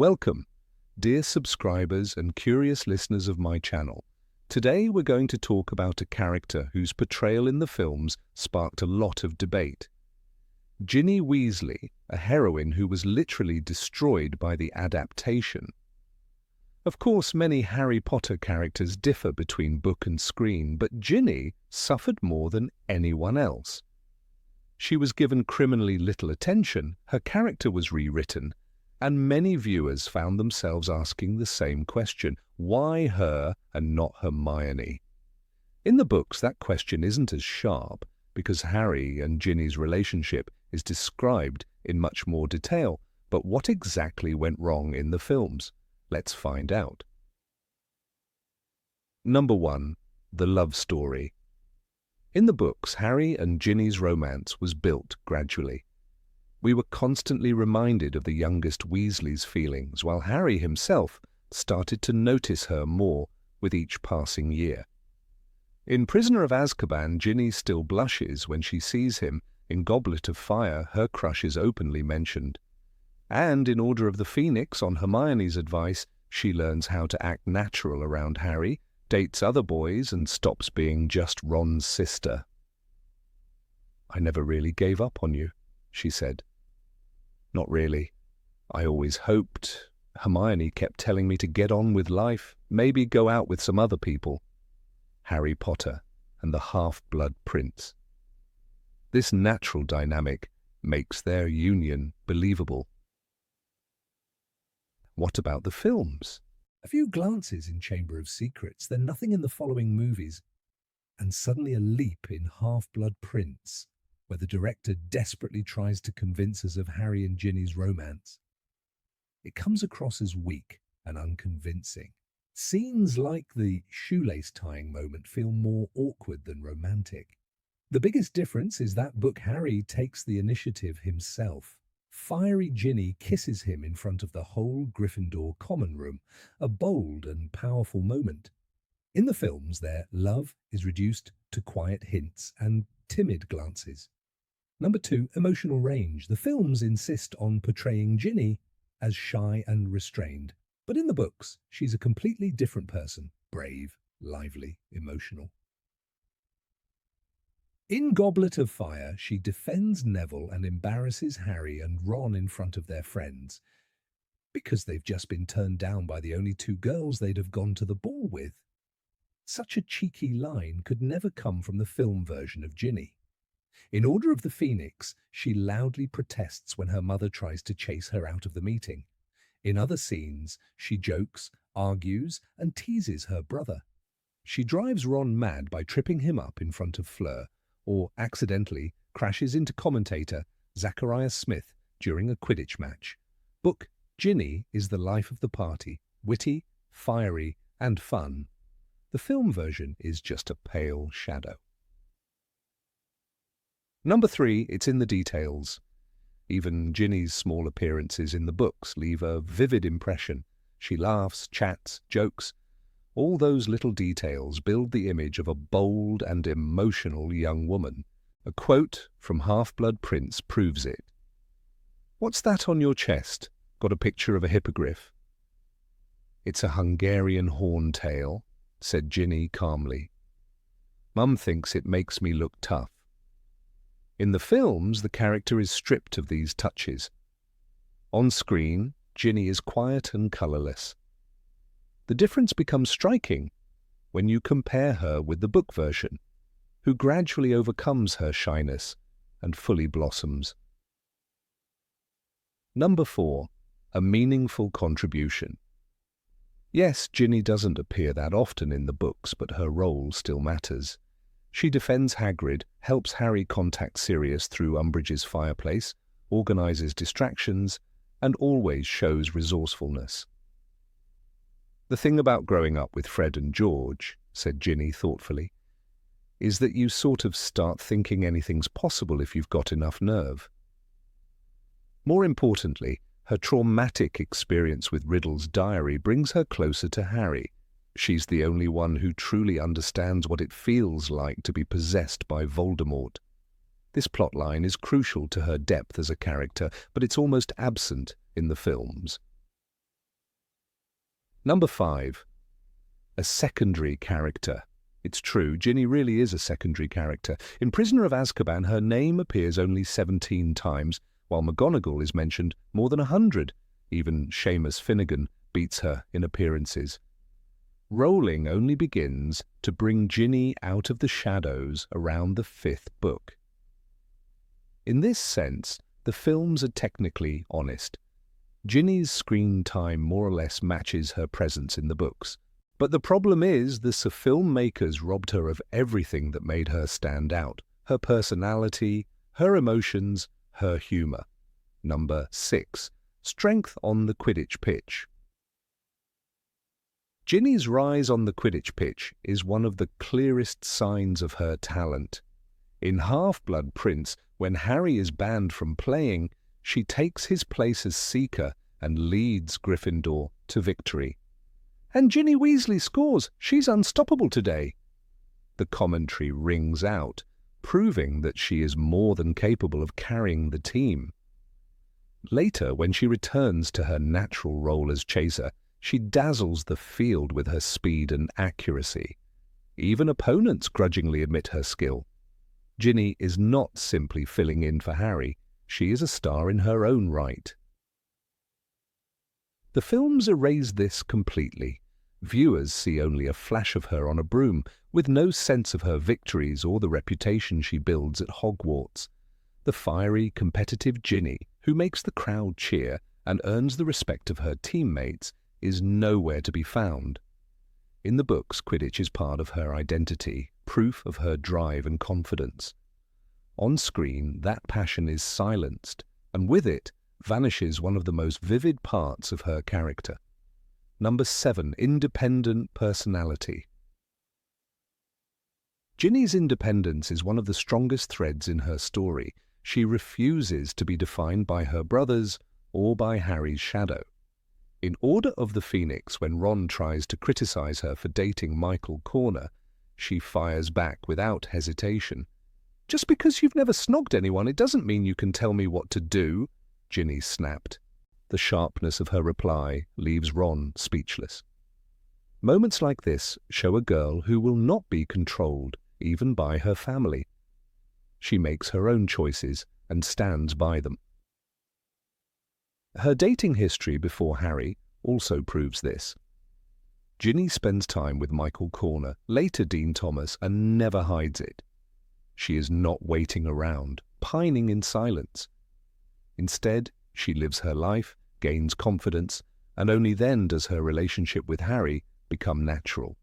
Welcome, dear subscribers and curious listeners of my channel. Today we're going to talk about a character whose portrayal in the films sparked a lot of debate. Ginny Weasley, a heroine who was literally destroyed by the adaptation. Of course, many Harry Potter characters differ between book and screen, but Ginny suffered more than anyone else. She was given criminally little attention, her character was rewritten, and many viewers found themselves asking the same question: why her and not Hermione? In the books, that question isn't as sharp, because Harry and Ginny's relationship is described in much more detail. But what exactly went wrong in the films? Let's find out. Number 1. The love story. In the books, Harry and Ginny's romance was built gradually. We were constantly reminded of the youngest Weasley's feelings, while Harry himself started to notice her more with each passing year. In Prisoner of Azkaban, Ginny still blushes when she sees him. In Goblet of Fire, her crush is openly mentioned. And in Order of the Phoenix, on Hermione's advice, she learns how to act natural around Harry, dates other boys, and stops being just Ron's sister. "I never really gave up on you," she said. "Not really. I always hoped. Hermione kept telling me to get on with life, maybe go out with some other people." Harry Potter and the Half-Blood Prince. This natural dynamic makes their union believable. What about the films? A few glances in Chamber of Secrets, then nothing in the following movies, and suddenly a leap in Half-Blood Prince, where the director desperately tries to convince us of Harry and Ginny's romance. It comes across as weak and unconvincing. Scenes like the shoelace tying moment feel more awkward than romantic. The biggest difference is that book Harry takes the initiative himself. Fiery Ginny kisses him in front of the whole Gryffindor common room, a bold and powerful moment. In the films, their love is reduced to quiet hints and timid glances. Number 2, emotional range. The films insist on portraying Ginny as shy and restrained, but in the books, she's a completely different person: brave, lively, emotional. In Goblet of Fire, she defends Neville and embarrasses Harry and Ron in front of their friends, because they've just been turned down by the only two girls they'd have gone to the ball with. Such a cheeky line could never come from the film version of Ginny. In Order of the Phoenix, she loudly protests when her mother tries to chase her out of the meeting. In other scenes, she jokes, argues, and teases her brother. She drives Ron mad by tripping him up in front of Fleur, or accidentally crashes into commentator Zachariah Smith during a Quidditch match. Book Ginny is the life of the party, witty, fiery, and fun. The film version is just a pale shadow. Number 3, it's in the details. Even Ginny's small appearances in the books leave a vivid impression. She laughs, chats, jokes. All those little details build the image of a bold and emotional young woman. A quote from Half-Blood Prince proves it. "What's that on your chest? Got a picture of a hippogriff?" "It's a Hungarian horntail," said Ginny calmly. "Mum thinks it makes me look tough." In the films, the character is stripped of these touches. On screen, Ginny is quiet and colourless. The difference becomes striking when you compare her with the book version, who gradually overcomes her shyness and fully blossoms. Number 4. A meaningful contribution. Yes, Ginny doesn't appear that often in the books, but her role still matters. She defends Hagrid, helps Harry contact Sirius through Umbridge's fireplace, organizes distractions, and always shows resourcefulness. "The thing about growing up with Fred and George," said Ginny thoughtfully, "is that you sort of start thinking anything's possible if you've got enough nerve." More importantly, her traumatic experience with Riddle's diary brings her closer to Harry. She's the only one who truly understands what it feels like to be possessed by Voldemort. This plotline is crucial to her depth as a character, but it's almost absent in the films. Number 5. A secondary character. It's true, Ginny really is a secondary character. In Prisoner of Azkaban, her name appears only 17 times, while McGonagall is mentioned more than 100. Even Seamus Finnegan beats her in appearances. Rowling only begins to bring Ginny out of the shadows around the 5th book. In this sense, the films are technically honest. Ginny's screen time more or less matches her presence in the books. But the problem is the filmmakers robbed her of everything that made her stand out. Her personality, her emotions, her humour. Number 6. Strength on the Quidditch pitch. Ginny's rise on the Quidditch pitch is one of the clearest signs of her talent. In Half-Blood Prince, when Harry is banned from playing, she takes his place as Seeker and leads Gryffindor to victory. "And Ginny Weasley scores! She's unstoppable today!" The commentary rings out, proving that she is more than capable of carrying the team. Later, when she returns to her natural role as chaser, she dazzles the field with her speed and accuracy. Even opponents grudgingly admit her skill. Ginny is not simply filling in for Harry, she is a star in her own right. The films erase this completely. Viewers see only a flash of her on a broom, with no sense of her victories or the reputation she builds at Hogwarts. The fiery, competitive Ginny, who makes the crowd cheer and earns the respect of her teammates, is nowhere to be found. In the books, Quidditch is part of her identity, proof of her drive and confidence. On screen, that passion is silenced, and with it vanishes one of the most vivid parts of her character. Number 7. Independent personality. Ginny's independence is one of the strongest threads in her story. She refuses to be defined by her brothers or by Harry's shadow. In Order of the Phoenix, when Ron tries to criticize her for dating Michael Corner, she fires back without hesitation. "Just because you've never snogged anyone, it doesn't mean you can tell me what to do," Ginny snapped. The sharpness of her reply leaves Ron speechless. Moments like this show a girl who will not be controlled, even by her family. She makes her own choices and stands by them. Her dating history before Harry also proves this. Ginny spends time with Michael Corner, later Dean Thomas, and never hides it. She is not waiting around, pining in silence. Instead, she lives her life, gains confidence, and only then does her relationship with Harry become natural.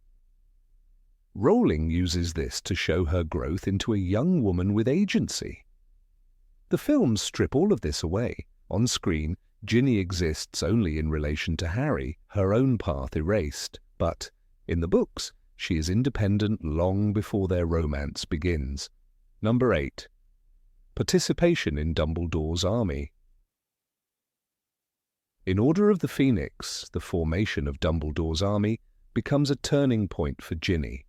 Rowling uses this to show her growth into a young woman with agency. The films strip all of this away. On screen, Ginny exists only in relation to Harry, her own path erased. But, in the books, she is independent long before their romance begins. Number 8. Participation in Dumbledore's army. In Order of the Phoenix, the formation of Dumbledore's army becomes a turning point for Ginny.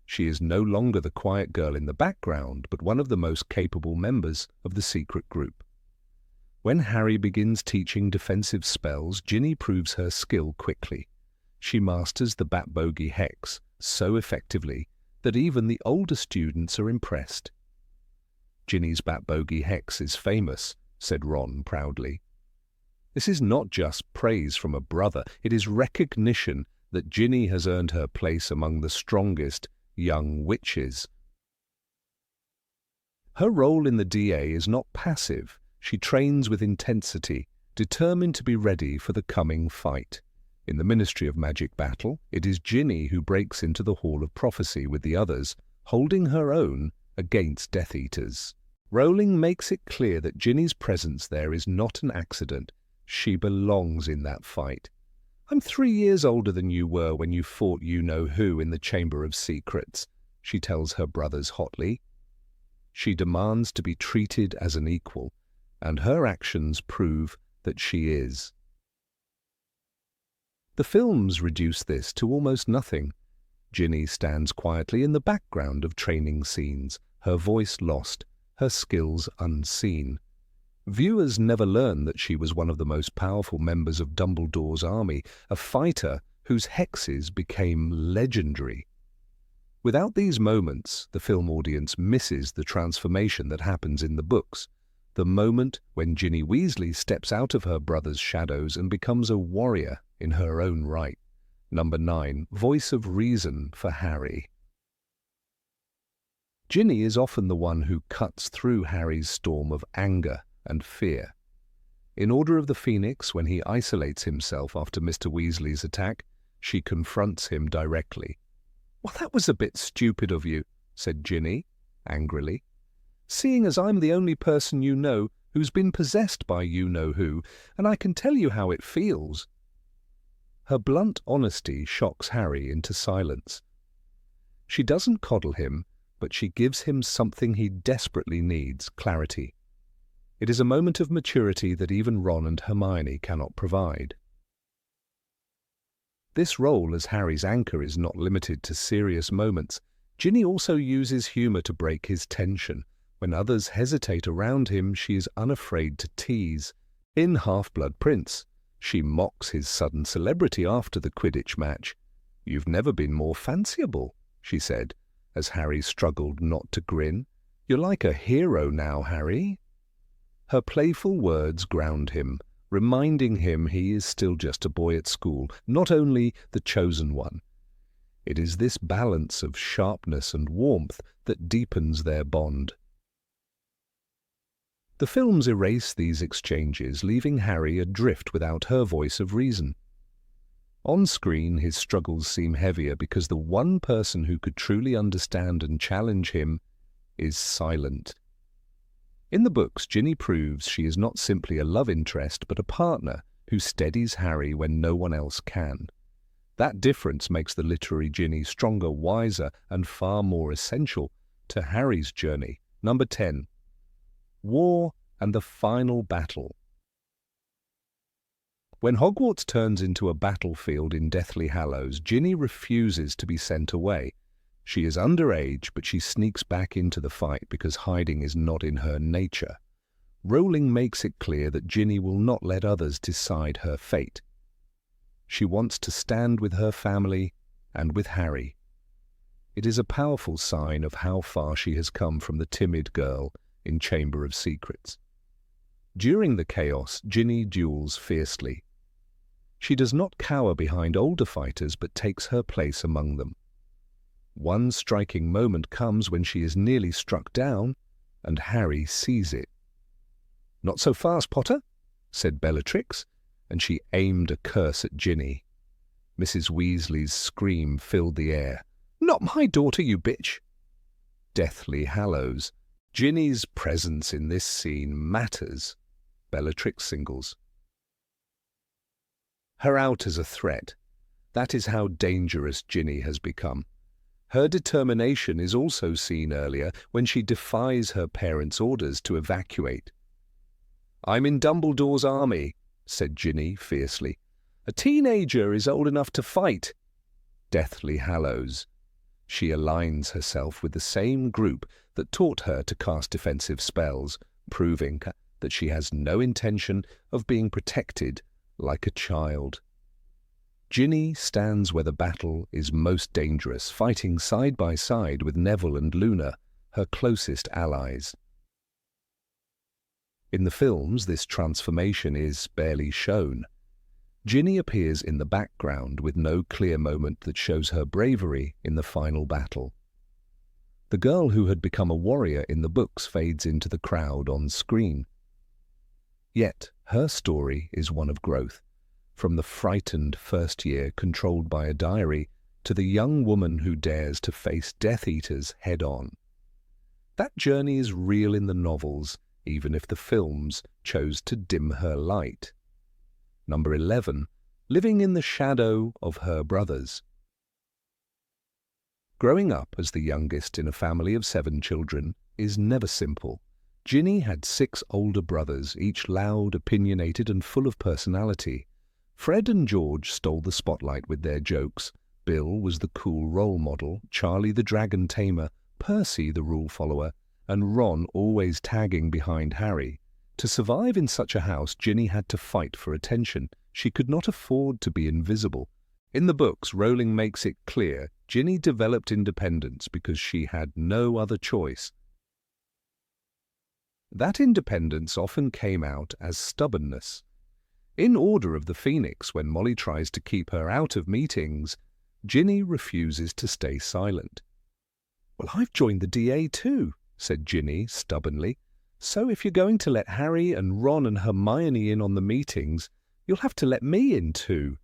She is no longer the quiet girl in the background, but one of the most capable members of the secret group. When Harry begins teaching defensive spells, Ginny proves her skill quickly. She masters the Bat-Bogey Hex so effectively that even the older students are impressed. "Ginny's Bat-Bogey Hex is famous," said Ron proudly. This is not just praise from a brother, it is recognition that Ginny has earned her place among the strongest young witches. Her role in the DA is not passive. She trains with intensity, determined to be ready for the coming fight. In the Ministry of Magic battle, it is Ginny who breaks into the Hall of Prophecy with the others, holding her own against Death Eaters. Rowling makes it clear that Ginny's presence there is not an accident. She belongs in that fight. "I'm 3 years older than you were when you fought you-know-who in the Chamber of Secrets," she tells her brothers hotly. She demands to be treated as an equal, and her actions prove that she is. The films reduce this to almost nothing. Ginny stands quietly in the background of training scenes, her voice lost, her skills unseen. Viewers never learn that she was one of the most powerful members of Dumbledore's army, a fighter whose hexes became legendary. Without these moments, the film audience misses the transformation that happens in the books, the moment when Ginny Weasley steps out of her brother's shadows and becomes a warrior in her own right. Number 9. Voice of reason for Harry. Ginny is often the one who cuts through Harry's storm of anger and fear. In Order of the Phoenix, when he isolates himself after Mr. Weasley's attack, she confronts him directly. "Well, that was a bit stupid of you," said Ginny, angrily. "Seeing as I'm the only person you know who's been possessed by you-know-who, and I can tell you how it feels." Her blunt honesty shocks Harry into silence. She doesn't coddle him, but she gives him something he desperately needs: clarity. It is a moment of maturity that even Ron and Hermione cannot provide. This role as Harry's anchor is not limited to serious moments. Ginny also uses humour to break his tension. When others hesitate around him, she is unafraid to tease. In Half-Blood Prince, she mocks his sudden celebrity after the Quidditch match. "You've never been more fanciable," she said, as Harry struggled not to grin. "You're like a hero now, Harry." Her playful words ground him, reminding him he is still just a boy at school, not only the chosen one. It is this balance of sharpness and warmth that deepens their bond. The films erase these exchanges, leaving Harry adrift without her voice of reason. On screen, his struggles seem heavier because the one person who could truly understand and challenge him is silent. In the books, Ginny proves she is not simply a love interest, but a partner who steadies Harry when no one else can. That difference makes the literary Ginny stronger, wiser, and far more essential to Harry's journey. Number 10. War and the Final Battle. When Hogwarts turns into a battlefield in Deathly Hallows, Ginny refuses to be sent away. She is underage, but she sneaks back into the fight because hiding is not in her nature. Rowling makes it clear that Ginny will not let others decide her fate. She wants to stand with her family and with Harry. It is a powerful sign of how far she has come from the timid girl in Chamber of Secrets. During the chaos, Ginny duels fiercely. She does not cower behind older fighters, but takes her place among them. One striking moment comes when she is nearly struck down, and Harry sees it. "Not so fast, Potter," said Bellatrix, and she aimed a curse at Ginny. Mrs. Weasley's scream filled the air. "Not my daughter, you bitch!" Deathly Hallows. Ginny's presence in this scene matters. Bellatrix singles her out as a threat. That is how dangerous Ginny has become. Her determination is also seen earlier when she defies her parents' orders to evacuate. "I'm in Dumbledore's army," said Ginny fiercely. "A teenager is old enough to fight." Deathly Hallows. She aligns herself with the same group that taught her to cast defensive spells, proving that she has no intention of being protected like a child. Ginny stands where the battle is most dangerous, fighting side by side with Neville and Luna, her closest allies. In the films, this transformation is barely shown. Ginny appears in the background with no clear moment that shows her bravery in the final battle. The girl who had become a warrior in the books fades into the crowd on screen. Yet her story is one of growth, from the frightened first year controlled by a diary to the young woman who dares to face Death Eaters head-on. That journey is real in the novels, even if the films chose to dim her light. Number 11. Living in the shadow of her brothers. Growing up as the youngest in a family of 7 children is never simple. Ginny had 6 older brothers, each loud, opinionated, and full of personality. Fred and George stole the spotlight with their jokes. Bill was the cool role model, Charlie the dragon tamer, Percy the rule follower, and Ron always tagging behind Harry. To survive in such a house, Ginny had to fight for attention. She could not afford to be invisible. In the books, Rowling makes it clear Ginny developed independence because she had no other choice. That independence often came out as stubbornness. In Order of the Phoenix, when Molly tries to keep her out of meetings, Ginny refuses to stay silent. "Well, I've joined the DA too," said Ginny stubbornly. "So if you're going to let Harry and Ron and Hermione in on the meetings, you'll have to let me in too."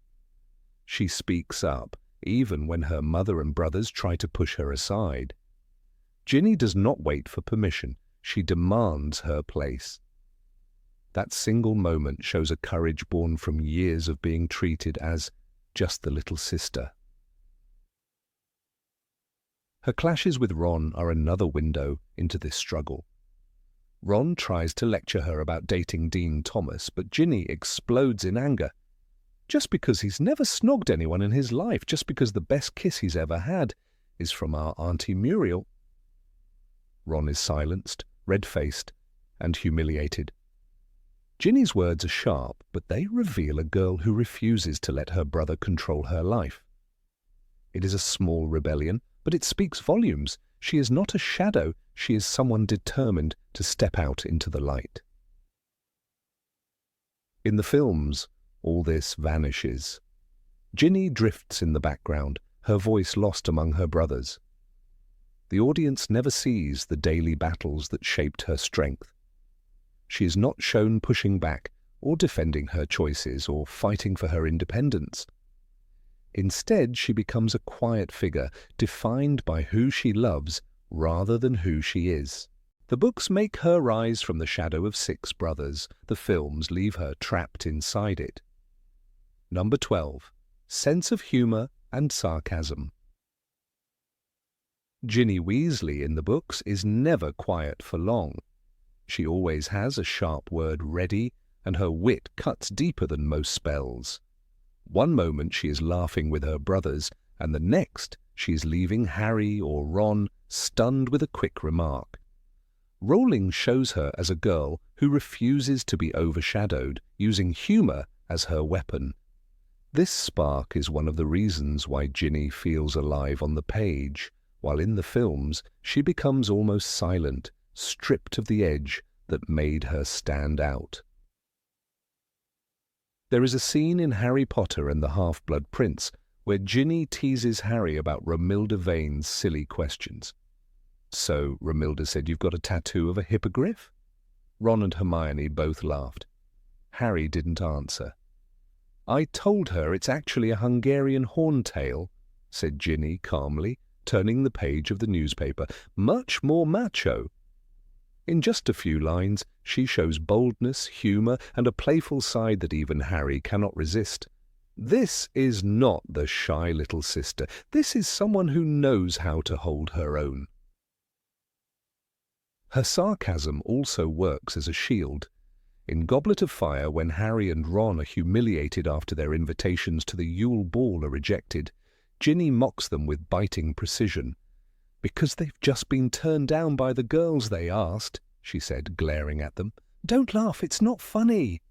She speaks up, even when her mother and brothers try to push her aside. Ginny does not wait for permission. She demands her place. That single moment shows a courage born from years of being treated as just the little sister. Her clashes with Ron are another window into this struggle. Ron tries to lecture her about dating Dean Thomas, but Ginny explodes in anger. Just because he's never snogged anyone in his life, just because the best kiss he's ever had is from our Auntie Muriel. Ron is silenced, red-faced, and humiliated. Ginny's words are sharp, but they reveal a girl who refuses to let her brother control her life. It is a small rebellion, but it speaks volumes. She is not a shadow, she is someone determined to step out into the light. In the films, all this vanishes. Ginny drifts in the background, her voice lost among her brothers. The audience never sees the daily battles that shaped her strength. She is not shown pushing back or defending her choices or fighting for her independence. Instead, she becomes a quiet figure, defined by who she loves rather than who she is. The books make her rise from the shadow of 6 brothers. The films leave her trapped inside it. Number 12. Sense of humour and sarcasm. Ginny Weasley in the books is never quiet for long. She always has a sharp word ready, and her wit cuts deeper than most spells. One moment she is laughing with her brothers, and the next she is leaving Harry or Ron stunned with a quick remark. Rowling shows her as a girl who refuses to be overshadowed, using humour as her weapon. This spark is one of the reasons why Ginny feels alive on the page, while in the films she becomes almost silent, stripped of the edge that made her stand out. There is a scene in Harry Potter and the Half-Blood Prince where Ginny teases Harry about Romilda Vane's silly questions. "So," Romilda said, "you've got a tattoo of a hippogriff?" Ron and Hermione both laughed. Harry didn't answer. "I told her it's actually a Hungarian horntail," said Ginny calmly, turning the page of the newspaper. "Much more macho." In just a few lines, she shows boldness, humour, and a playful side that even Harry cannot resist. This is not the shy little sister. This is someone who knows how to hold her own. Her sarcasm also works as a shield. In Goblet of Fire, when Harry and Ron are humiliated after their invitations to the Yule Ball are rejected, Ginny mocks them with biting precision. "Because they've just been turned down by the girls they asked," she said, glaring at them. "Don't laugh, it's not funny."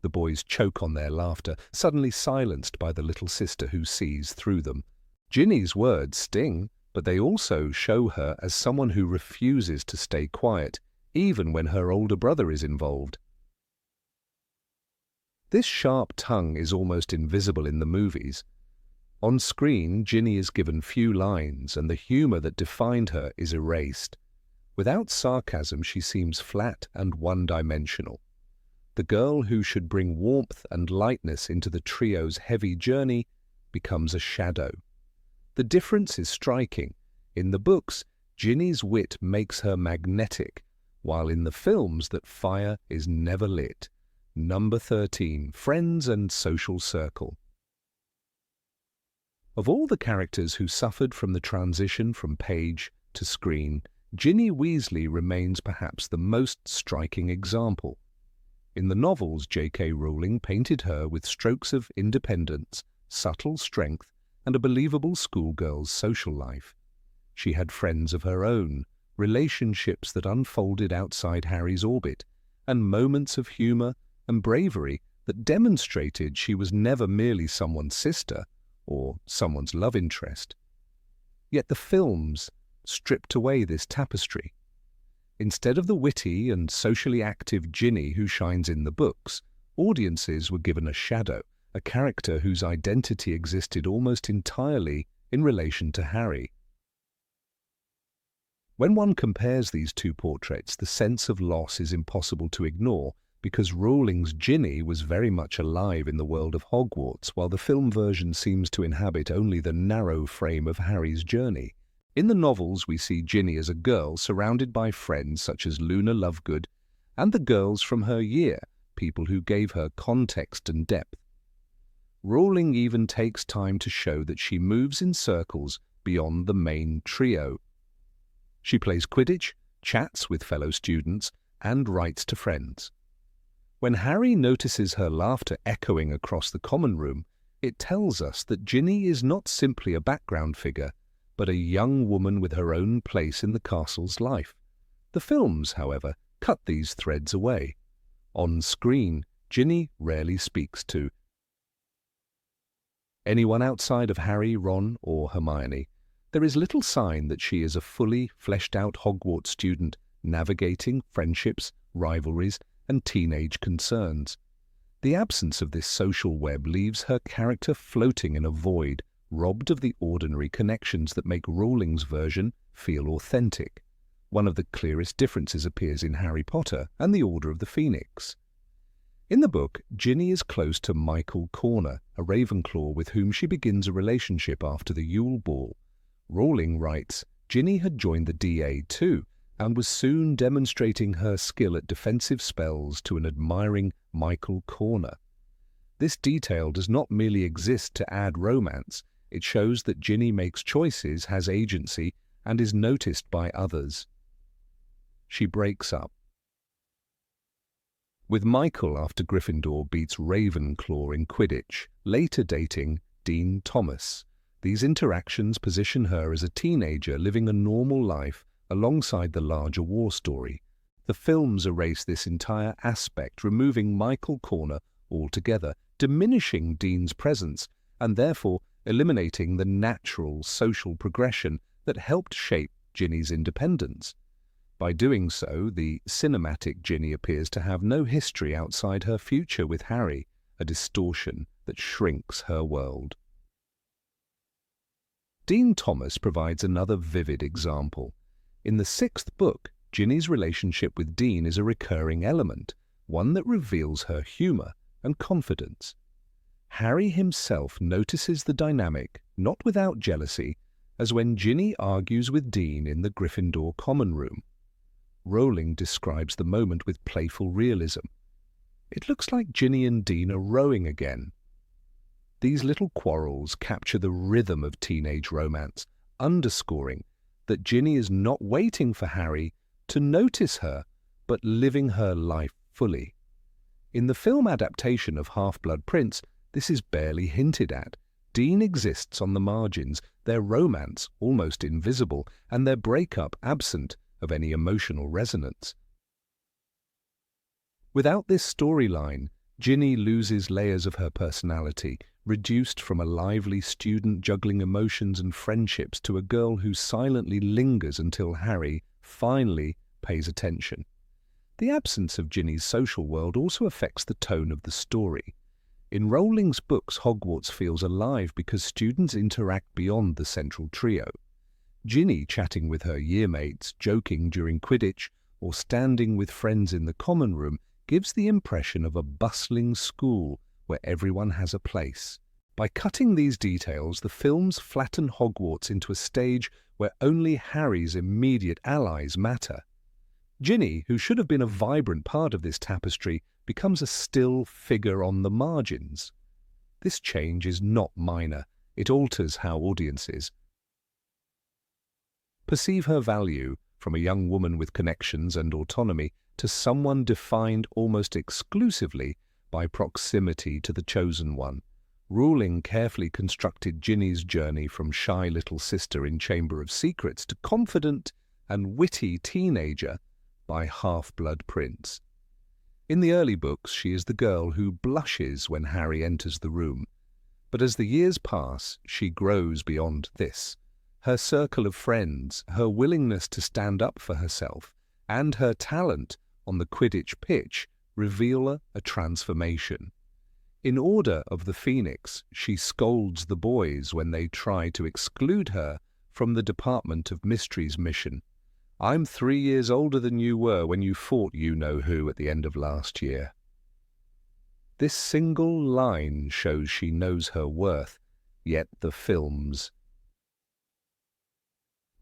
The boys choke on their laughter, suddenly silenced by the little sister who sees through them. Ginny's words sting, but they also show her as someone who refuses to stay quiet, even when her older brother is involved. This sharp tongue is almost invisible in the movies. On screen, Ginny is given few lines, and the humour that defined her is erased. Without sarcasm, she seems flat and one-dimensional. The girl who should bring warmth and lightness into the trio's heavy journey becomes a shadow. The difference is striking. In the books, Ginny's wit makes her magnetic, while in the films that fire is never lit. Number 13, Friends and Social Circle. Of all the characters who suffered from the transition from page to screen, Ginny Weasley remains perhaps the most striking example. In the novels, J.K. Rowling painted her with strokes of independence, subtle strength, and a believable schoolgirl's social life. She had friends of her own, relationships that unfolded outside Harry's orbit, and moments of humour and bravery that demonstrated she was never merely someone's sister or someone's love interest. Yet the films stripped away this tapestry. Instead of the witty and socially active Ginny who shines in the books, audiences were given a shadow, a character whose identity existed almost entirely in relation to Harry. When one compares these two portraits, the sense of loss is impossible to ignore, because Rowling's Ginny was very much alive in the world of Hogwarts, while the film version seems to inhabit only the narrow frame of Harry's journey. In the novels, we see Ginny as a girl surrounded by friends such as Luna Lovegood and the girls from her year, people who gave her context and depth. Rowling even takes time to show that she moves in circles beyond the main trio. She plays Quidditch, chats with fellow students, and writes to friends. When Harry notices her laughter echoing across the common room, it tells us that Ginny is not simply a background figure, but a young woman with her own place in the castle's life. The films, however, cut these threads away. On screen, Ginny rarely speaks to anyone outside of Harry, Ron, or Hermione. There is little sign that she is a fully fleshed-out Hogwarts student navigating friendships, rivalries, and teenage concerns. The absence of this social web leaves her character floating in a void, robbed of the ordinary connections that make Rowling's version feel authentic. One of the clearest differences appears in Harry Potter and the Order of the Phoenix. In the book, Ginny is close to Michael Corner, a Ravenclaw with whom she begins a relationship after the Yule Ball. Rowling writes, Ginny had joined the DA too, and was soon demonstrating her skill at defensive spells to an admiring Michael Corner. This detail does not merely exist to add romance, it shows that Ginny makes choices, has agency, and is noticed by others. She breaks up with Michael after Gryffindor beats Ravenclaw in Quidditch, later dating Dean Thomas. These interactions position her as a teenager living a normal life alongside the larger war story. The films erase this entire aspect, removing Michael Corner altogether, diminishing Dean's presence, and therefore eliminating the natural social progression that helped shape Ginny's independence. By doing so, the cinematic Ginny appears to have no history outside her future with Harry, a distortion that shrinks her world. Dean Thomas provides another vivid example. In the 6th book, Ginny's relationship with Dean is a recurring element, one that reveals her humour and confidence. Harry himself notices the dynamic, not without jealousy, as when Ginny argues with Dean in the Gryffindor common room. Rowling describes the moment with playful realism. It looks like Ginny and Dean are rowing again. These little quarrels capture the rhythm of teenage romance, underscoring that Ginny is not waiting for Harry to notice her, but living her life fully. In the film adaptation of Half-Blood Prince, this is barely hinted at. Dean exists on the margins, their romance almost invisible, and their breakup absent of any emotional resonance. Without this storyline, Ginny loses layers of her personality, reduced from a lively student juggling emotions and friendships to a girl who silently lingers until Harry finally pays attention. The absence of Ginny's social world also affects the tone of the story. In Rowling's books, Hogwarts feels alive because students interact beyond the central trio. Ginny chatting with her yearmates, joking during Quidditch, or standing with friends in the common room gives the impression of a bustling school where everyone has a place. By cutting these details, the films flatten Hogwarts into a stage where only Harry's immediate allies matter. Ginny, who should have been a vibrant part of this tapestry, becomes a still figure on the margins. This change is not minor. It alters how audiences perceive her value, from a young woman with connections and autonomy to someone defined almost exclusively by proximity to the chosen one. Rowling carefully constructed Ginny's journey from shy little sister in Chamber of Secrets to confident and witty teenager by Half-Blood Prince. In the early books, she is the girl who blushes when Harry enters the room. But as the years pass, she grows beyond this. Her circle of friends, her willingness to stand up for herself, and her talent on the Quidditch pitch reveal a transformation. In Order of the Phoenix, she scolds the boys when they try to exclude her from the Department of Mysteries mission. "I'm 3 years older than you were when you fought you-know-who at the end of last year." This single line shows she knows her worth, yet the films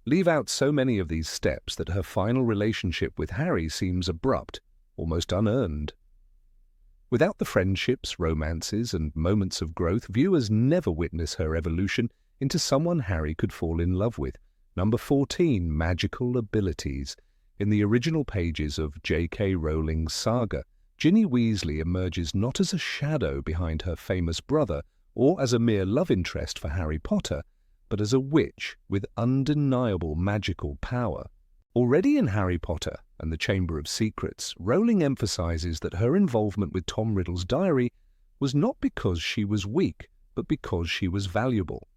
leave out so many of these steps that her final relationship with Harry seems abrupt, almost unearned. Without the friendships, romances, and moments of growth, viewers never witness her evolution into someone Harry could fall in love with. Number 14, magical abilities. In the original pages of J.K. Rowling's saga, Ginny Weasley emerges not as a shadow behind her famous brother or as a mere love interest for Harry Potter, but as a witch with undeniable magical power. Already in Harry Potter and the Chamber of Secrets, Rowling emphasizes that her involvement with Tom Riddle's diary was not because she was weak, but because she was valuable.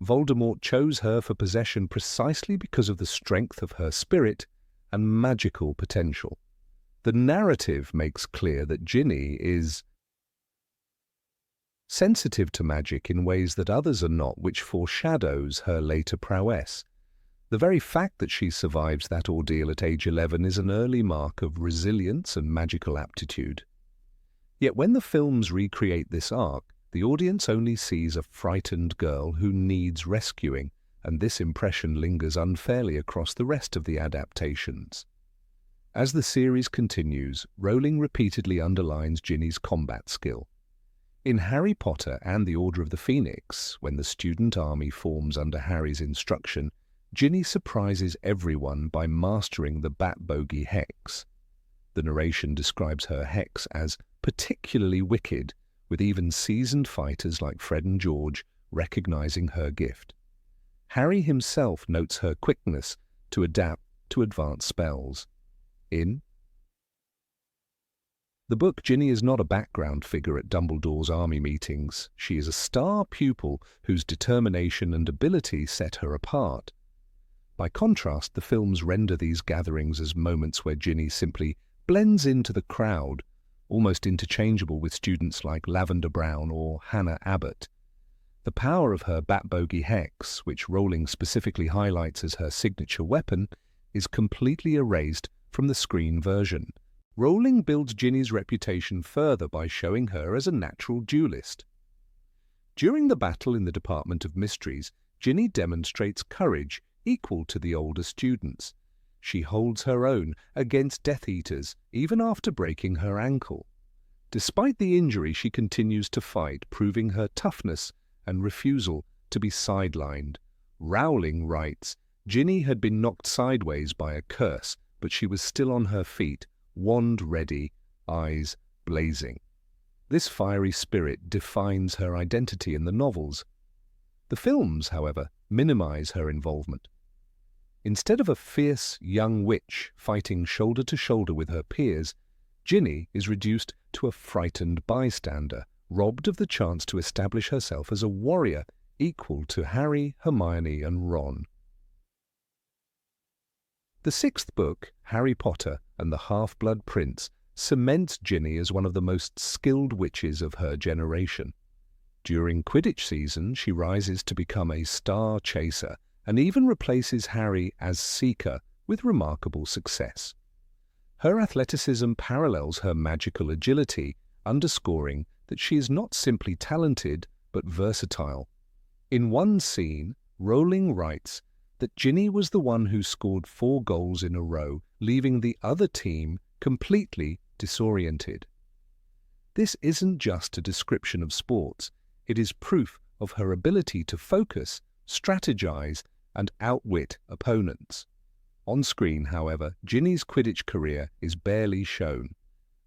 Voldemort chose her for possession precisely because of the strength of her spirit and magical potential. The narrative makes clear that Ginny is sensitive to magic in ways that others are not, which foreshadows her later prowess. The very fact that she survives that ordeal at age 11 is an early mark of resilience and magical aptitude. Yet when the films recreate this arc, the audience only sees a frightened girl who needs rescuing, and this impression lingers unfairly across the rest of the adaptations. As the series continues, Rowling repeatedly underlines Ginny's combat skill. In Harry Potter and the Order of the Phoenix, when the student army forms under Harry's instruction, Ginny surprises everyone by mastering the Bat-Bogey Hex. The narration describes her hex as particularly wicked, with even seasoned fighters like Fred and George recognizing her gift. Harry himself notes her quickness to adapt to advanced spells. In the book, Ginny is not a background figure at Dumbledore's army meetings. She is a star pupil whose determination and ability set her apart. By contrast, the films render these gatherings as moments where Ginny simply blends into the crowd, almost interchangeable with students like Lavender Brown or Hannah Abbott. The power of her Bat-Bogey Hex, which Rowling specifically highlights as her signature weapon, is completely erased from the screen version. Rowling builds Ginny's reputation further by showing her as a natural duelist. During the battle in the Department of Mysteries, Ginny demonstrates courage equal to the older students. She holds her own against Death Eaters, even after breaking her ankle. Despite the injury, she continues to fight, proving her toughness and refusal to be sidelined. Rowling writes, "Ginny had been knocked sideways by a curse, but she was still on her feet, wand ready, eyes blazing." This fiery spirit defines her identity in the novels. The films, however, minimize her involvement. Instead of a fierce young witch fighting shoulder to shoulder with her peers, Ginny is reduced to a frightened bystander, robbed of the chance to establish herself as a warrior equal to Harry, Hermione, and Ron. The sixth book, Harry Potter and the Half-Blood Prince, cements Ginny as one of the most skilled witches of her generation. During Quidditch season, she rises to become a star chaser and even replaces Harry as seeker with remarkable success. Her athleticism parallels her magical agility, underscoring that she is not simply talented but versatile. In one scene, Rowling writes that Ginny was the one who scored 4 goals in a row, leaving the other team completely disoriented. This isn't just a description of sports, it is proof of her ability to focus, strategize, and outwit opponents. On screen, however, Ginny's Quidditch career is barely shown.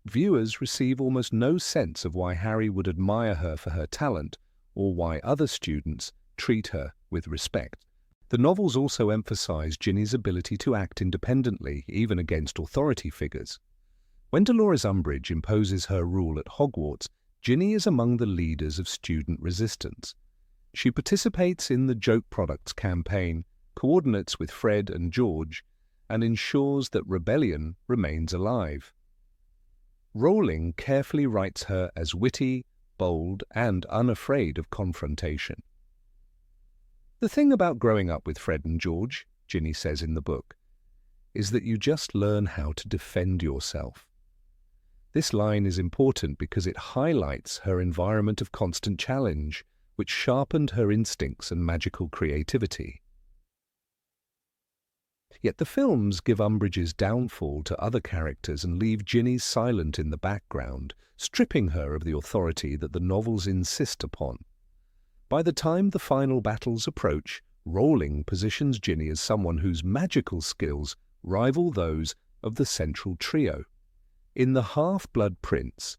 Viewers receive almost no sense of why Harry would admire her for her talent or why other students treat her with respect. The novels also emphasize Ginny's ability to act independently, even against authority figures. When Dolores Umbridge imposes her rule at Hogwarts, Ginny is among the leaders of student resistance. She participates in the Joke Products campaign, coordinates with Fred and George, and ensures that rebellion remains alive. Rowling carefully writes her as witty, bold, and unafraid of confrontation. The thing about growing up with Fred and George, Ginny says in the book, is that you just learn how to defend yourself. This line is important because it highlights her environment of constant challenge, which sharpened her instincts and magical creativity. Yet the films give Umbridge's downfall to other characters and leave Ginny silent in the background, stripping her of the authority that the novels insist upon. By the time the final battles approach, Rowling positions Ginny as someone whose magical skills rival those of the central trio. In The Half-Blood Prince,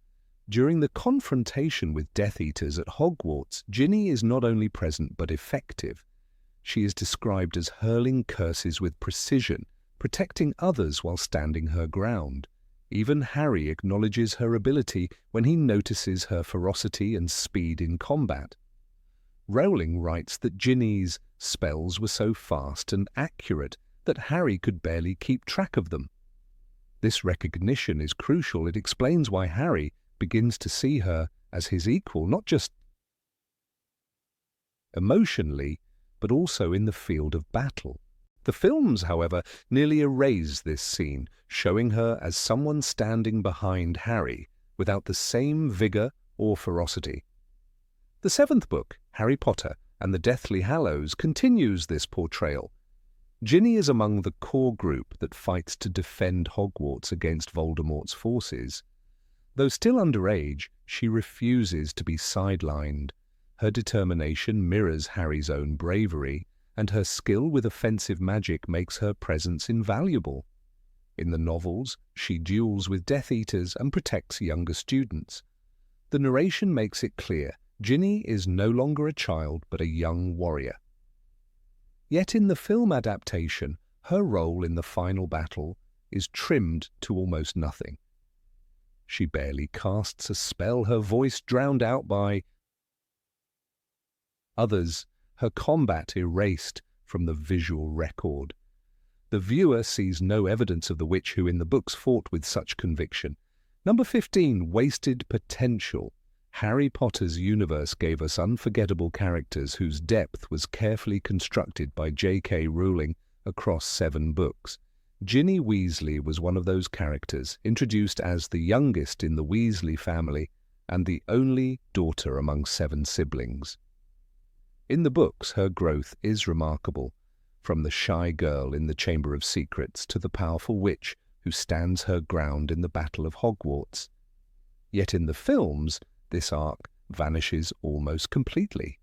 during the confrontation with Death Eaters at Hogwarts, Ginny is not only present but effective. She is described as hurling curses with precision, protecting others while standing her ground. Even Harry acknowledges her ability when he notices her ferocity and speed in combat. Rowling writes that Ginny's spells were so fast and accurate that Harry could barely keep track of them. This recognition is crucial. It explains why Harry begins to see her as his equal, not just emotionally, but also in the field of battle. The films, however, nearly erase this scene, showing her as someone standing behind Harry without the same vigor or ferocity. The seventh book, Harry Potter and the Deathly Hallows, continues this portrayal. Ginny is among the core group that fights to defend Hogwarts against Voldemort's forces. Though still underage, she refuses to be sidelined. Her determination mirrors Harry's own bravery, and her skill with offensive magic makes her presence invaluable. In the novels, she duels with Death Eaters and protects younger students. The narration makes it clear Ginny is no longer a child but a young warrior. Yet in the film adaptation, her role in the final battle is trimmed to almost nothing. She barely casts a spell, her voice drowned out by others, her combat erased from the visual record. The viewer sees no evidence of the witch who in the books fought with such conviction. Number 15, Wasted Potential. Harry Potter's universe gave us unforgettable characters whose depth was carefully constructed by J.K. Rowling across 7 books. Ginny Weasley was one of those characters, introduced as the youngest in the Weasley family and the only daughter among 7 siblings. In the books, her growth is remarkable, from the shy girl in the Chamber of Secrets to the powerful witch who stands her ground in the Battle of Hogwarts. Yet in the films, this arc vanishes almost completely.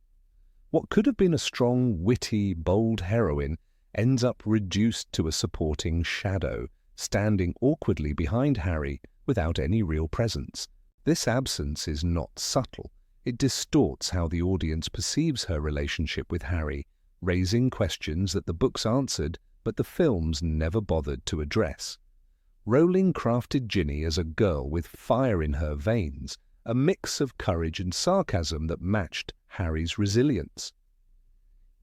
What could have been a strong, witty, bold heroine ends up reduced to a supporting shadow, standing awkwardly behind Harry without any real presence. This absence is not subtle. It distorts how the audience perceives her relationship with Harry, raising questions that the books answered but the films never bothered to address. Rowling crafted Ginny as a girl with fire in her veins, a mix of courage and sarcasm that matched Harry's resilience.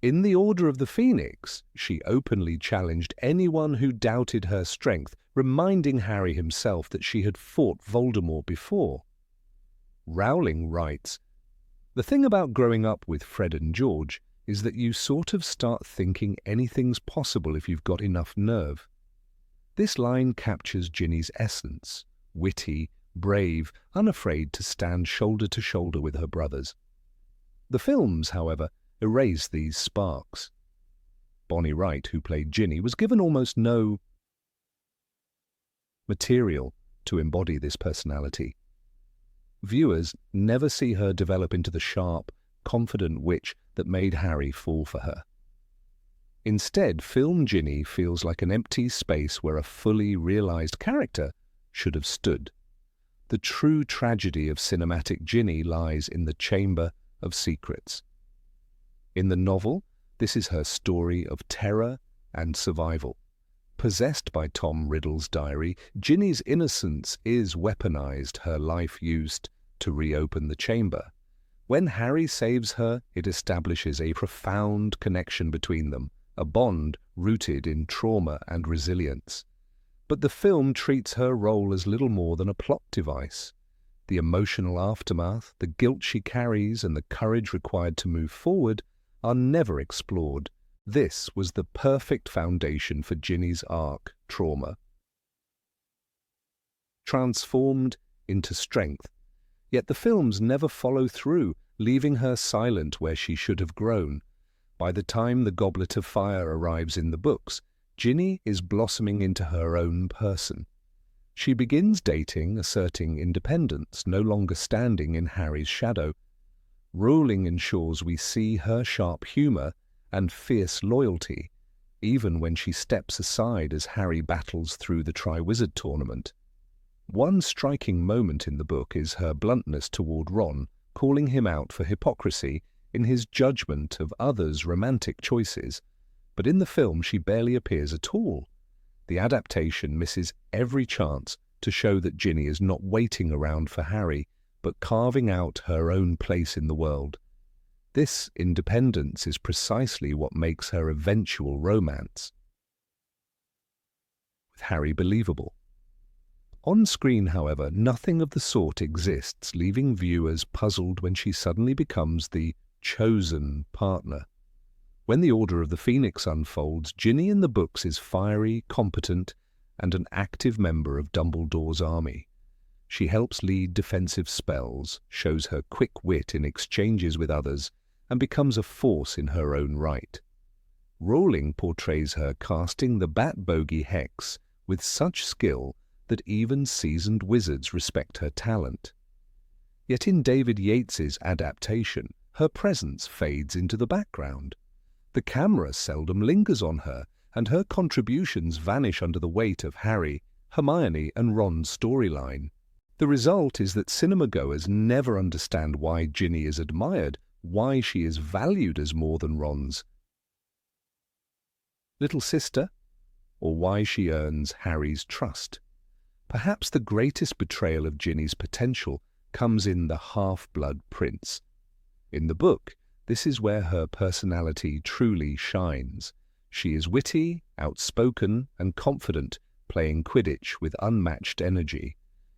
In The Order of the Phoenix, she openly challenged anyone who doubted her strength, reminding Harry himself that she had fought Voldemort before. Rowling writes, "The thing about growing up with Fred and George is that you sort of start thinking anything's possible if you've got enough nerve." This line captures Ginny's essence, witty, brave, unafraid to stand shoulder to shoulder with her brothers. The films, however, erase these sparks. Bonnie Wright, who played Ginny, was given almost no material to embody this personality. Viewers never see her develop into the sharp, confident witch that made Harry fall for her. Instead, film Ginny feels like an empty space where a fully realized character should have stood. The true tragedy of cinematic Ginny lies in the Chamber of Secrets. In the novel, this is her story of terror and survival. Possessed by Tom Riddle's diary, Ginny's innocence is weaponized, her life used to reopen the chamber. When Harry saves her, it establishes a profound connection between them, a bond rooted in trauma and resilience. But the film treats her role as little more than a plot device. The emotional aftermath, the guilt she carries, and the courage required to move forward are never explored. This was the perfect foundation for Ginny's arc, trauma, transformed into strength. Yet the films never follow through, leaving her silent where she should have grown. By the time the Goblet of Fire arrives in the books, Ginny is blossoming into her own person. She begins dating, asserting independence, no longer standing in Harry's shadow. Rowling ensures we see her sharp humor and fierce loyalty, even when she steps aside as Harry battles through the Triwizard Tournament. One striking moment in the book is her bluntness toward Ron, calling him out for hypocrisy in his judgment of others' romantic choices. But in the film she barely appears at all. The adaptation misses every chance to show that Ginny is not waiting around for Harry, but carving out her own place in the world. This independence is precisely what makes her eventual romance with Harry believable. On screen, however, nothing of the sort exists, leaving viewers puzzled when she suddenly becomes the chosen partner. When the Order of the Phoenix unfolds, Ginny in the books is fiery, competent, and an active member of Dumbledore's army. She helps lead defensive spells, shows her quick wit in exchanges with others, and becomes a force in her own right. Rowling portrays her casting the Bat Bogey Hex with such skill that even seasoned wizards respect her talent. Yet in David Yates's adaptation, her presence fades into the background. The camera seldom lingers on her, and her contributions vanish under the weight of Harry, Hermione, and Ron's storyline. The result is that cinema-goers never understand why Ginny is admired, why she is valued as more than Ron's little sister, or why she earns Harry's trust. Perhaps the greatest betrayal of Ginny's potential comes in The Half-Blood Prince. In the book, this is where her personality truly shines. She is witty, outspoken, and confident, playing Quidditch with unmatched energy.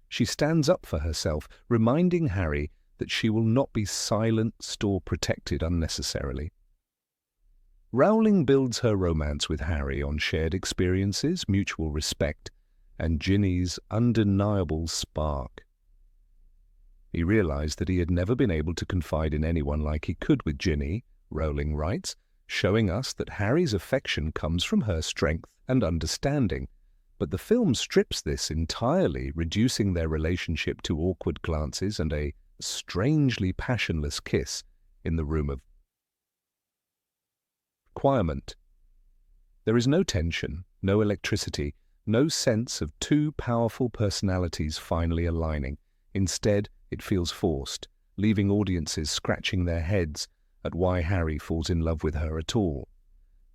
She stands up for herself, reminding Harry that she will not be silenced or protected unnecessarily. Rowling builds her romance with Harry on shared experiences, mutual respect, and Ginny's undeniable spark. He realized that he had never been able to confide in anyone like he could with Ginny, Rowling writes, showing us that Harry's affection comes from her strength and understanding. But the film strips this entirely, reducing their relationship to awkward glances and a strangely passionless kiss in the room of requirement. There is no tension, no electricity, no sense of two powerful personalities finally aligning. Instead, it feels forced, leaving audiences scratching their heads at why Harry falls in love with her at all.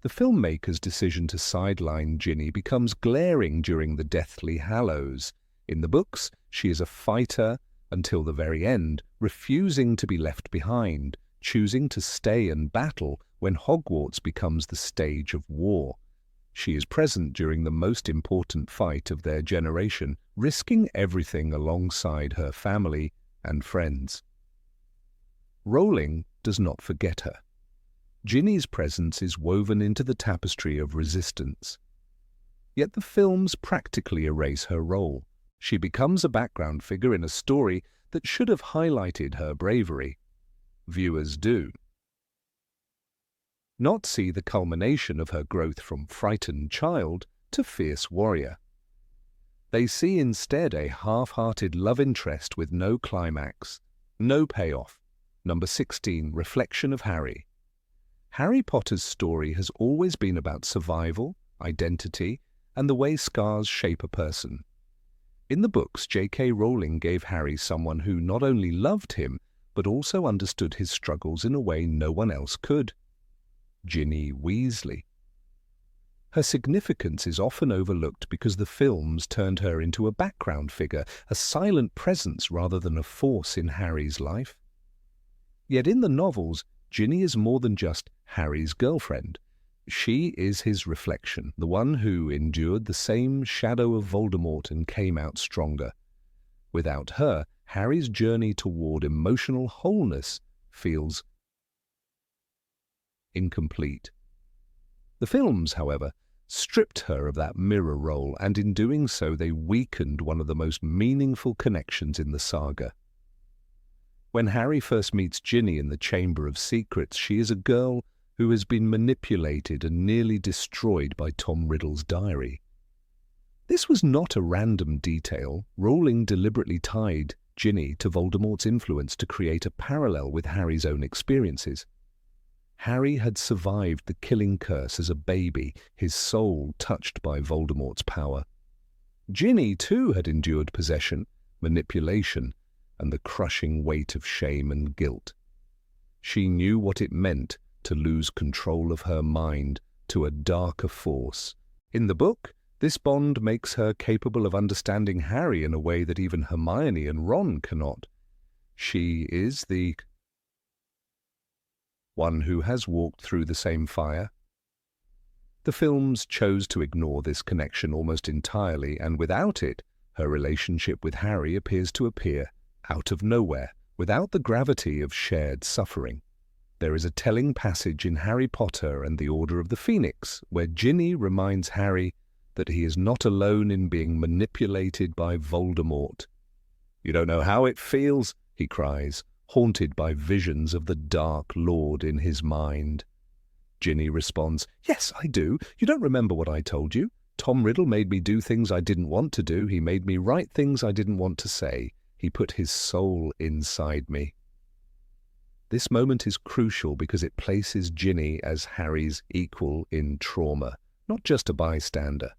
The filmmaker's decision to sideline Ginny becomes glaring during the Deathly Hallows. In the books, she is a fighter until the very end, refusing to be left behind, choosing to stay and battle when Hogwarts becomes the stage of war. She is present during the most important fight of their generation, risking everything alongside her family and friends. Rowling does not forget her. Ginny's presence is woven into the tapestry of resistance. Yet the films practically erase her role. She becomes a background figure in a story that should have highlighted her bravery. Viewers do not see the culmination of her growth from frightened child to fierce warrior. They see instead a half-hearted love interest with no climax, no payoff. Number 16, Reflection of Harry. Harry Potter's story has always been about survival, identity, and the way scars shape a person. In the books, J.K. Rowling gave Harry someone who not only loved him, but also understood his struggles in a way no one else could. Ginny Weasley. Her significance is often overlooked because the films turned her into a background figure, a silent presence rather than a force in Harry's life. Yet in the novels, Ginny is more than just Harry's girlfriend. She is his reflection, the one who endured the same shadow of Voldemort and came out stronger. Without her, Harry's journey toward emotional wholeness feels incomplete. The films, however, stripped her of that mirror role, and in doing so they weakened one of the most meaningful connections in the saga. When Harry first meets Ginny in the Chamber of Secrets, she is a girl who has been manipulated and nearly destroyed by Tom Riddle's diary. This was not a random detail. Rowling deliberately tied Ginny to Voldemort's influence to create a parallel with Harry's own experiences. Harry had survived the killing curse as a baby, his soul touched by Voldemort's power. Ginny, too, had endured possession, manipulation, and the crushing weight of shame and guilt. She knew what it meant to lose control of her mind to a darker force. In the book, this bond makes her capable of understanding Harry in a way that even Hermione and Ron cannot. She is the one who has walked through the same fire. The films chose to ignore this connection almost entirely, and without it, her relationship with Harry appears to appear out of nowhere, without the gravity of shared suffering. There is a telling passage in Harry Potter and the Order of the Phoenix where Ginny reminds Harry that he is not alone in being manipulated by Voldemort. "You don't know how it feels," he cries, haunted by visions of the Dark Lord in his mind. Ginny responds, "Yes, I do. You don't remember what I told you? Tom Riddle made me do things I didn't want to do. He made me write things I didn't want to say. He put his soul inside me." This moment is crucial because it places Ginny as Harry's equal in trauma, not just a bystander.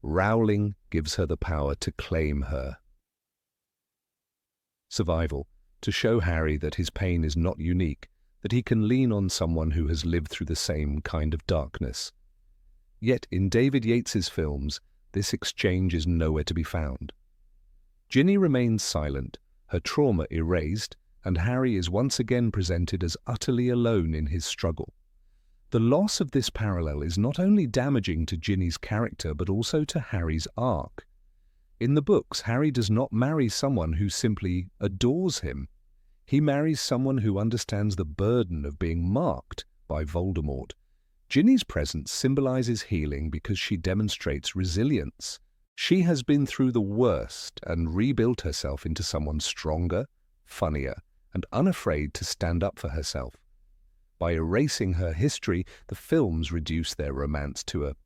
Rowling gives her the power to claim her. Survival, to show Harry that his pain is not unique, that he can lean on someone who has lived through the same kind of darkness. Yet in David Yates's films, this exchange is nowhere to be found. Ginny remains silent, her trauma erased, and Harry is once again presented as utterly alone in his struggle. The loss of this parallel is not only damaging to Ginny's character but also to Harry's arc. In the books, Harry does not marry someone who simply adores him. He marries someone who understands the burden of being marked by Voldemort. Ginny's presence symbolizes healing because she demonstrates resilience. She has been through the worst and rebuilt herself into someone stronger, funnier, and unafraid to stand up for herself. By erasing her history, the films reduce their romance to a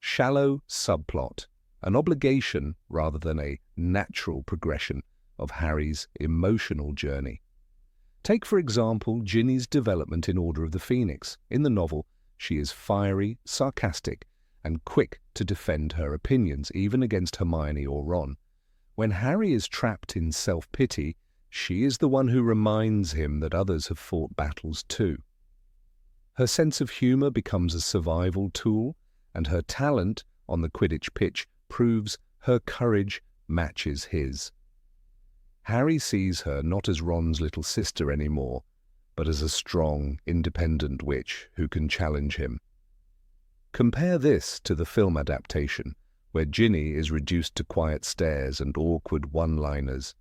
shallow subplot, an obligation rather than a natural progression of Harry's emotional journey. Take, for example, Ginny's development in Order of the Phoenix. In the novel, she is fiery, sarcastic, and quick to defend her opinions, even against Hermione or Ron. When Harry is trapped in self-pity, she is the one who reminds him that others have fought battles too. Her sense of humor becomes a survival tool, and her talent on the Quidditch pitch proves her courage matches his. Harry sees her not as Ron's little sister anymore, but as a strong, independent witch who can challenge him. Compare this to the film adaptation, where Ginny is reduced to quiet stares and awkward one-liners.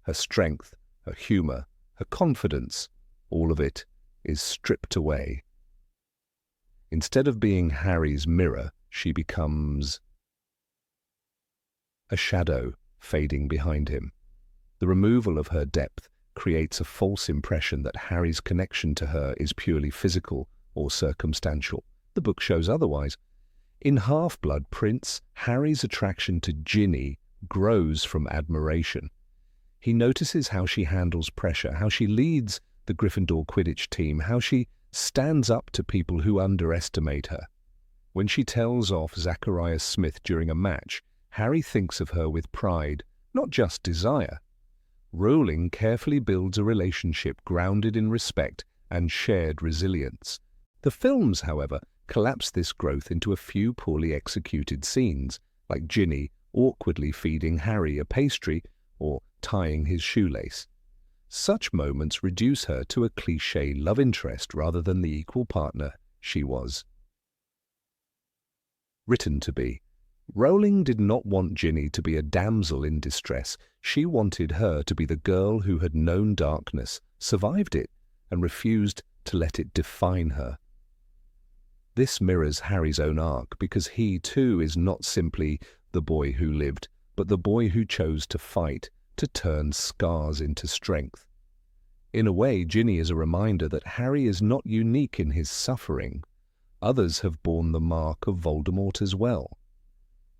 Her strength, her humor, her confidence, all of it is stripped away. Instead of being Harry's mirror, she becomes a shadow fading behind him. The removal of her depth creates a false impression that Harry's connection to her is purely physical or circumstantial. The book shows otherwise. In Half-Blood Prince, Harry's attraction to Ginny grows from admiration. He notices how she handles pressure, how she leads the Gryffindor Quidditch team, how she stands up to people who underestimate her. When she tells off Zacharias Smith during a match, Harry thinks of her with pride, not just desire. Rowling carefully builds a relationship grounded in respect and shared resilience. The films, however, collapse this growth into a few poorly executed scenes, like Ginny awkwardly feeding Harry a pastry or tying his shoelace. Such moments reduce her to a cliché love interest rather than the equal partner she was written to be. Rowling did not want Ginny to be a damsel in distress. She wanted her to be the girl who had known darkness, survived it, and refused to let it define her. This mirrors Harry's own arc because he, too, is not simply the boy who lived, but the boy who chose to fight, to turn scars into strength. In a way, Ginny is a reminder that Harry is not unique in his suffering. Others have borne the mark of Voldemort as well.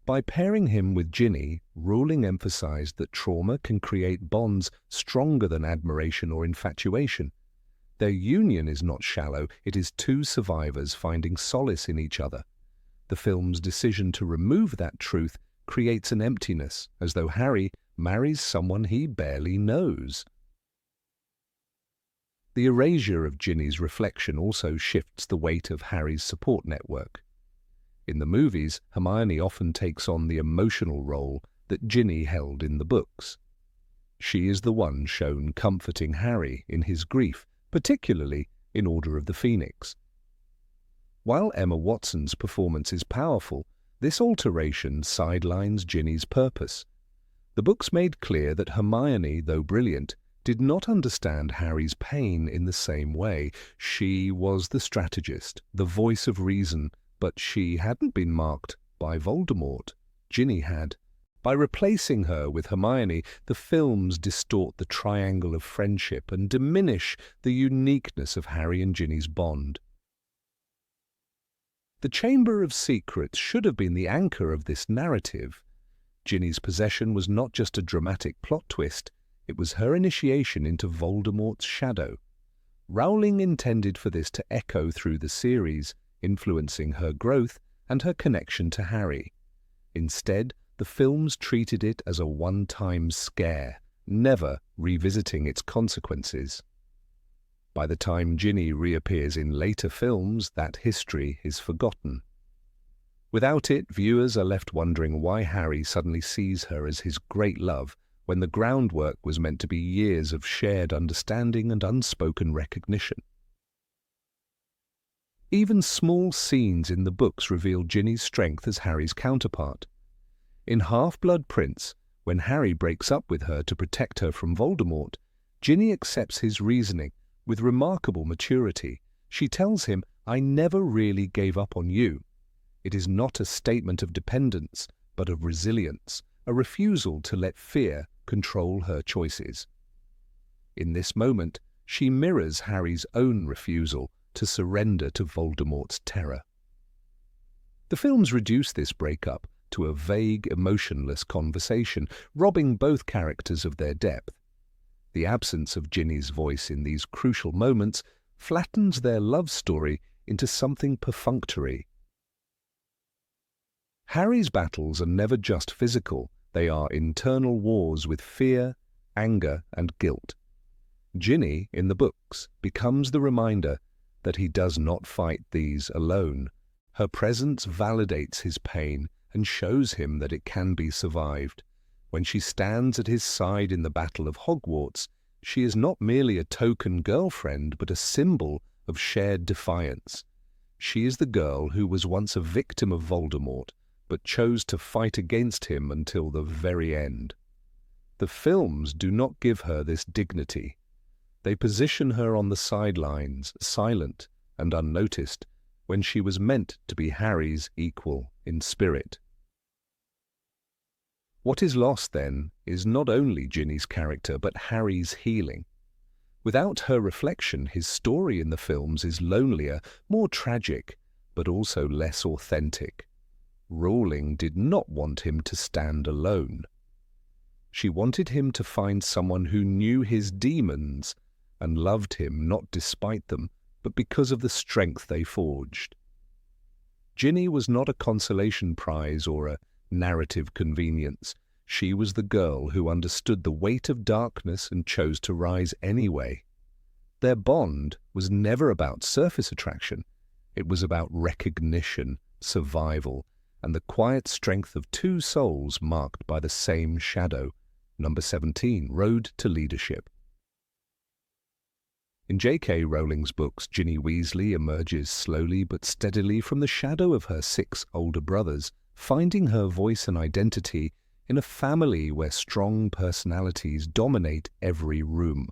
By pairing him with Ginny, Rowling emphasized that trauma can create bonds stronger than admiration or infatuation. Their union is not shallow, it is two survivors finding solace in each other. The film's decision to remove that truth creates an emptiness, as though Harry marries someone he barely knows. The erasure of Ginny's reflection also shifts the weight of Harry's support network. In the movies, Hermione often takes on the emotional role that Ginny held in the books. She is the one shown comforting Harry in his grief, particularly in Order of the Phoenix. While Emma Watson's performance is powerful, this alteration sidelines Ginny's purpose. The books made clear that Hermione, though brilliant, did not understand Harry's pain in the same way. She was the strategist, the voice of reason, but she hadn't been marked by Voldemort. Ginny had. By replacing her with Hermione, the films distort the triangle of friendship and diminish the uniqueness of Harry and Ginny's bond. The Chamber of Secrets should have been the anchor of this narrative. Ginny's possession was not just a dramatic plot twist, it was her initiation into Voldemort's shadow. Rowling intended for this to echo through the series, influencing her growth and her connection to Harry. Instead, the films treated it as a one-time scare, never revisiting its consequences. By the time Ginny reappears in later films, that history is forgotten. Without it, viewers are left wondering why Harry suddenly sees her as his great love when the groundwork was meant to be years of shared understanding and unspoken recognition. Even small scenes in the books reveal Ginny's strength as Harry's counterpart. In Half-Blood Prince, when Harry breaks up with her to protect her from Voldemort, Ginny accepts his reasoning with remarkable maturity. She tells him, "I never really gave up on you." It is not a statement of dependence, but of resilience, a refusal to let fear control her choices. In this moment, she mirrors Harry's own refusal to surrender to Voldemort's terror. The films reduce this breakup to a vague, emotionless conversation, robbing both characters of their depth. The absence of Ginny's voice in these crucial moments flattens their love story into something perfunctory. Harry's battles are never just physical, they are internal wars with fear, anger, and guilt. Ginny, in the books, becomes the reminder that he does not fight these alone. Her presence validates his pain and shows him that it can be survived. When she stands at his side in the Battle of Hogwarts, she is not merely a token girlfriend, but a symbol of shared defiance. She is the girl who was once a victim of Voldemort, but chose to fight against him until the very end. The films do not give her this dignity. They position her on the sidelines, silent and unnoticed, when she was meant to be Harry's equal in spirit. What is lost, then, is not only Ginny's character, but Harry's healing. Without her reflection, his story in the films is lonelier, more tragic, but also less authentic. Rowling did not want him to stand alone. She wanted him to find someone who knew his demons and loved him not despite them, but because of the strength they forged. Ginny was not a consolation prize or a narrative convenience. She was the girl who understood the weight of darkness and chose to rise anyway. Their bond was never about surface attraction. It was about recognition, survival, and the quiet strength of two souls marked by the same shadow. Number 17, Road to Leadership. In J.K. Rowling's books, Ginny Weasley emerges slowly but steadily from the shadow of her 6 older brothers, finding her voice and identity in a family where strong personalities dominate every room.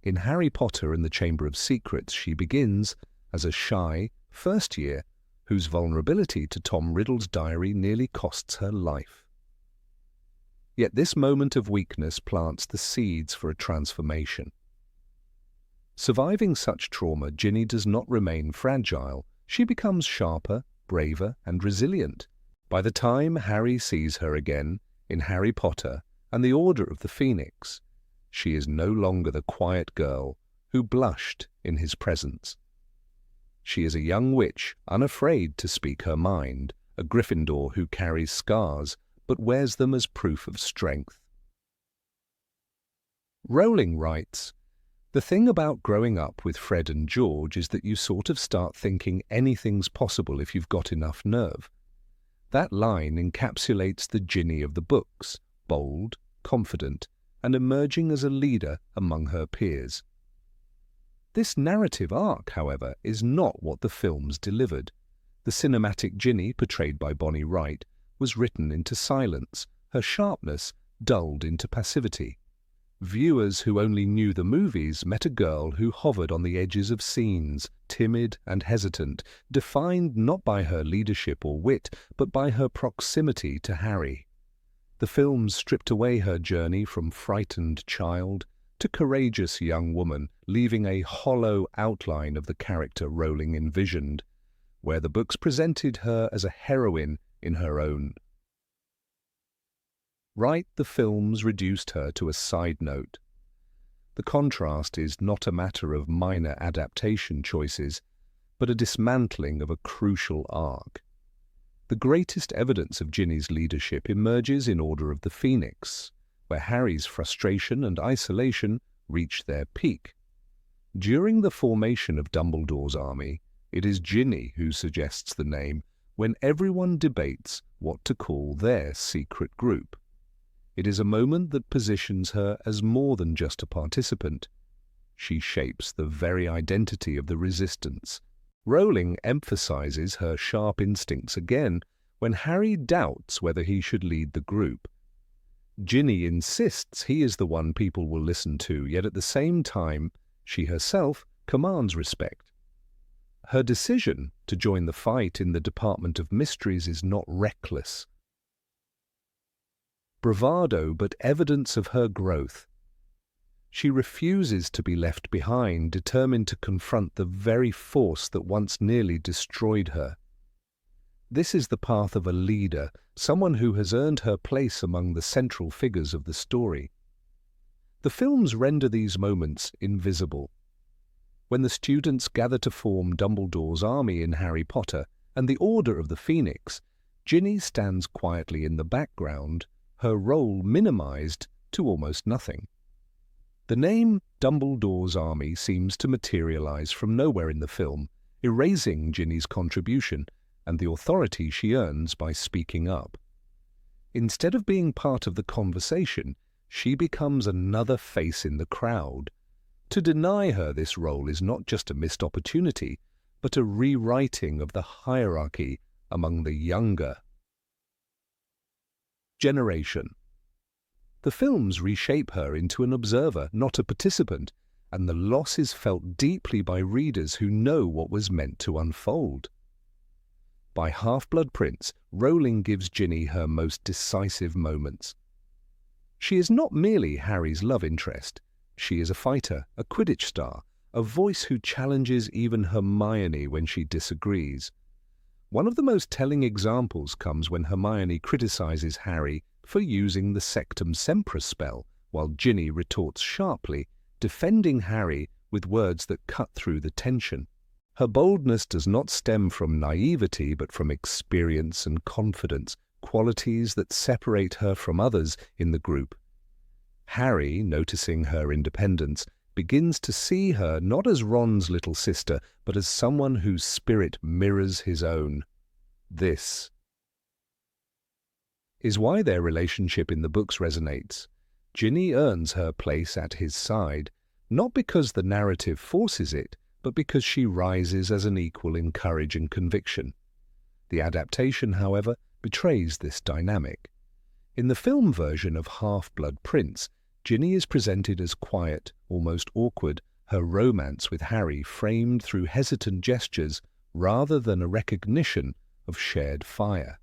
In Harry Potter and the Chamber of Secrets, she begins as a shy, first year, whose vulnerability to Tom Riddle's diary nearly costs her life. Yet this moment of weakness plants the seeds for a transformation. Surviving such trauma, Ginny does not remain fragile. She becomes sharper, braver, and resilient. By the time Harry sees her again in Harry Potter and the Order of the Phoenix, she is no longer the quiet girl who blushed in his presence. She is a young witch, unafraid to speak her mind, a Gryffindor who carries scars but wears them as proof of strength. Rowling writes, "The thing about growing up with Fred and George is that you sort of start thinking anything's possible if you've got enough nerve. That line encapsulates the Ginny of the books, bold, confident, and emerging as a leader among her peers." This narrative arc, however, is not what the films delivered. The cinematic Ginny, portrayed by Bonnie Wright, was written into silence, her sharpness dulled into passivity. Viewers who only knew the movies met a girl who hovered on the edges of scenes, timid and hesitant, defined not by her leadership or wit, but by her proximity to Harry. The films stripped away her journey from frightened child to courageous young woman, leaving a hollow outline of the character Rowling envisioned, where the books presented her as a heroine in her own right. The films reduced her to a side note. The contrast is not a matter of minor adaptation choices, but a dismantling of a crucial arc. The greatest evidence of Ginny's leadership emerges in Order of the Phoenix, where Harry's frustration and isolation reach their peak. During the formation of Dumbledore's army, it is Ginny who suggests the name when everyone debates what to call their secret group. It is a moment that positions her as more than just a participant. She shapes the very identity of the resistance. Rowling emphasizes her sharp instincts again when Harry doubts whether he should lead the group. Ginny insists he is the one people will listen to, yet at the same time, she herself commands respect. Her decision to join the fight in the Department of Mysteries is not reckless bravado, but evidence of her growth. She refuses to be left behind, determined to confront the very force that once nearly destroyed her. This is the path of a leader, someone who has earned her place among the central figures of the story. The films render these moments invisible. When the students gather to form Dumbledore's army in Harry Potter and the Order of the Phoenix, Ginny stands quietly in the background, her role minimized to almost nothing. The name Dumbledore's army seems to materialize from nowhere in the film, erasing Ginny's contribution and the authority she earns by speaking up. Instead of being part of the conversation, she becomes another face in the crowd. To deny her this role is not just a missed opportunity, but a rewriting of the hierarchy among the younger generation. The films reshape her into an observer, not a participant, and the loss is felt deeply by readers who know what was meant to unfold. By Half-Blood Prince, Rowling gives Ginny her most decisive moments. She is not merely Harry's love interest. She is a fighter, a Quidditch star, a voice who challenges even Hermione when she disagrees. One of the most telling examples comes when Hermione criticizes Harry for using the Sectum Sempra spell, while Ginny retorts sharply, defending Harry with words that cut through the tension. Her boldness does not stem from naivety but from experience and confidence, qualities that separate her from others in the group. Harry, noticing her independence, begins to see her not as Ron's little sister, but as someone whose spirit mirrors his own. This is why their relationship in the books resonates. Ginny earns her place at his side, not because the narrative forces it, but because she rises as an equal in courage and conviction. The adaptation, however, betrays this dynamic. In the film version of Half-Blood Prince, Ginny is presented as quiet, almost awkward, her romance with Harry framed through hesitant gestures rather than a recognition of shared fire.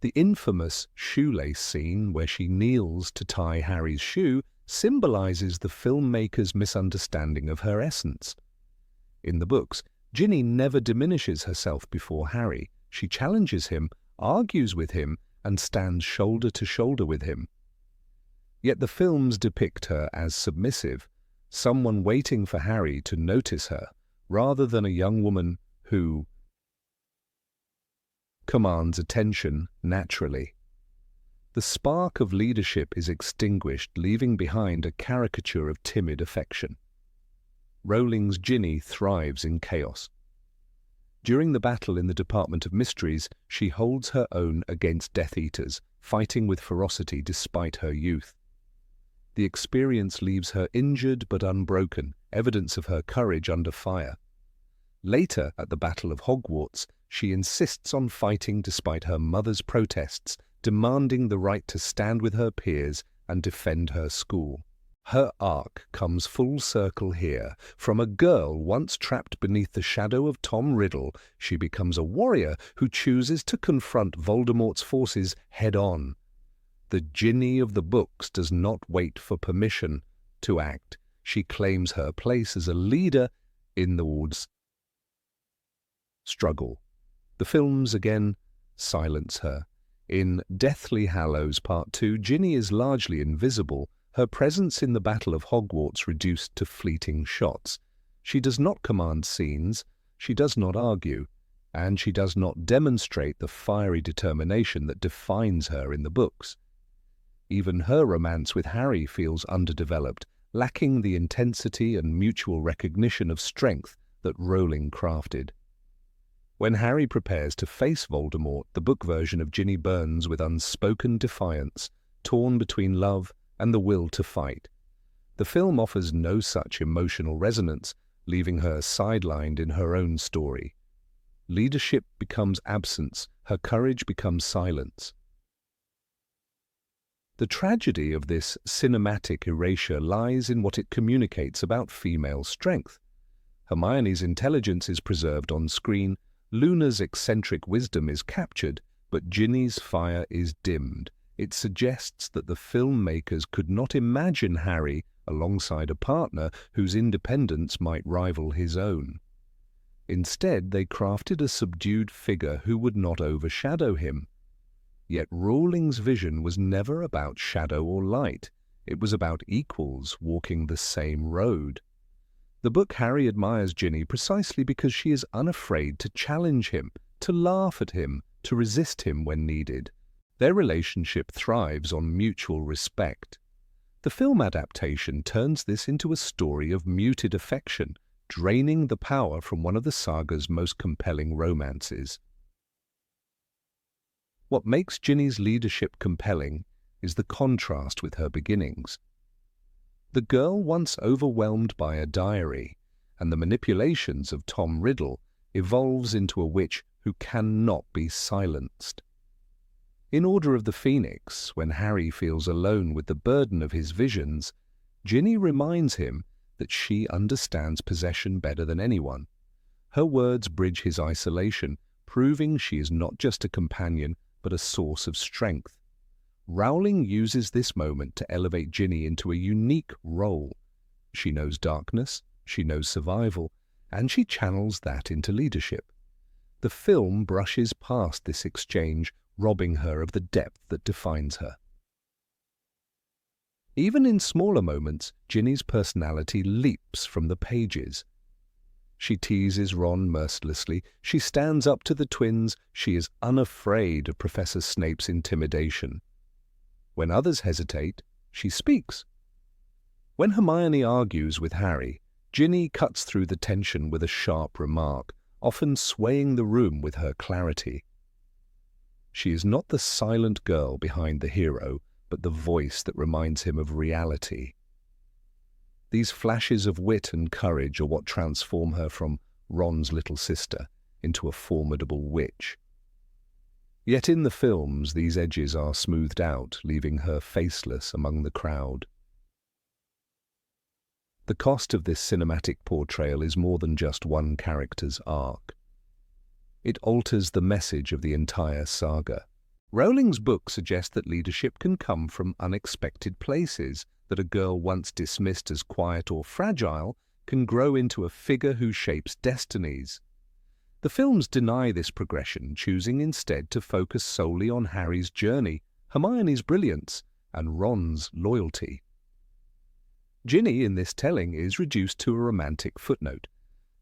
The infamous shoelace scene where she kneels to tie Harry's shoe symbolizes the filmmaker's misunderstanding of her essence. In the books, Ginny never diminishes herself before Harry. She challenges him, argues with him, and stands shoulder to shoulder with him. Yet the films depict her as submissive, someone waiting for Harry to notice her, rather than a young woman who commands attention naturally. The spark of leadership is extinguished, leaving behind a caricature of timid affection. Rowling's Ginny thrives in chaos. During the battle in the Department of Mysteries, she holds her own against Death Eaters, fighting with ferocity despite her youth. The experience leaves her injured but unbroken, evidence of her courage under fire. Later, at the Battle of Hogwarts, she insists on fighting despite her mother's protests, demanding the right to stand with her peers and defend her school. Her arc comes full circle here. From a girl once trapped beneath the shadow of Tom Riddle, she becomes a warrior who chooses to confront Voldemort's forces head-on. The Ginny of the books does not wait for permission to act. She claims her place as a leader in the woods. Struggle. The films again silence her. In Deathly Hallows Part 2, Ginny is largely invisible, her presence in the Battle of Hogwarts reduced to fleeting shots. She does not command scenes, she does not argue, and she does not demonstrate the fiery determination that defines her in the books. Even her romance with Harry feels underdeveloped, lacking the intensity and mutual recognition of strength that Rowling crafted. When Harry prepares to face Voldemort, the book version of Ginny burns with unspoken defiance, torn between love and the will to fight. The film offers no such emotional resonance, leaving her sidelined in her own story. Leadership becomes absence, her courage becomes silence. The tragedy of this cinematic erasure lies in what it communicates about female strength. Hermione's intelligence is preserved on screen, Luna's eccentric wisdom is captured, but Ginny's fire is dimmed. It suggests that the filmmakers could not imagine Harry alongside a partner whose independence might rival his own. Instead, they crafted a subdued figure who would not overshadow him. Yet Rowling's vision was never about shadow or light. It was about equals walking the same road. The book Harry admires Ginny precisely because she is unafraid to challenge him, to laugh at him, to resist him when needed. Their relationship thrives on mutual respect. The film adaptation turns this into a story of muted affection, draining the power from one of the saga's most compelling romances. What makes Ginny's leadership compelling is the contrast with her beginnings. The girl once overwhelmed by a diary and the manipulations of Tom Riddle evolves into a witch who cannot be silenced. In Order of the Phoenix, when Harry feels alone with the burden of his visions, Ginny reminds him that she understands possession better than anyone. Her words bridge his isolation, proving she is not just a companion, but a source of strength. Rowling uses this moment to elevate Ginny into a unique role. She knows darkness, she knows survival, and she channels that into leadership. The film brushes past this exchange, robbing her of the depth that defines her. Even in smaller moments, Ginny's personality leaps from the pages. She teases Ron mercilessly, she stands up to the twins, she is unafraid of Professor Snape's intimidation. When others hesitate, she speaks. When Hermione argues with Harry, Ginny cuts through the tension with a sharp remark, often swaying the room with her clarity. She is not the silent girl behind the hero, but the voice that reminds him of reality. These flashes of wit and courage are what transform her from Ron's little sister into a formidable witch. Yet in the films, these edges are smoothed out, leaving her faceless among the crowd. The cost of this cinematic portrayal is more than just one character's arc. It alters the message of the entire saga. Rowling's book suggests that leadership can come from unexpected places, that a girl once dismissed as quiet or fragile can grow into a figure who shapes destinies. The films deny this progression, choosing instead to focus solely on Harry's journey, Hermione's brilliance, and Ron's loyalty. Ginny in this telling is reduced to a romantic footnote.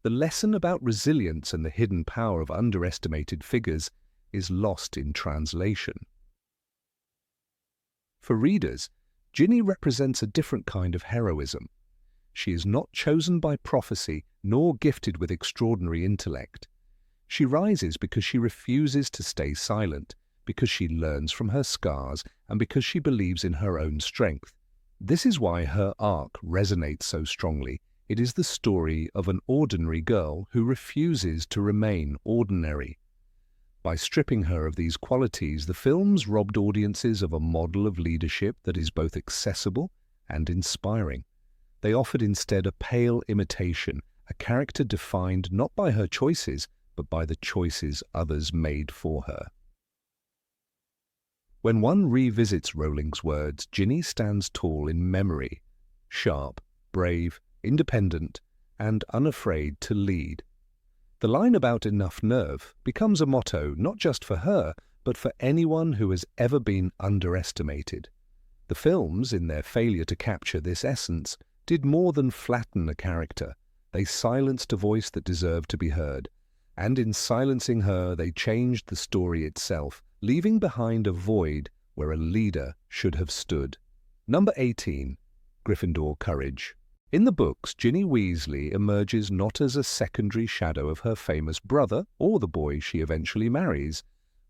The lesson about resilience and the hidden power of underestimated figures is lost in translation. For readers, Ginny represents a different kind of heroism. She is not chosen by prophecy nor gifted with extraordinary intellect. She rises because she refuses to stay silent, because she learns from her scars, and because she believes in her own strength. This is why her arc resonates so strongly. It is the story of an ordinary girl who refuses to remain ordinary. By stripping her of these qualities, the films robbed audiences of a model of leadership that is both accessible and inspiring. They offered instead a pale imitation, a character defined not by her choices, but by the choices others made for her. When one revisits Rowling's words, Ginny stands tall in memory, sharp, brave, independent, and unafraid to lead. The line about enough nerve becomes a motto not just for her, but for anyone who has ever been underestimated. The films, in their failure to capture this essence, did more than flatten a character. They silenced a voice that deserved to be heard. And in silencing her, they changed the story itself, leaving behind a void where a leader should have stood. Number 18. Gryffindor Courage. In the books, Ginny Weasley emerges not as a secondary shadow of her famous brother or the boy she eventually marries,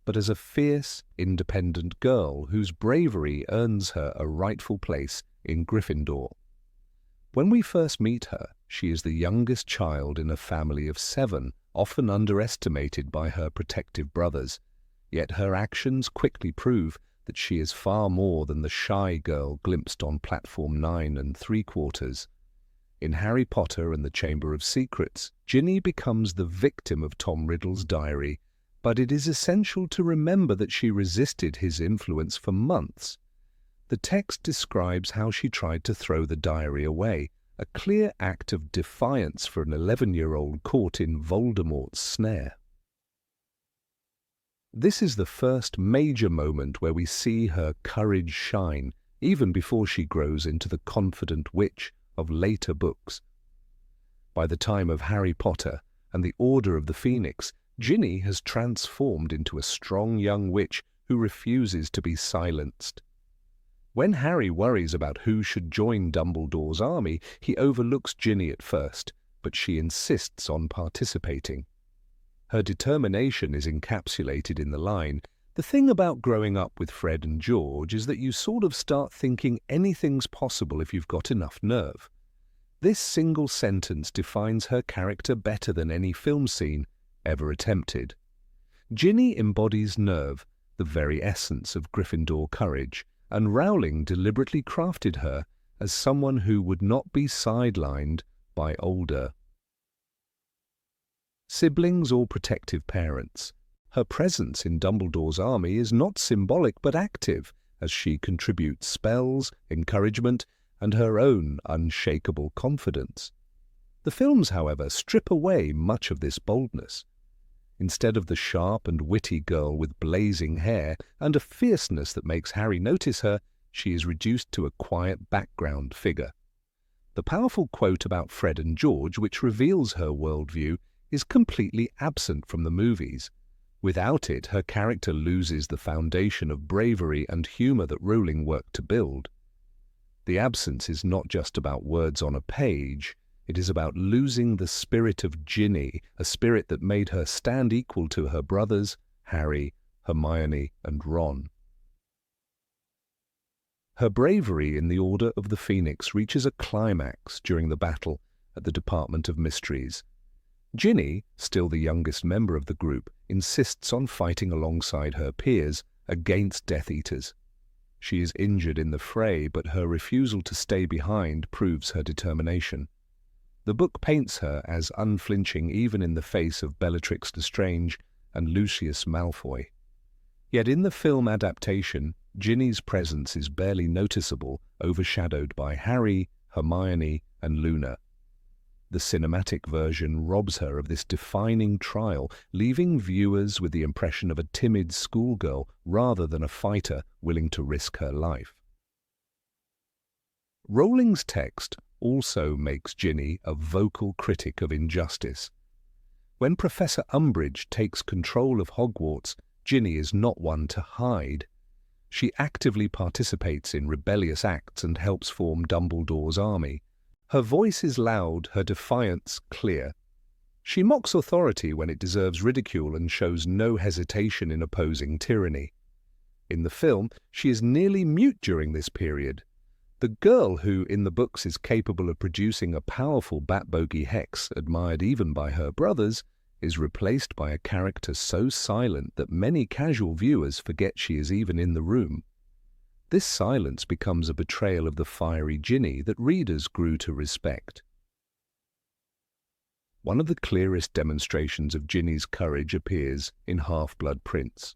but as a fierce, independent girl whose bravery earns her a rightful place in Gryffindor. When we first meet her, she is the youngest child in a family of 7, often underestimated by her protective brothers. Yet her actions quickly prove that she is far more than the shy girl glimpsed on platform 9 3/4. In Harry Potter and the Chamber of Secrets, Ginny becomes the victim of Tom Riddle's diary, but it is essential to remember that she resisted his influence for months. The text describes how she tried to throw the diary away, a clear act of defiance for an 11-year-old caught in Voldemort's snare. This is the first major moment where we see her courage shine, even before she grows into the confident witch of later books. By the time of Harry Potter and the Order of the Phoenix, Ginny has transformed into a strong young witch who refuses to be silenced. When Harry worries about who should join Dumbledore's army, he overlooks Ginny at first, but she insists on participating. Her determination is encapsulated in the line, "The thing about growing up with Fred and George is that you sort of start thinking anything's possible if you've got enough nerve." This single sentence defines her character better than any film scene ever attempted. Ginny embodies nerve, the very essence of Gryffindor courage, and Rowling deliberately crafted her as someone who would not be sidelined by older siblings or protective parents. Her presence in Dumbledore's army is not symbolic but active, as she contributes spells, encouragement, and her own unshakable confidence. The films, however, strip away much of this boldness. Instead of the sharp and witty girl with blazing hair and a fierceness that makes Harry notice her, she is reduced to a quiet background figure. The powerful quote about Fred and George, which reveals her worldview, is completely absent from the movies. Without it, her character loses the foundation of bravery and humor that Rowling worked to build. The absence is not just about words on a page, it is about losing the spirit of Ginny, a spirit that made her stand equal to her brothers, Harry, Hermione, and Ron. Her bravery in the Order of the Phoenix reaches a climax during the battle at the Department of Mysteries. Ginny, still the youngest member of the group, insists on fighting alongside her peers against Death Eaters. She is injured in the fray, but her refusal to stay behind proves her determination. The book paints her as unflinching even in the face of Bellatrix Lestrange and Lucius Malfoy. Yet in the film adaptation, Ginny's presence is barely noticeable, overshadowed by Harry, Hermione, and Luna. The cinematic version robs her of this defining trial, leaving viewers with the impression of a timid schoolgirl rather than a fighter willing to risk her life. Rowling's text also makes Ginny a vocal critic of injustice. When Professor Umbridge takes control of Hogwarts, Ginny is not one to hide. She actively participates in rebellious acts and helps form Dumbledore's army. Her voice is loud, her defiance clear. She mocks authority when it deserves ridicule and shows no hesitation in opposing tyranny. In the film, she is nearly mute during this period. The girl who, in the books, is capable of producing a powerful bat-bogey hex, admired even by her brothers, is replaced by a character so silent that many casual viewers forget she is even in the room. This silence becomes a betrayal of the fiery Ginny that readers grew to respect. One of the clearest demonstrations of Ginny's courage appears in Half-Blood Prince.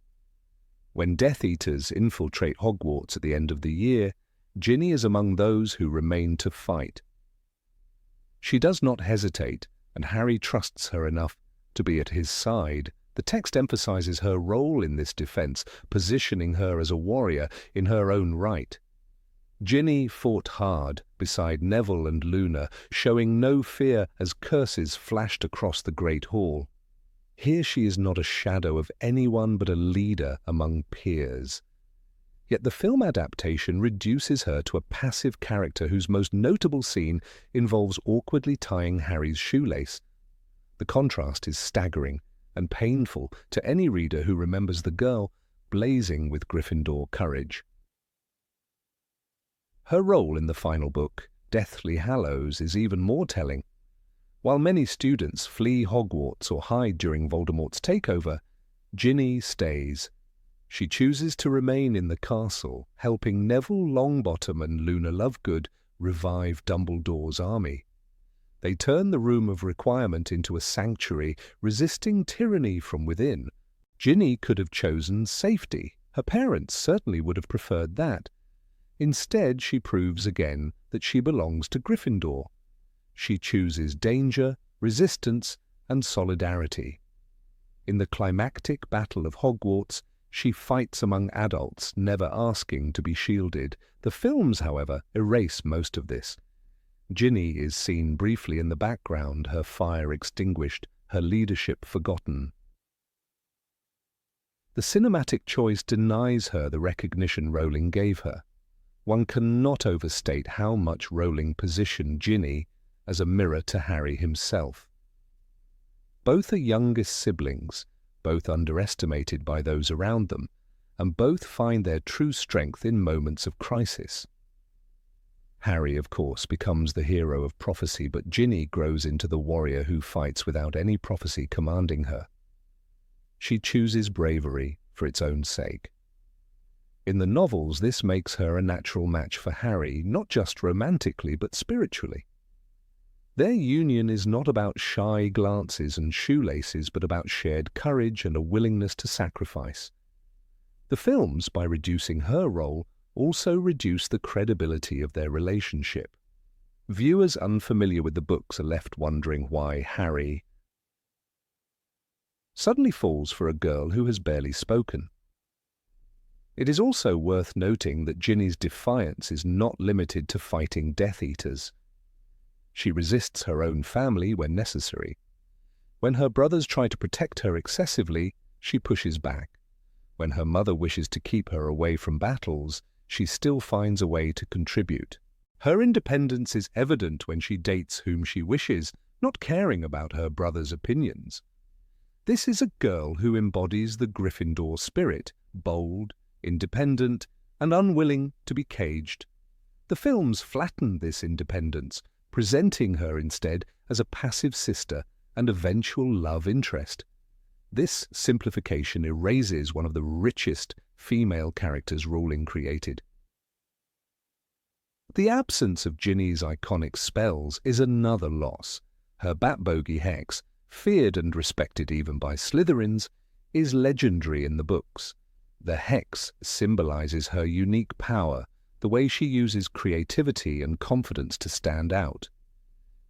When Death Eaters infiltrate Hogwarts at the end of the year, Ginny is among those who remain to fight. She does not hesitate, and Harry trusts her enough to be at his side. The text emphasizes her role in this defense, positioning her as a warrior in her own right. Ginny fought hard beside Neville and Luna, showing no fear as curses flashed across the Great Hall. Here she is not a shadow of anyone but a leader among peers. Yet the film adaptation reduces her to a passive character whose most notable scene involves awkwardly tying Harry's shoelace. The contrast is staggering and painful to any reader who remembers the girl blazing with Gryffindor courage. Her role in the final book, Deathly Hallows, is even more telling. While many students flee Hogwarts or hide during Voldemort's takeover, Ginny stays. She chooses to remain in the castle, helping Neville Longbottom and Luna Lovegood revive Dumbledore's army. They turn the Room of Requirement into a sanctuary, resisting tyranny from within. Ginny could have chosen safety. Her parents certainly would have preferred that. Instead, she proves again that she belongs to Gryffindor. She chooses danger, resistance, and solidarity. In the climactic Battle of Hogwarts, she fights among adults, never asking to be shielded. The films, however, erase most of this. Ginny is seen briefly in the background, her fire extinguished, her leadership forgotten. The cinematic choice denies her the recognition Rowling gave her. One cannot overstate how much Rowling positioned Ginny as a mirror to Harry himself. Both are youngest siblings, both underestimated by those around them, and both find their true strength in moments of crisis. Harry, of course, becomes the hero of prophecy, but Ginny grows into the warrior who fights without any prophecy commanding her. She chooses bravery for its own sake. In the novels, this makes her a natural match for Harry, not just romantically, but spiritually. Their union is not about shy glances and shoelaces, but about shared courage and a willingness to sacrifice. The films, by reducing her role, also reduce the credibility of their relationship. Viewers unfamiliar with the books are left wondering why Harry suddenly falls for a girl who has barely spoken. It is also worth noting that Ginny's defiance is not limited to fighting Death Eaters. She resists her own family when necessary. When her brothers try to protect her excessively, she pushes back. When her mother wishes to keep her away from battles, she still finds a way to contribute. Her independence is evident when she dates whom she wishes, not caring about her brother's opinions. This is a girl who embodies the Gryffindor spirit, bold, independent, and unwilling to be caged. The films flatten this independence, presenting her instead as a passive sister and eventual love interest. This simplification erases one of the richest female characters Rowling created. The absence of Ginny's iconic spells is another loss. Her Bat-Bogey hex, feared and respected even by Slytherins, is legendary in the books. The hex symbolizes her unique power, the way she uses creativity and confidence to stand out.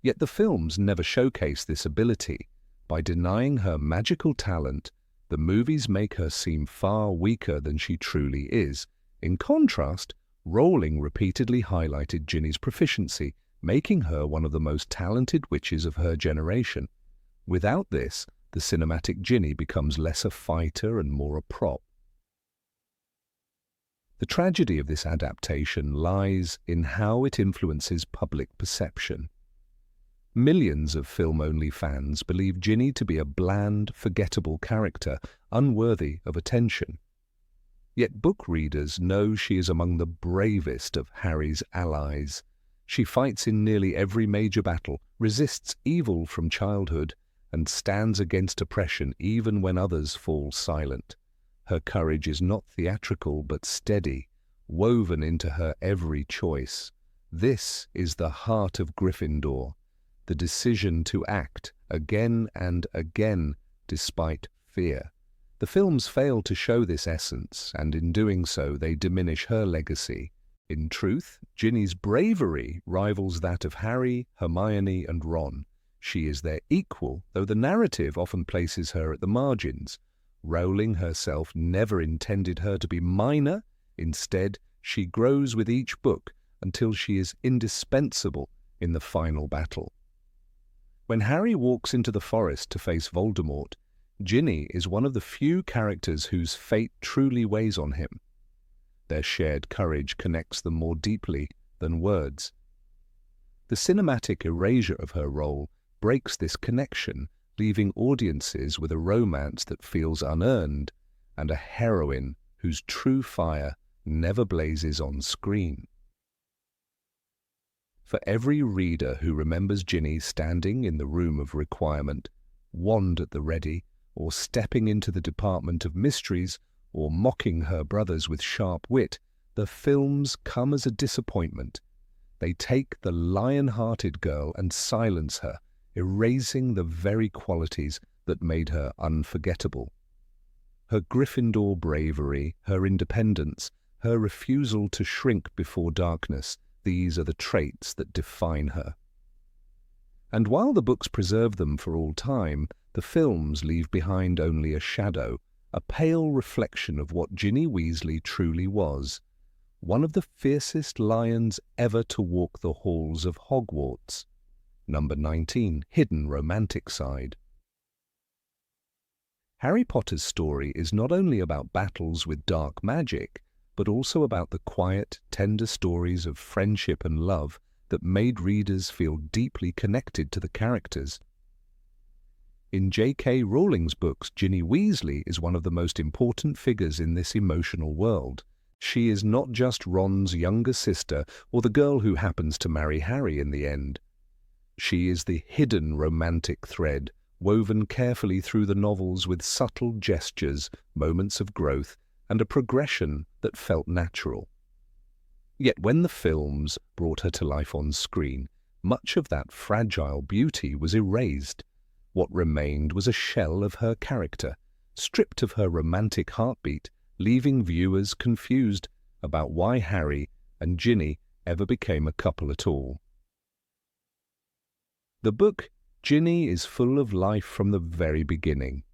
Yet the films never showcase this ability. By denying her magical talent, the movies make her seem far weaker than she truly is. In contrast, Rowling repeatedly highlighted Ginny's proficiency, making her one of the most talented witches of her generation. Without this, the cinematic Ginny becomes less a fighter and more a prop. The tragedy of this adaptation lies in how it influences public perception. Millions of film-only fans believe Ginny to be a bland, forgettable character, unworthy of attention. Yet book readers know she is among the bravest of Harry's allies. She fights in nearly every major battle, resists evil from childhood, and stands against oppression even when others fall silent. Her courage is not theatrical but steady, woven into her every choice. This is the heart of Gryffindor, the decision to act again and again despite fear. The films fail to show this essence, and in doing so they diminish her legacy. In truth, Ginny's bravery rivals that of Harry, Hermione, and Ron. She is their equal, though the narrative often places her at the margins. Rowling herself never intended her to be minor. Instead, she grows with each book until she is indispensable in the final battle. When Harry walks into the forest to face Voldemort, Ginny is one of the few characters whose fate truly weighs on him. Their shared courage connects them more deeply than words. The cinematic erasure of her role breaks this connection, leaving audiences with a romance that feels unearned and a heroine whose true fire never blazes on screen. For every reader who remembers Ginny standing in the room of requirement, wand at the ready, or stepping into the Department of Mysteries, or mocking her brothers with sharp wit, the films come as a disappointment. They take the lion-hearted girl and silence her, erasing the very qualities that made her unforgettable. Her Gryffindor bravery, her independence, her refusal to shrink before darkness, these are the traits that define her. And while the books preserve them for all time, the films leave behind only a shadow, a pale reflection of what Ginny Weasley truly was, one of the fiercest lions ever to walk the halls of Hogwarts. Number 19, Hidden Romantic Side. Harry Potter's story is not only about battles with dark magic, but also about the quiet, tender stories of friendship and love that made readers feel deeply connected to the characters. In J.K. Rowling's books, Ginny Weasley is one of the most important figures in this emotional world. She is not just Ron's younger sister or the girl who happens to marry Harry in the end. She is the hidden romantic thread, woven carefully through the novels with subtle gestures, moments of growth, and a progression that felt natural. Yet when the films brought her to life on screen, much of that fragile beauty was erased. What remained was a shell of her character, stripped of her romantic heartbeat, leaving viewers confused about why Harry and Ginny ever became a couple at all. The book Ginny is full of life from the very beginning.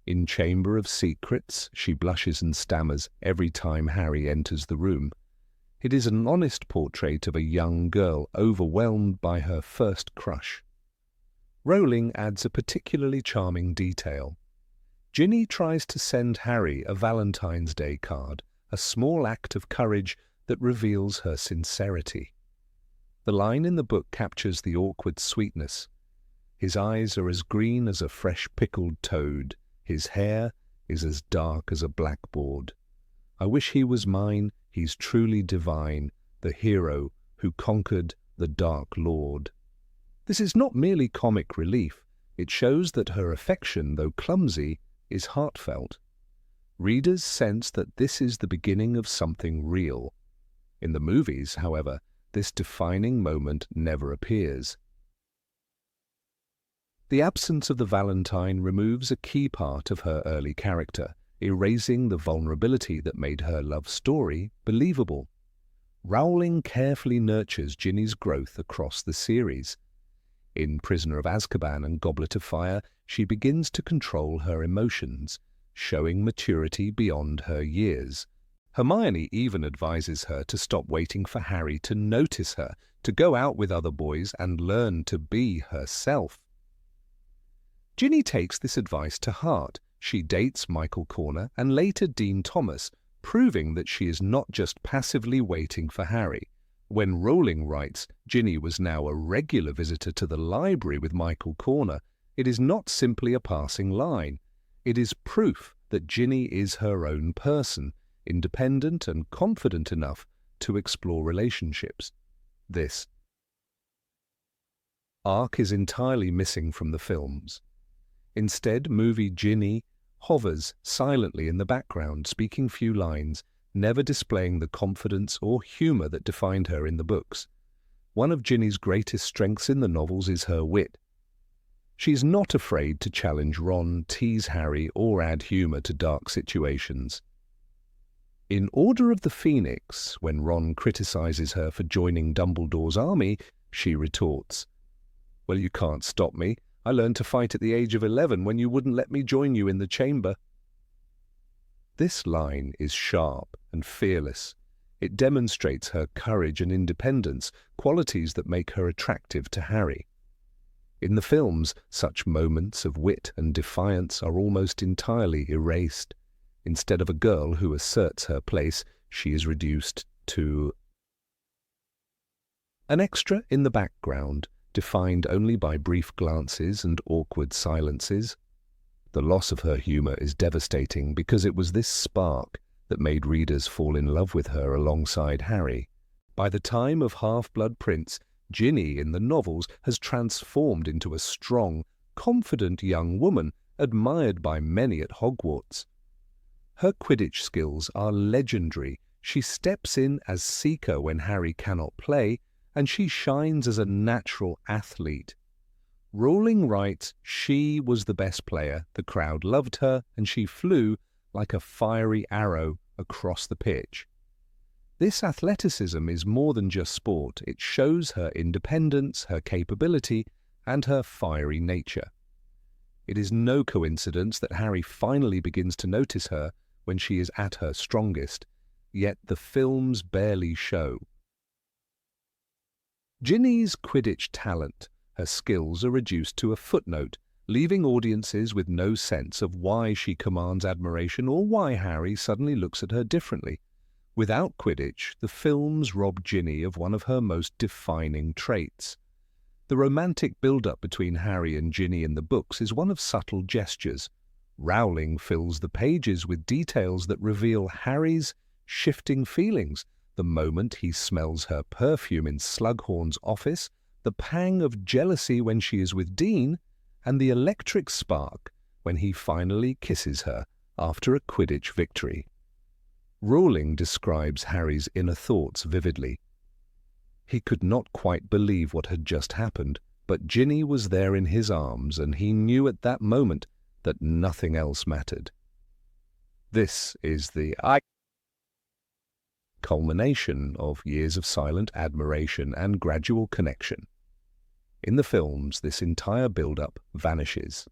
In Chamber of Secrets, she blushes and stammers every time Harry enters the room. It is an honest portrait of a young girl overwhelmed by her first crush. Rowling adds a particularly charming detail. Ginny tries to send Harry a Valentine's Day card, a small act of courage that reveals her sincerity. The line in the book captures the awkward sweetness. His eyes are as green as a fresh pickled toad. His hair is as dark as a blackboard. I wish he was mine, he's truly divine, the hero who conquered the Dark Lord. This is not merely comic relief, it shows that her affection, though clumsy, is heartfelt. Readers sense that this is the beginning of something real. In the movies, however, this defining moment never appears. The absence of the Valentine removes a key part of her early character, erasing the vulnerability that made her love story believable. Rowling carefully nurtures Ginny's growth across the series. In Prisoner of Azkaban and Goblet of Fire, she begins to control her emotions, showing maturity beyond her years. Hermione even advises her to stop waiting for Harry to notice her, to go out with other boys and learn to be herself. Ginny takes this advice to heart. She dates Michael Corner and later Dean Thomas, proving that she is not just passively waiting for Harry. When Rowling writes Ginny was now a regular visitor to the library with Michael Corner, it is not simply a passing line. It is proof that Ginny is her own person, independent and confident enough to explore relationships. This arc is entirely missing from the films. Instead, movie Ginny hovers silently in the background, speaking few lines, never displaying the confidence or humor that defined her in the books. One of Ginny's greatest strengths in the novels is her wit. She's not afraid to challenge Ron, tease Harry, or add humor to dark situations. In Order of the Phoenix, when Ron criticizes her for joining Dumbledore's army, she retorts, "Well, you can't stop me. I learned to fight at the age of 11 when you wouldn't let me join you in the chamber." This line is sharp and fearless. It demonstrates her courage and independence, qualities that make her attractive to Harry. In the films, such moments of wit and defiance are almost entirely erased. Instead of a girl who asserts her place, she is reduced to an extra in the background, defined only by brief glances and awkward silences. The loss of her humor is devastating because it was this spark that made readers fall in love with her alongside Harry. By the time of Half-Blood Prince, Ginny in the novels has transformed into a strong, confident young woman admired by many at Hogwarts. Her Quidditch skills are legendary. She steps in as seeker when Harry cannot play, and she shines as a natural athlete. Rowling writes she was the best player, the crowd loved her, and she flew like a fiery arrow across the pitch. This athleticism is more than just sport. It shows her independence, her capability, and her fiery nature. It is no coincidence that Harry finally begins to notice her when she is at her strongest, yet the films barely show. Ginny's Quidditch talent, her skills are reduced to a footnote, leaving audiences with no sense of why she commands admiration or why Harry suddenly looks at her differently. Without Quidditch, the films rob Ginny of one of her most defining traits. The romantic build-up between Harry and Ginny in the books is one of subtle gestures. Rowling fills the pages with details that reveal Harry's shifting feelings, the moment he smells her perfume in Slughorn's office, the pang of jealousy when she is with Dean, and the electric spark when he finally kisses her after a Quidditch victory. Rowling describes Harry's inner thoughts vividly. He could not quite believe what had just happened, but Ginny was there in his arms, and he knew at that moment that nothing else mattered. This is the culmination of years of silent admiration and gradual connection. In the films, this entire build-up vanishes.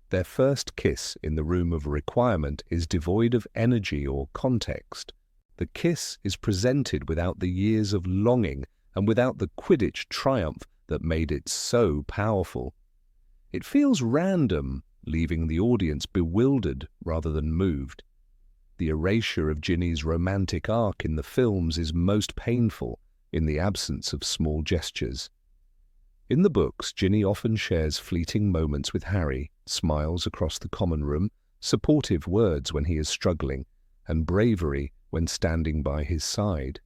Their first kiss in the room of requirement is devoid of energy or context. The kiss is presented without the years of longing and without the Quidditch triumph that made it so powerful. It feels random, leaving the audience bewildered rather than moved. The erasure of Ginny's romantic arc in the films is most painful. in the absence of small gestures. In the books, Ginny often shares fleeting moments with Harry, smiles across the common room, supportive words when he is struggling, and bravery when standing by his side.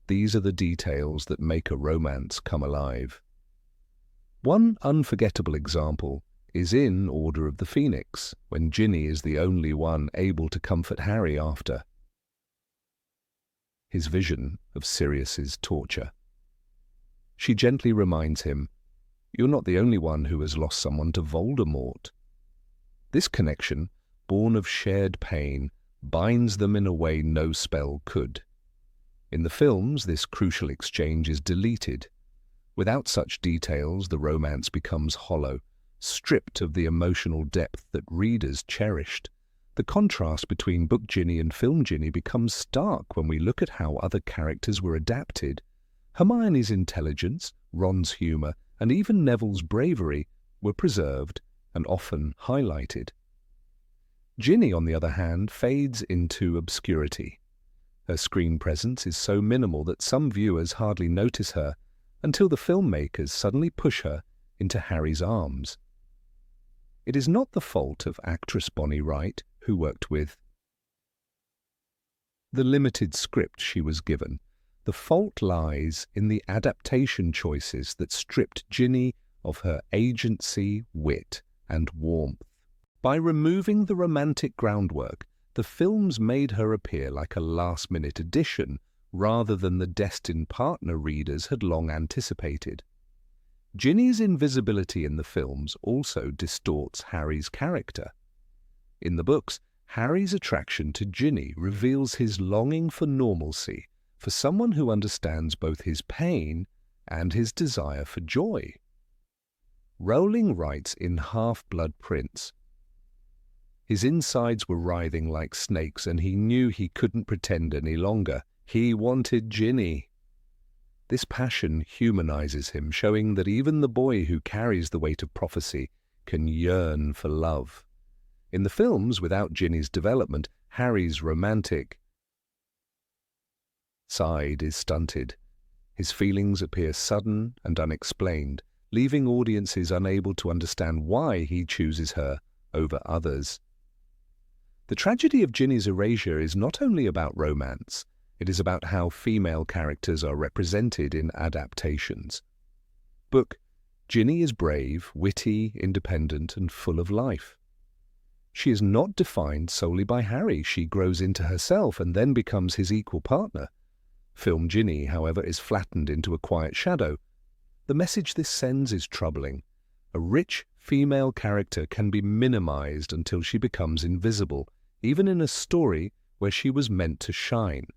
These are the details that make a romance come alive. One unforgettable example is in Order of the Phoenix, when Ginny is the only one able to comfort Harry after his vision of Sirius's torture. She gently reminds him, "You're not the only one who has lost someone to Voldemort." This connection, born of shared pain, binds them in a way no spell could. In the films, this crucial exchange is deleted. Without such details, the romance becomes hollow, stripped of the emotional depth that readers cherished. The contrast between book Ginny and film Ginny becomes stark when we look at how other characters were adapted. Hermione's intelligence, Ron's humour, and even Neville's bravery were preserved and often highlighted. Ginny, on the other hand, fades into obscurity. Her screen presence is so minimal that some viewers hardly notice her until the filmmakers suddenly push her into Harry's arms. It is not the fault of actress Bonnie Wright, who worked with the limited script she was given. The fault lies in the adaptation choices that stripped Ginny of her agency, wit, and warmth. By removing the romantic groundwork, the films made her appear like a last-minute addition rather than the destined partner readers had long anticipated. Ginny's invisibility in the films also distorts Harry's character. In the books, Harry's attraction to Ginny reveals his longing for normalcy, for someone who understands both his pain and his desire for joy. Rowling writes in Half-Blood Prince, "His insides were writhing like snakes, and he knew he couldn't pretend any longer. He wanted Ginny." This passion humanizes him, showing that even the boy who carries the weight of prophecy can yearn for love. In the films, without Ginny's development, Harry's romantic side is stunted. His feelings appear sudden and unexplained, leaving audiences unable to understand why he chooses her over others. The tragedy of Ginny's erasure is not only about romance, it is about how female characters are represented in adaptations. Book Ginny is brave, witty, independent, and full of life. She is not defined solely by Harry. She grows into herself and then becomes his equal partner. Film Ginny, however, is flattened into a quiet shadow. The message this sends is troubling. A rich female character can be minimized until she becomes invisible, even in a story where she was meant to shine.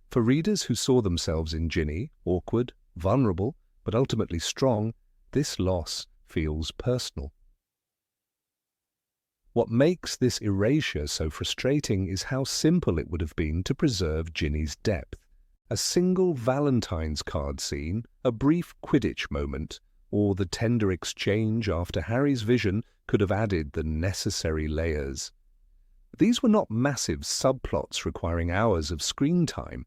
For readers who saw themselves in Ginny, awkward, vulnerable, but ultimately strong, this loss feels personal. What makes this erasure so frustrating is how simple it would have been to preserve Ginny's depth. A single Valentine's card scene, a brief Quidditch moment, or the tender exchange after Harry's vision could have added the necessary layers. These were not massive subplots requiring hours of screen time.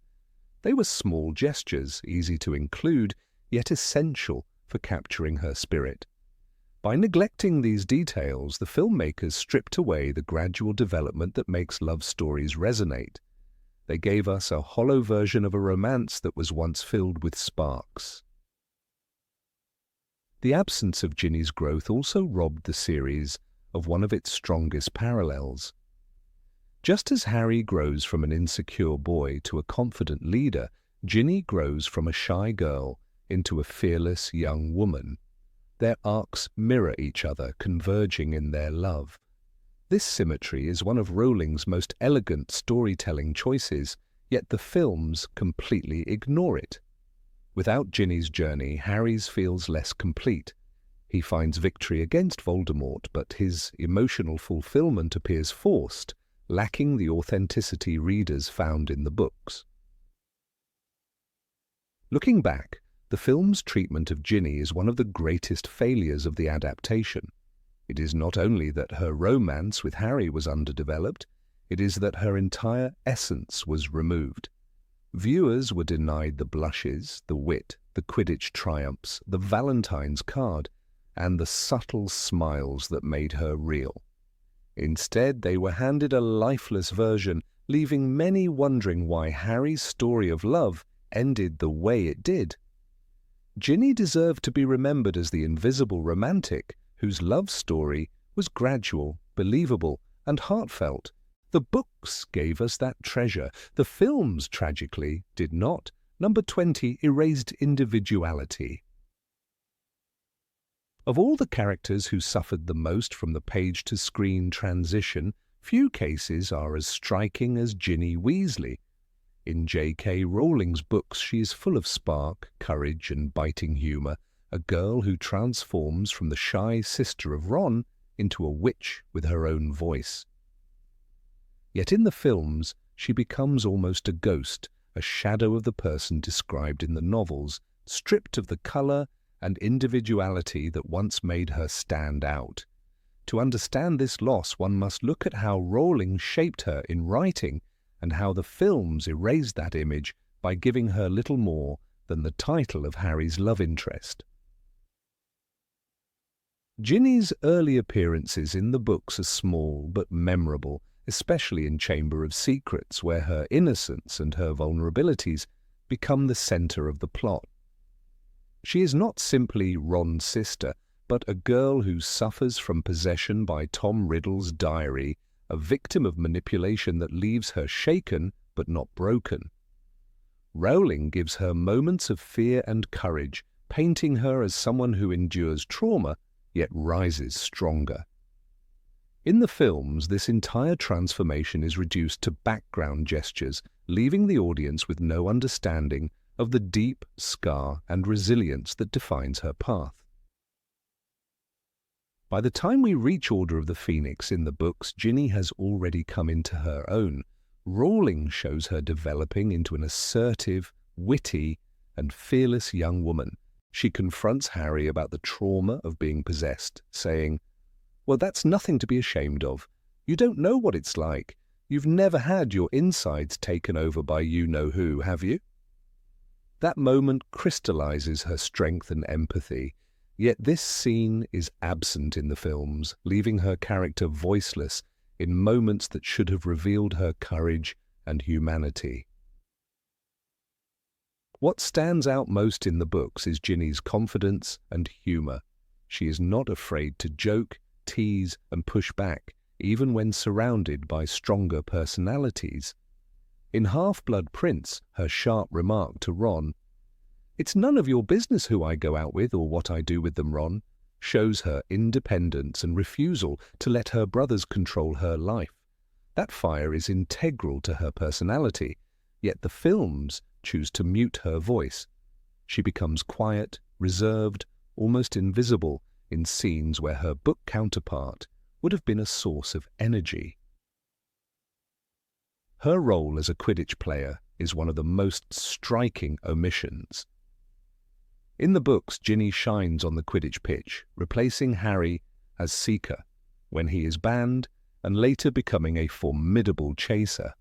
They were small gestures, easy to include, yet essential for capturing her spirit. By neglecting these details, the filmmakers stripped away the gradual development that makes love stories resonate. They gave us a hollow version of a romance that was once filled with sparks. The absence of Ginny's growth also robbed the series of one of its strongest parallels. Just as Harry grows from an insecure boy to a confident leader, Ginny grows from a shy girl into a fearless young woman. Their arcs mirror each other, converging in their love. This symmetry is one of Rowling's most elegant storytelling choices, yet the films completely ignore it. Without Ginny's journey, Harry's feels less complete. He finds victory against Voldemort, but his emotional fulfillment appears forced, lacking the authenticity readers found in the books. Looking back, the film's treatment of Ginny is one of the greatest failures of the adaptation. It is not only that her romance with Harry was underdeveloped, it is that her entire essence was removed. Viewers were denied the blushes, the wit, the Quidditch triumphs, the Valentine's card, and the subtle smiles that made her real. Instead, they were handed a lifeless version, leaving many wondering why Harry's story of love ended the way it did. Ginny deserved to be remembered as the invisible romantic whose love story was gradual, believable, and heartfelt. The books gave us that treasure. The films, tragically, did not. Number 20 erased individuality. Of all the characters who suffered the most from the page-to-screen transition, few cases are as striking as Ginny Weasley. In J.K. Rowling's books, she is full of spark, courage, and biting humour, a girl who transforms from the shy sister of Ron into a witch with her own voice. Yet in the films, she becomes almost a ghost, a shadow of the person described in the novels, stripped of the colour and individuality that once made her stand out. To understand this loss, one must look at how Rowling shaped her in writing and how the films erased that image by giving her little more than the title of Harry's love interest. Ginny's early appearances in the books are small but memorable, especially in Chamber of Secrets, where her innocence and her vulnerabilities become the centre of the plot. She is not simply Ron's sister, but a girl who suffers from possession by Tom Riddle's diary, a victim of manipulation that leaves her shaken but not broken. Rowling gives her moments of fear and courage, painting her as someone who endures trauma yet rises stronger. In the films, this entire transformation is reduced to background gestures, leaving the audience with no understanding of the deep scar and resilience that defines her path. By the time we reach Order of the Phoenix in the books, Ginny has already come into her own. Rowling shows her developing into an assertive, witty, and fearless young woman. She confronts Harry about the trauma of being possessed, saying, "Well, that's nothing to be ashamed of. You don't know what it's like. You've never had your insides taken over by you-know-who, have you?" That moment crystallizes her strength and empathy, yet this scene is absent in the films, leaving her character voiceless in moments that should have revealed her courage and humanity. What stands out most in the books is Ginny's confidence and humor. She is not afraid to joke, tease, and push back, even when surrounded by stronger personalities. In Half-Blood Prince, her sharp remark to Ron, "It's none of your business who I go out with or what I do with them, Ron," shows her independence and refusal to let her brothers control her life. That fire is integral to her personality, yet the films choose to mute her voice. She becomes quiet, reserved, almost invisible in scenes where her book counterpart would have been a source of energy. Her role as a Quidditch player is one of the most striking omissions. In the books, Ginny shines on the Quidditch pitch, replacing Harry as seeker when he is banned and later becoming a formidable chaser.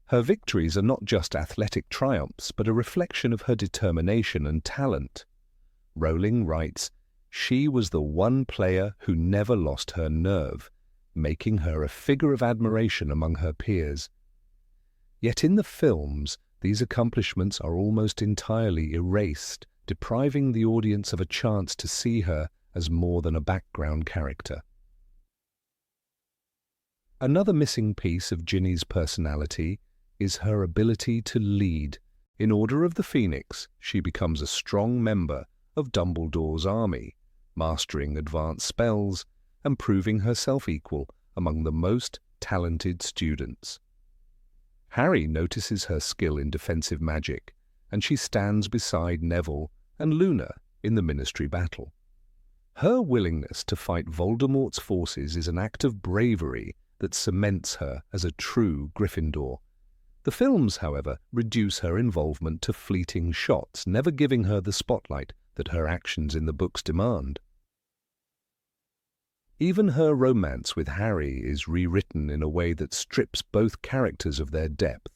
Her victories are not just athletic triumphs, but a reflection of her determination and talent. Rowling writes, "She was the one player who never lost her nerve, making her a figure of admiration among her peers." Yet in the films, these accomplishments are almost entirely erased, depriving the audience of a chance to see her as more than a background character. Another missing piece of Ginny's personality is her ability to lead. In Order of the Phoenix, she becomes a strong member of Dumbledore's army, mastering advanced spells and proving herself equal among the most talented students. Harry notices her skill in defensive magic, and she stands beside Neville and Luna in the Ministry battle. Her willingness to fight Voldemort's forces is an act of bravery that cements her as a true Gryffindor. The films, however, reduce her involvement to fleeting shots, never giving her the spotlight that her actions in the books demand. Even her romance with Harry is rewritten in a way that strips both characters of their depth.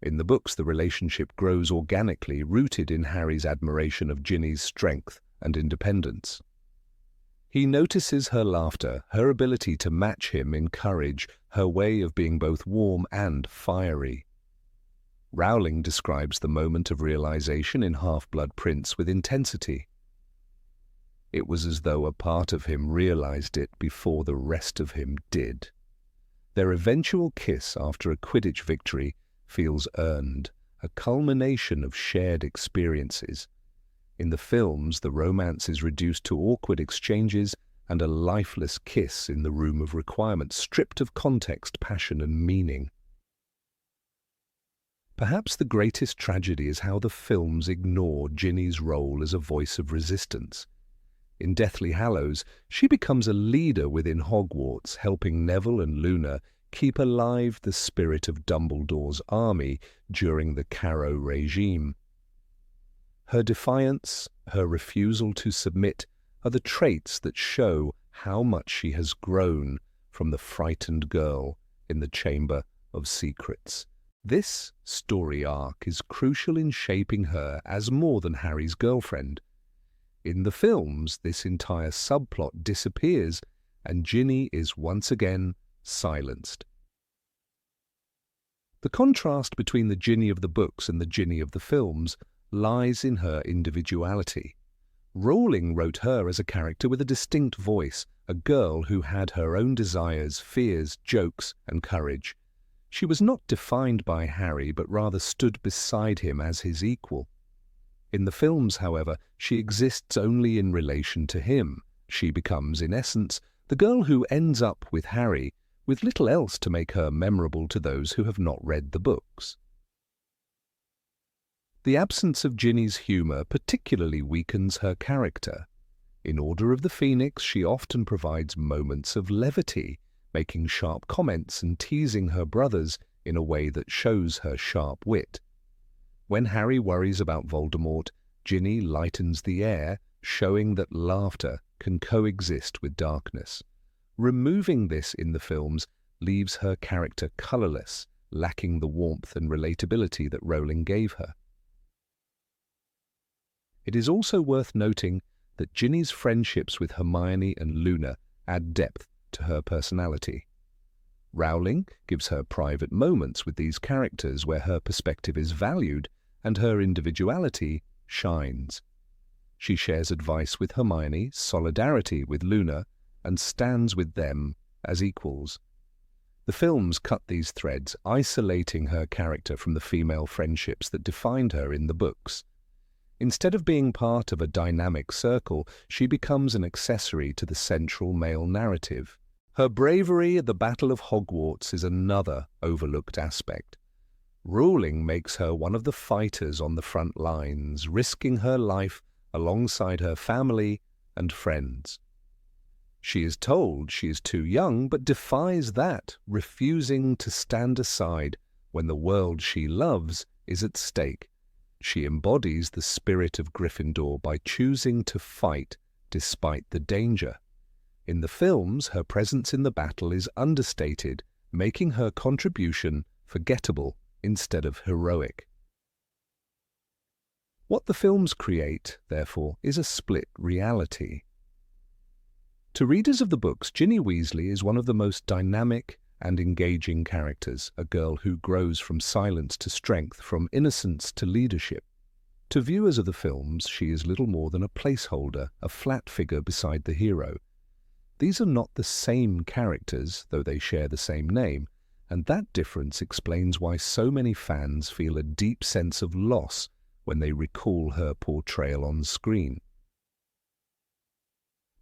In the books, the relationship grows organically, rooted in Harry's admiration of Ginny's strength and independence. He notices her laughter, her ability to match him in courage, her way of being both warm and fiery. Rowling describes the moment of realization in Half-Blood Prince with intensity. It was as though a part of him realized it before the rest of him did. Their eventual kiss after a Quidditch victory feels earned, a culmination of shared experiences. In the films, the romance is reduced to awkward exchanges and a lifeless kiss in the Room of Requirement, stripped of context, passion, and meaning. Perhaps the greatest tragedy is how the films ignore Ginny's role as a voice of resistance. In Deathly Hallows, she becomes a leader within Hogwarts, helping Neville and Luna keep alive the spirit of Dumbledore's army during the Carrow regime. Her defiance, her refusal to submit, are the traits that show how much she has grown from the frightened girl in the Chamber of Secrets. This story arc is crucial in shaping her as more than Harry's girlfriend. In the films, this entire subplot disappears, and Ginny is once again silenced. The contrast between the Ginny of the books and the Ginny of the films lies in her individuality. Rowling wrote her as a character with a distinct voice, a girl who had her own desires, fears, jokes, and courage. She was not defined by Harry, but rather stood beside him as his equal. In the films, however, she exists only in relation to him. She becomes, in essence, the girl who ends up with Harry, with little else to make her memorable to those who have not read the books. The absence of Ginny's humour particularly weakens her character. In Order of the Phoenix, she often provides moments of levity, making sharp comments and teasing her brothers in a way that shows her sharp wit. When Harry worries about Voldemort, Ginny lightens the air, showing that laughter can coexist with darkness. Removing this in the films leaves her character colourless, lacking the warmth and relatability that Rowling gave her. It is also worth noting that Ginny's friendships with Hermione and Luna add depth to her personality. Rowling gives her private moments with these characters where her perspective is valued and her individuality shines. She shares advice with Hermione, solidarity with Luna, and stands with them as equals. The films cut these threads, isolating her character from the female friendships that defined her in the books. Instead of being part of a dynamic circle, she becomes an accessory to the central male narrative. Her bravery at the Battle of Hogwarts is another overlooked aspect. Rowling makes her one of the fighters on the front lines, risking her life alongside her family and friends. She is told she is too young, but defies that, refusing to stand aside when the world she loves is at stake. She embodies the spirit of Gryffindor by choosing to fight despite the danger. In the films, her presence in the battle is understated, making her contribution forgettable instead of heroic. What the films create, therefore, is a split reality. To readers of the books, Ginny Weasley is one of the most dynamic and engaging characters, a girl who grows from silence to strength, from innocence to leadership. To viewers of the films, she is little more than a placeholder, a flat figure beside the hero. These are not the same characters, though they share the same name, and that difference explains why so many fans feel a deep sense of loss when they recall her portrayal on screen.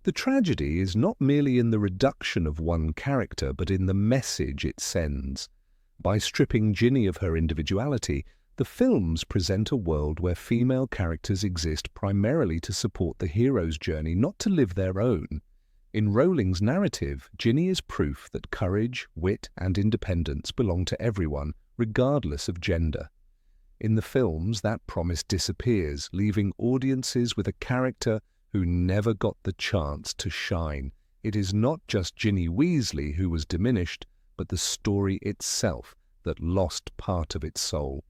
The tragedy is not merely in the reduction of one character, but in the message it sends. By stripping Ginny of her individuality, the films present a world where female characters exist primarily to support the hero's journey, not to live their own. In Rowling's narrative, Ginny is proof that courage, wit, and independence belong to everyone, regardless of gender. In the films, that promise disappears, leaving audiences with a character who never got the chance to shine. It is not just Ginny Weasley who was diminished, but the story itself that lost part of its soul.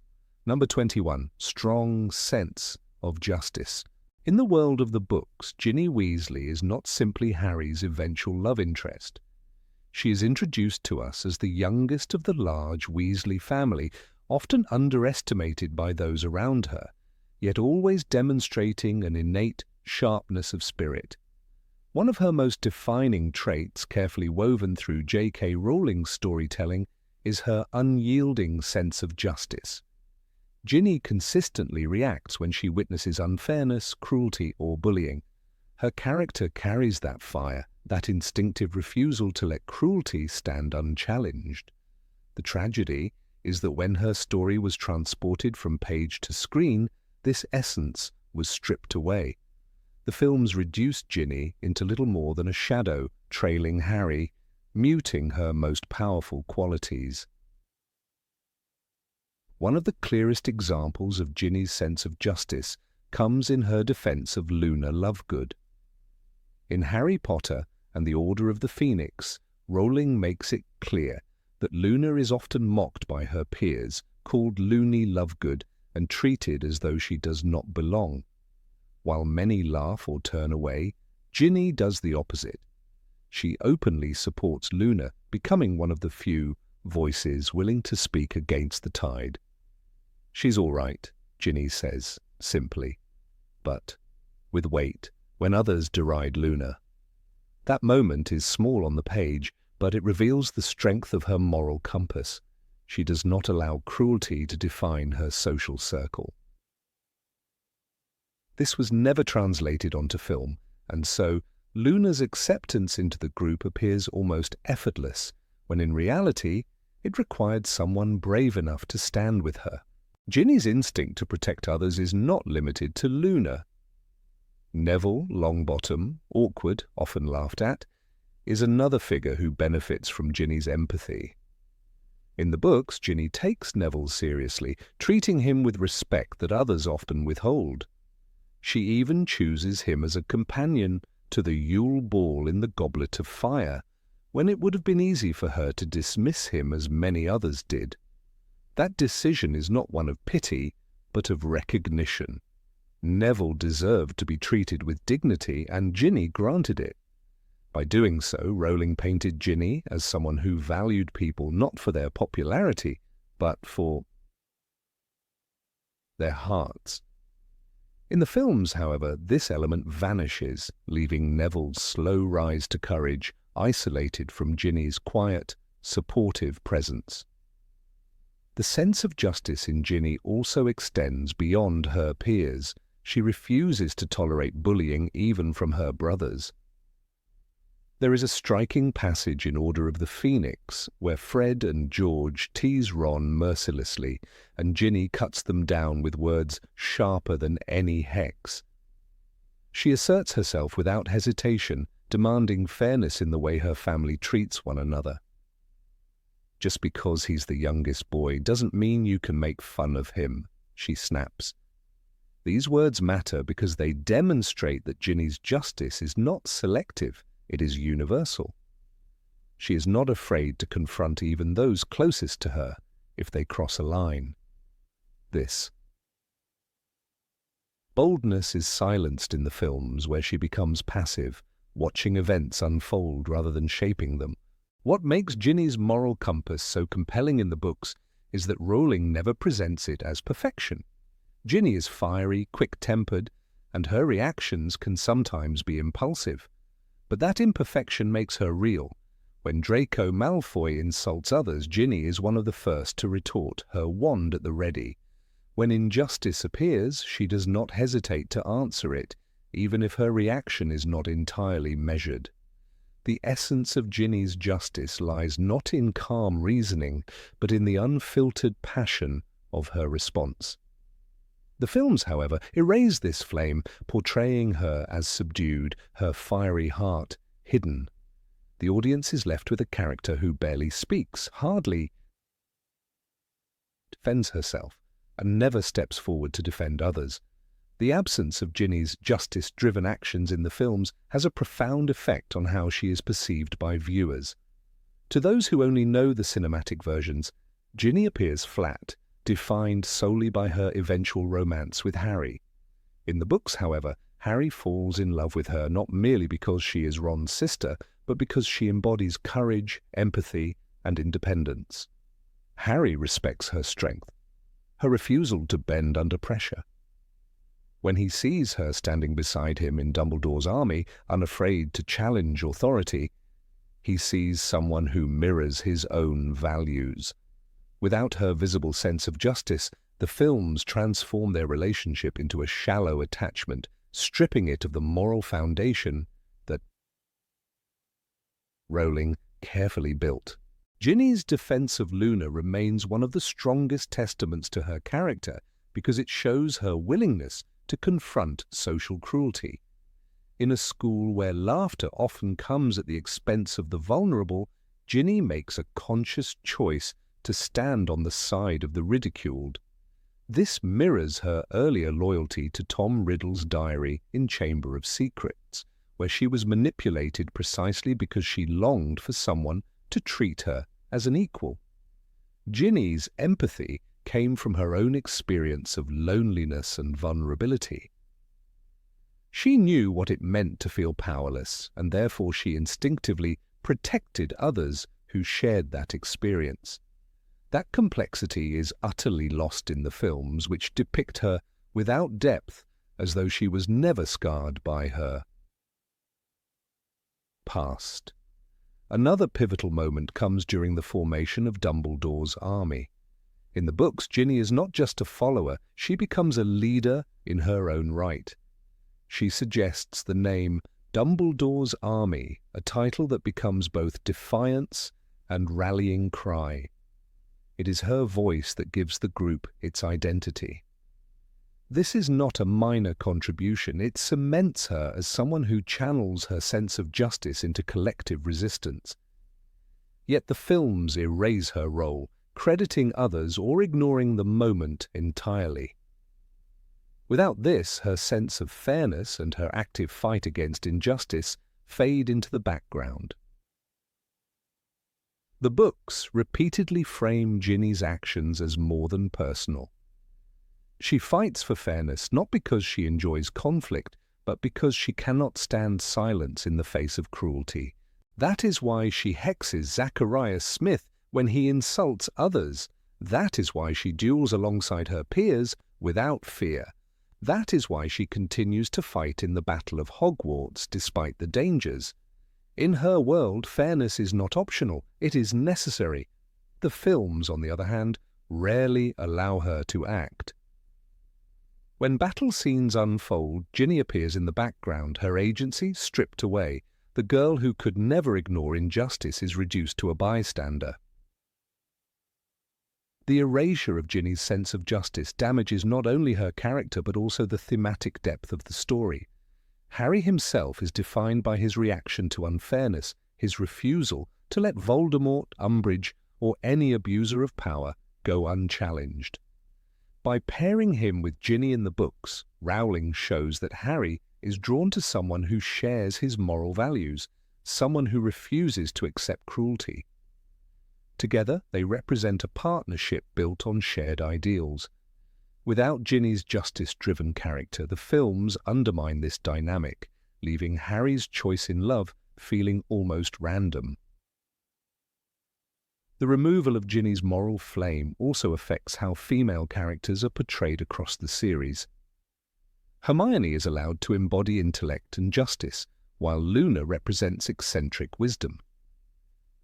Number 21. Strong sense of justice. In the world of the books, Ginny Weasley is not simply Harry's eventual love interest. She is introduced to us as the youngest of the large Weasley family, often underestimated by those around her, yet always demonstrating an innate sharpness of spirit. One of her most defining traits, carefully woven through J.K. Rowling's storytelling, is her unyielding sense of justice. Ginny consistently reacts when she witnesses unfairness, cruelty, or bullying. Her character carries that fire, that instinctive refusal to let cruelty stand unchallenged. The tragedy is that when her story was transported from page to screen, this essence was stripped away. The films reduced Ginny into little more than a shadow, trailing Harry, muting her most powerful qualities. One of the clearest examples of Ginny's sense of justice comes in her defense of Luna Lovegood. In Harry Potter and the Order of the Phoenix, Rowling makes it clear that Luna is often mocked by her peers, called Loony Lovegood, and treated as though she does not belong. While many laugh or turn away, Ginny does the opposite. She openly supports Luna, becoming one of the few voices willing to speak against the tide. "She's all right," Ginny says, simply, but with weight, when others deride Luna. That moment is small on the page, but it reveals the strength of her moral compass. She does not allow cruelty to define her social circle. This was never translated onto film, and so Luna's acceptance into the group appears almost effortless, when in reality it required someone brave enough to stand with her. Ginny's instinct to protect others is not limited to Luna. Neville Longbottom, awkward, often laughed at, is another figure who benefits from Ginny's empathy. In the books, Ginny takes Neville seriously, treating him with respect that others often withhold. She even chooses him as a companion to the Yule Ball in the Goblet of Fire, when it would have been easy for her to dismiss him as many others did. That decision is not one of pity, but of recognition. Neville deserved to be treated with dignity, and Ginny granted it. By doing so, Rowling painted Ginny as someone who valued people not for their popularity, but for their hearts. In the films, however, this element vanishes, leaving Neville's slow rise to courage isolated from Ginny's quiet, supportive presence. The sense of justice in Ginny also extends beyond her peers. She refuses to tolerate bullying even from her brothers. There is a striking passage in Order of the Phoenix where Fred and George tease Ron mercilessly, and Ginny cuts them down with words sharper than any hex. She asserts herself without hesitation, demanding fairness in the way her family treats one another. "Just because he's the youngest boy doesn't mean you can make fun of him," she snaps. These words matter because they demonstrate that Ginny's justice is not selective, it is universal. She is not afraid to confront even those closest to her if they cross a line. This boldness is silenced in the films, where she becomes passive, watching events unfold rather than shaping them. What makes Ginny's moral compass so compelling in the books is that Rowling never presents it as perfection. Ginny is fiery, quick-tempered, and her reactions can sometimes be impulsive. But that imperfection makes her real. When Draco Malfoy insults others, Ginny is one of the first to retort, her wand at the ready. When injustice appears, she does not hesitate to answer it, even if her reaction is not entirely measured. The essence of Ginny's justice lies not in calm reasoning, but in the unfiltered passion of her response. The films, however, erase this flame, portraying her as subdued, her fiery heart hidden. The audience is left with a character who barely speaks, hardly defends herself, and never steps forward to defend others. The absence of Ginny's justice-driven actions in the films has a profound effect on how she is perceived by viewers. To those who only know the cinematic versions, Ginny appears flat, defined solely by her eventual romance with Harry. In the books, however, Harry falls in love with her not merely because she is Ron's sister, but because she embodies courage, empathy, and independence. Harry respects her strength, her refusal to bend under pressure. When he sees her standing beside him in Dumbledore's army, unafraid to challenge authority, he sees someone who mirrors his own values. Without her visible sense of justice, the films transform their relationship into a shallow attachment, stripping it of the moral foundation that Rowling carefully built. Ginny's defense of Luna remains one of the strongest testaments to her character because it shows her willingness to confront social cruelty. In a school where laughter often comes at the expense of the vulnerable, Ginny makes a conscious choice to stand on the side of the ridiculed. This mirrors her earlier loyalty to Tom Riddle's diary in Chamber of Secrets, where she was manipulated precisely because she longed for someone to treat her as an equal. Ginny's empathy came from her own experience of loneliness and vulnerability. She knew what it meant to feel powerless, and therefore she instinctively protected others who shared that experience. That complexity is utterly lost in the films, which depict her without depth, as though she was never scarred by her past. Another pivotal moment comes during the formation of Dumbledore's army. In the books, Ginny is not just a follower, she becomes a leader in her own right. She suggests the name Dumbledore's Army, a title that becomes both defiance and rallying cry. It is her voice that gives the group its identity. This is not a minor contribution, it cements her as someone who channels her sense of justice into collective resistance. Yet the films erase her role, crediting others or ignoring the moment entirely. Without this, her sense of fairness and her active fight against injustice fade into the background. The books repeatedly frame Ginny's actions as more than personal. She fights for fairness not because she enjoys conflict, but because she cannot stand silence in the face of cruelty. That is why she hexes Zacharias Smith when he insults others. That is why she duels alongside her peers without fear. That is why she continues to fight in the Battle of Hogwarts despite the dangers. In her world, fairness is not optional, it is necessary. The films, on the other hand, rarely allow her to act. When battle scenes unfold, Ginny appears in the background, her agency stripped away. The girl who could never ignore injustice is reduced to a bystander. The erasure of Ginny's sense of justice damages not only her character but also the thematic depth of the story. Harry himself is defined by his reaction to unfairness, his refusal to let Voldemort, Umbridge, or any abuser of power go unchallenged. By pairing him with Ginny in the books, Rowling shows that Harry is drawn to someone who shares his moral values, someone who refuses to accept cruelty. Together, they represent a partnership built on shared ideals. Without Ginny's justice-driven character, the films undermine this dynamic, leaving Harry's choice in love feeling almost random. The removal of Ginny's moral flame also affects how female characters are portrayed across the series. Hermione is allowed to embody intellect and justice, while Luna represents eccentric wisdom.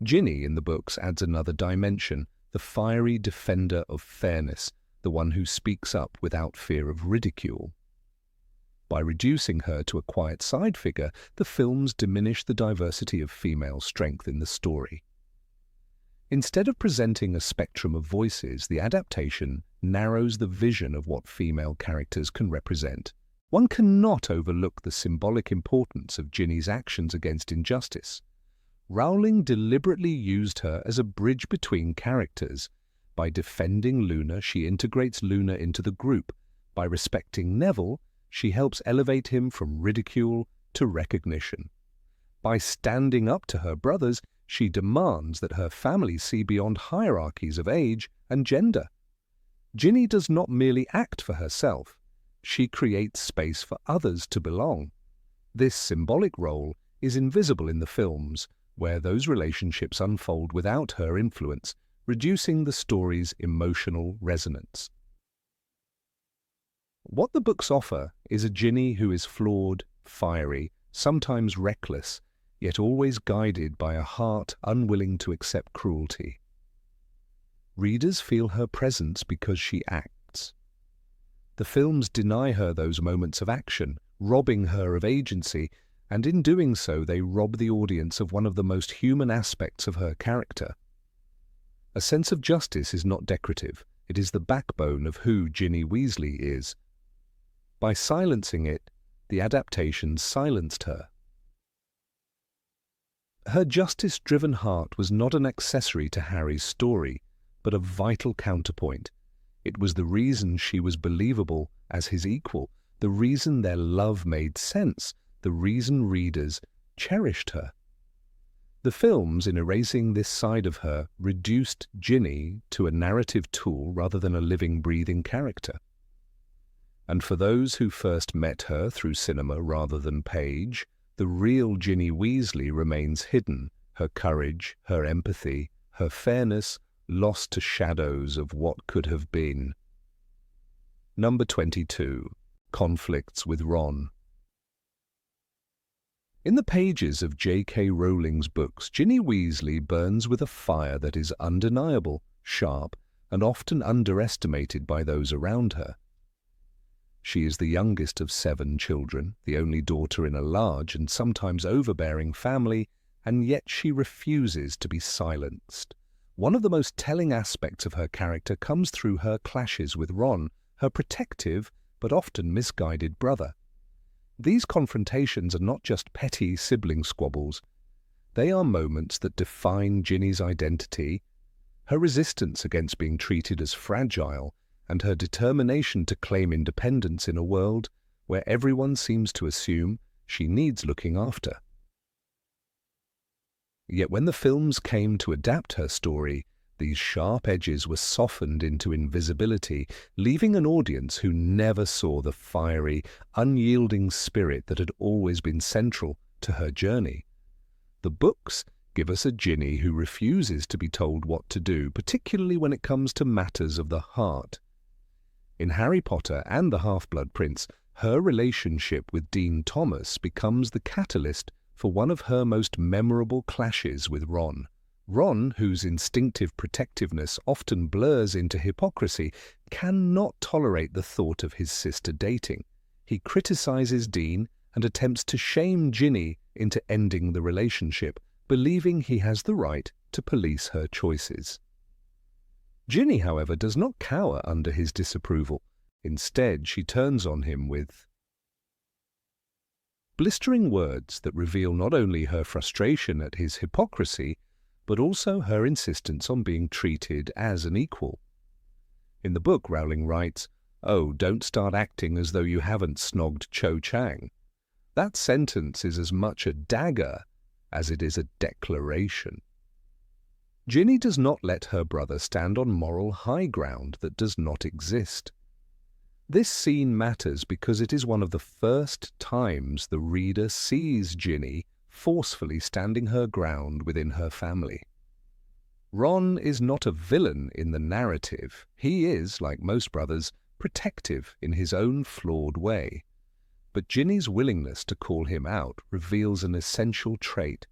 Ginny in the books adds another dimension, the fiery defender of fairness, the one who speaks up without fear of ridicule. By reducing her to a quiet side figure, the films diminish the diversity of female strength in the story. Instead of presenting a spectrum of voices, the adaptation narrows the vision of what female characters can represent. One cannot overlook the symbolic importance of Ginny's actions against injustice. Rowling deliberately used her as a bridge between characters. By defending Luna, she integrates Luna into the group. By respecting Neville, she helps elevate him from ridicule to recognition. By standing up to her brothers, she demands that her family see beyond hierarchies of age and gender. Ginny does not merely act for herself, she creates space for others to belong. This symbolic role is invisible in the films, where those relationships unfold without her influence, reducing the story's emotional resonance. What the books offer is a Ginny who is flawed, fiery, sometimes reckless, yet always guided by a heart unwilling to accept cruelty. Readers feel her presence because she acts. The films deny her those moments of action, robbing her of agency, and in doing so they rob the audience of one of the most human aspects of her character. A sense of justice is not decorative, it is the backbone of who Ginny Weasley is. By silencing it, the adaptations silenced her. Her justice-driven heart was not an accessory to Harry's story, but a vital counterpoint. It was the reason she was believable as his equal, the reason their love made sense, the reason readers cherished her. The films, in erasing this side of her, reduced Ginny to a narrative tool rather than a living, breathing character. And for those who first met her through cinema rather than page, the real Ginny Weasley remains hidden, her courage, her empathy, her fairness, lost to shadows of what could have been. Number 22. Conflicts with Ron. In the pages of J.K. Rowling's books, Ginny Weasley burns with a fire that is undeniable, sharp, and often underestimated by those around her. She is the youngest of 7 children, the only daughter in a large and sometimes overbearing family, and yet she refuses to be silenced. One of the most telling aspects of her character comes through her clashes with Ron, her protective but often misguided brother. These confrontations are not just petty sibling squabbles. They are moments that define Ginny's identity, her resistance against being treated as fragile, and her determination to claim independence in a world where everyone seems to assume she needs looking after. Yet when the films came to adapt her story, these sharp edges were softened into invisibility, leaving an audience who never saw the fiery, unyielding spirit that had always been central to her journey. The books give us a Ginny who refuses to be told what to do, particularly when it comes to matters of the heart. In Harry Potter and the Half-Blood Prince, her relationship with Dean Thomas becomes the catalyst for one of her most memorable clashes with Ron. Ron, whose instinctive protectiveness often blurs into hypocrisy, cannot tolerate the thought of his sister dating. He criticizes Dean and attempts to shame Ginny into ending the relationship, believing he has the right to police her choices. Ginny, however, does not cower under his disapproval. Instead, she turns on him with blistering words that reveal not only her frustration at his hypocrisy, but also her insistence on being treated as an equal. In the book, Rowling writes, "Oh, don't start acting as though you haven't snogged Cho Chang." That sentence is as much a dagger as it is a declaration. Ginny does not let her brother stand on moral high ground that does not exist. This scene matters because it is one of the first times the reader sees Ginny forcefully standing her ground within her family. Ron is not a villain in the narrative. He is, like most brothers, protective in his own flawed way. But Ginny's willingness to call him out reveals an essential trait: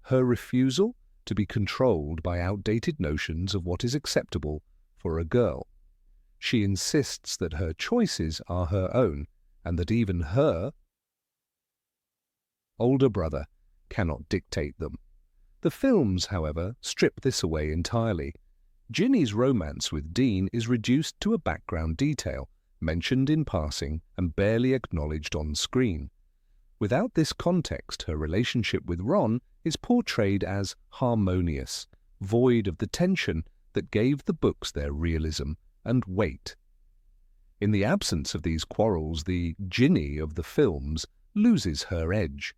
her refusal to be controlled by outdated notions of what is acceptable for a girl. She insists that her choices are her own, and that even her older brother cannot dictate them. The films, however, strip this away entirely. Ginny's romance with Dean is reduced to a background detail, mentioned in passing and barely acknowledged on screen. Without this context, her relationship with Ron is portrayed as harmonious, void of the tension that gave the books their realism and weight. In the absence of these quarrels, the Ginny of the films loses her edge.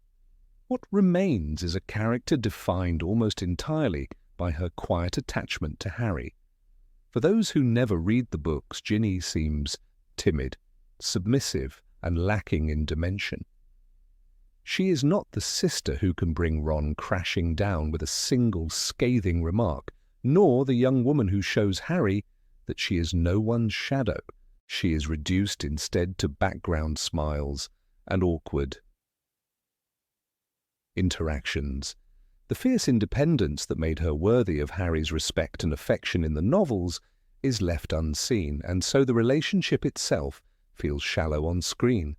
What remains is a character defined almost entirely by her quiet attachment to Harry. For those who never read the books, Ginny seems timid, submissive, and lacking in dimension. She is not the sister who can bring Ron crashing down with a single scathing remark, nor the young woman who shows Harry that she is no one's shadow. She is reduced instead to background smiles and awkward interactions. The fierce independence that made her worthy of Harry's respect and affection in the novels is left unseen, and so the relationship itself feels shallow on screen.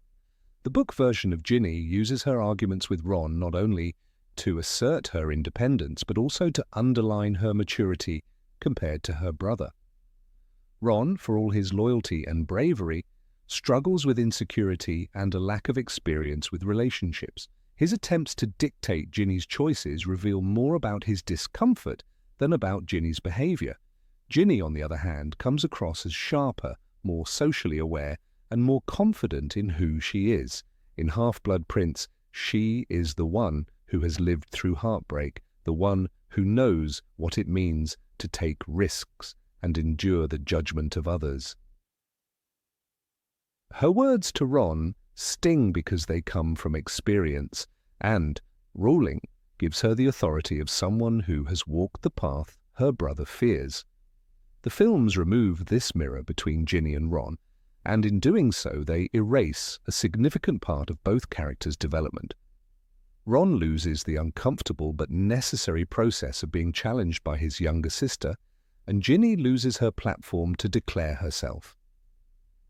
The book version of Ginny uses her arguments with Ron not only to assert her independence, but also to underline her maturity compared to her brother. Ron, for all his loyalty and bravery, struggles with insecurity and a lack of experience with relationships. His attempts to dictate Ginny's choices reveal more about his discomfort than about Ginny's behavior. Ginny, on the other hand, comes across as sharper, more socially aware, and more confident in who she is. In Half-Blood Prince, she is the one who has lived through heartbreak, the one who knows what it means to take risks and endure the judgment of others. Her words to Ron sting because they come from experience, and Rowling gives her the authority of someone who has walked the path her brother fears. The films remove this mirror between Ginny and Ron, and in doing so they erase a significant part of both characters' development. Ron loses the uncomfortable but necessary process of being challenged by his younger sister, and Ginny loses her platform to declare herself.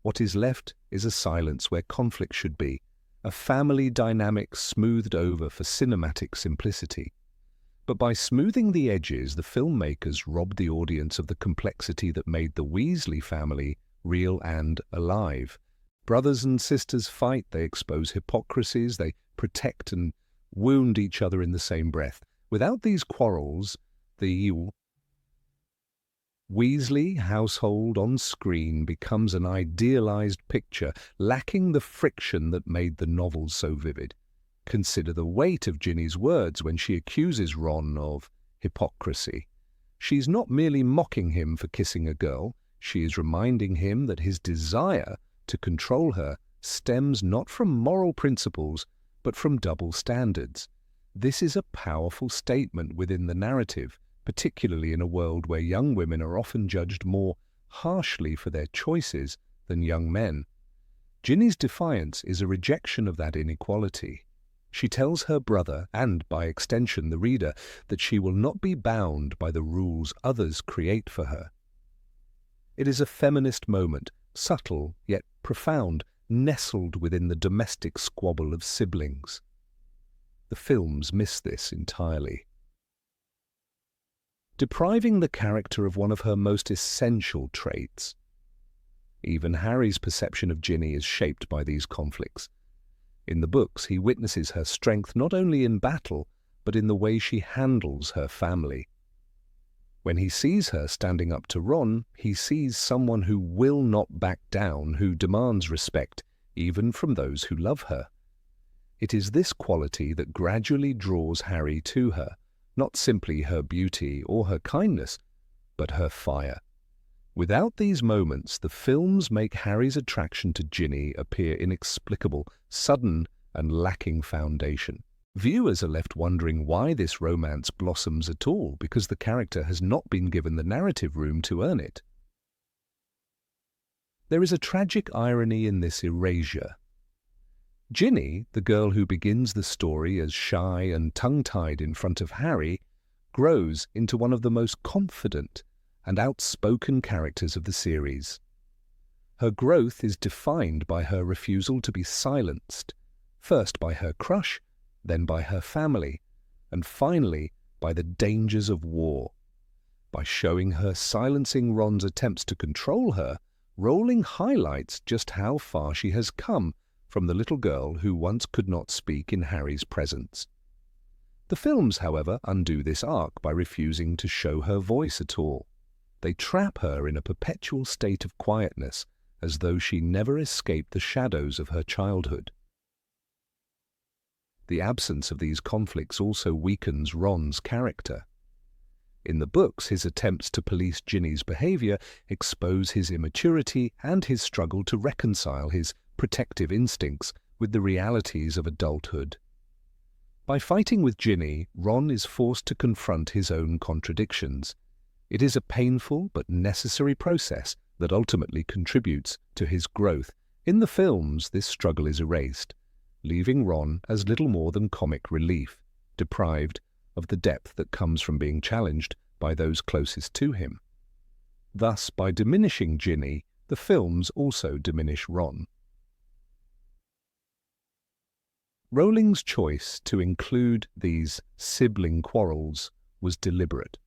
What is left is a silence where conflict should be, a family dynamic smoothed over for cinematic simplicity. But by smoothing the edges, the filmmakers robbed the audience of the complexity that made the Weasley family real and alive. Brothers and sisters fight, they expose hypocrisies, they protect and wound each other in the same breath. Without these quarrels, the Weasley household on screen becomes an idealized picture, lacking the friction that made the novels so vivid. Consider the weight of Ginny's words when she accuses Ron of hypocrisy. She's not merely mocking him for kissing a girl, she is reminding him that his desire to control her stems not from moral principles, but from double standards. This is a powerful statement within the narrative, particularly in a world where young women are often judged more harshly for their choices than young men. Ginny's defiance is a rejection of that inequality. She tells her brother, and by extension the reader, that she will not be bound by the rules others create for her. It is a feminist moment, subtle yet profound, nestled within the domestic squabble of siblings. The films miss this entirely, depriving the character of one of her most essential traits. Even Harry's perception of Ginny is shaped by these conflicts. In the books, he witnesses her strength not only in battle, but in the way she handles her family. When he sees her standing up to Ron, he sees someone who will not back down, who demands respect, even from those who love her. It is this quality that gradually draws Harry to her, not simply her beauty or her kindness, but her fire. Without these moments, the films make Harry's attraction to Ginny appear inexplicable, sudden, and lacking foundation. Viewers are left wondering why this romance blossoms at all, because the character has not been given the narrative room to earn it. There is a tragic irony in this erasure. Ginny, the girl who begins the story as shy and tongue-tied in front of Harry, grows into one of the most confident and outspoken characters of the series. Her growth is defined by her refusal to be silenced, first by her crush, then by her family, and finally by the dangers of war. By showing her silencing Ron's attempts to control her, Rowling highlights just how far she has come from the little girl who once could not speak in Harry's presence. The films, however, undo this arc by refusing to show her voice at all. They trap her in a perpetual state of quietness, as though she never escaped the shadows of her childhood. The absence of these conflicts also weakens Ron's character. In the books, his attempts to police Ginny's behavior expose his immaturity and his struggle to reconcile his protective instincts with the realities of adulthood. By fighting with Ginny, Ron is forced to confront his own contradictions. It is a painful but necessary process that ultimately contributes to his growth. In the films, this struggle is erased, leaving Ron as little more than comic relief, deprived of the depth that comes from being challenged by those closest to him. Thus, by diminishing Ginny, the films also diminish Ron. Rowling's choice to include these sibling quarrels was deliberate.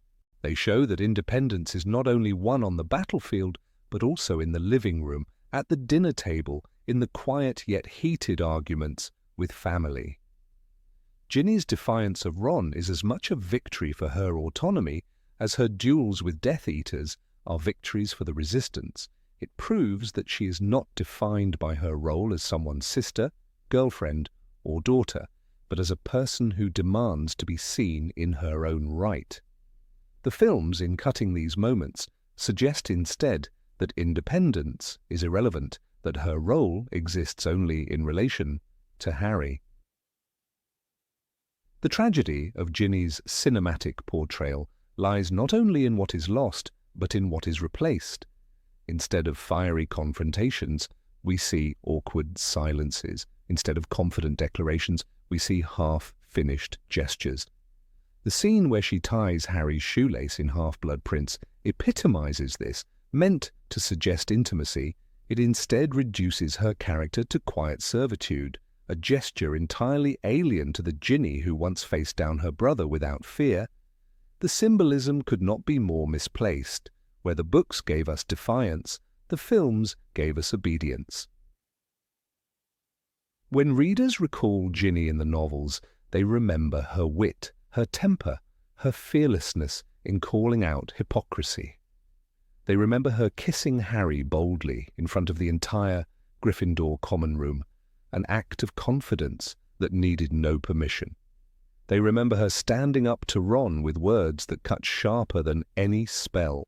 They show that independence is not only won on the battlefield, but also in the living room, at the dinner table, in the quiet yet heated arguments with family. Ginny's defiance of Ron is as much a victory for her autonomy as her duels with Death Eaters are victories for the Resistance. It proves that she is not defined by her role as someone's sister, girlfriend, or daughter, but as a person who demands to be seen in her own right. The films, in cutting these moments, suggest instead that independence is irrelevant, that her role exists only in relation to Harry. The tragedy of Ginny's cinematic portrayal lies not only in what is lost, but in what is replaced. Instead of fiery confrontations, we see awkward silences. Instead of confident declarations, we see half-finished gestures. The scene where she ties Harry's shoelace in Half-Blood Prince epitomizes this. Meant to suggest intimacy, it instead reduces her character to quiet servitude, a gesture entirely alien to the Ginny who once faced down her brother without fear. The symbolism could not be more misplaced. Where the books gave us defiance, the films gave us obedience. When readers recall Ginny in the novels, they remember her wit, her temper, her fearlessness in calling out hypocrisy. They remember her kissing Harry boldly in front of the entire Gryffindor common room, an act of confidence that needed no permission. They remember her standing up to Ron with words that cut sharper than any spell.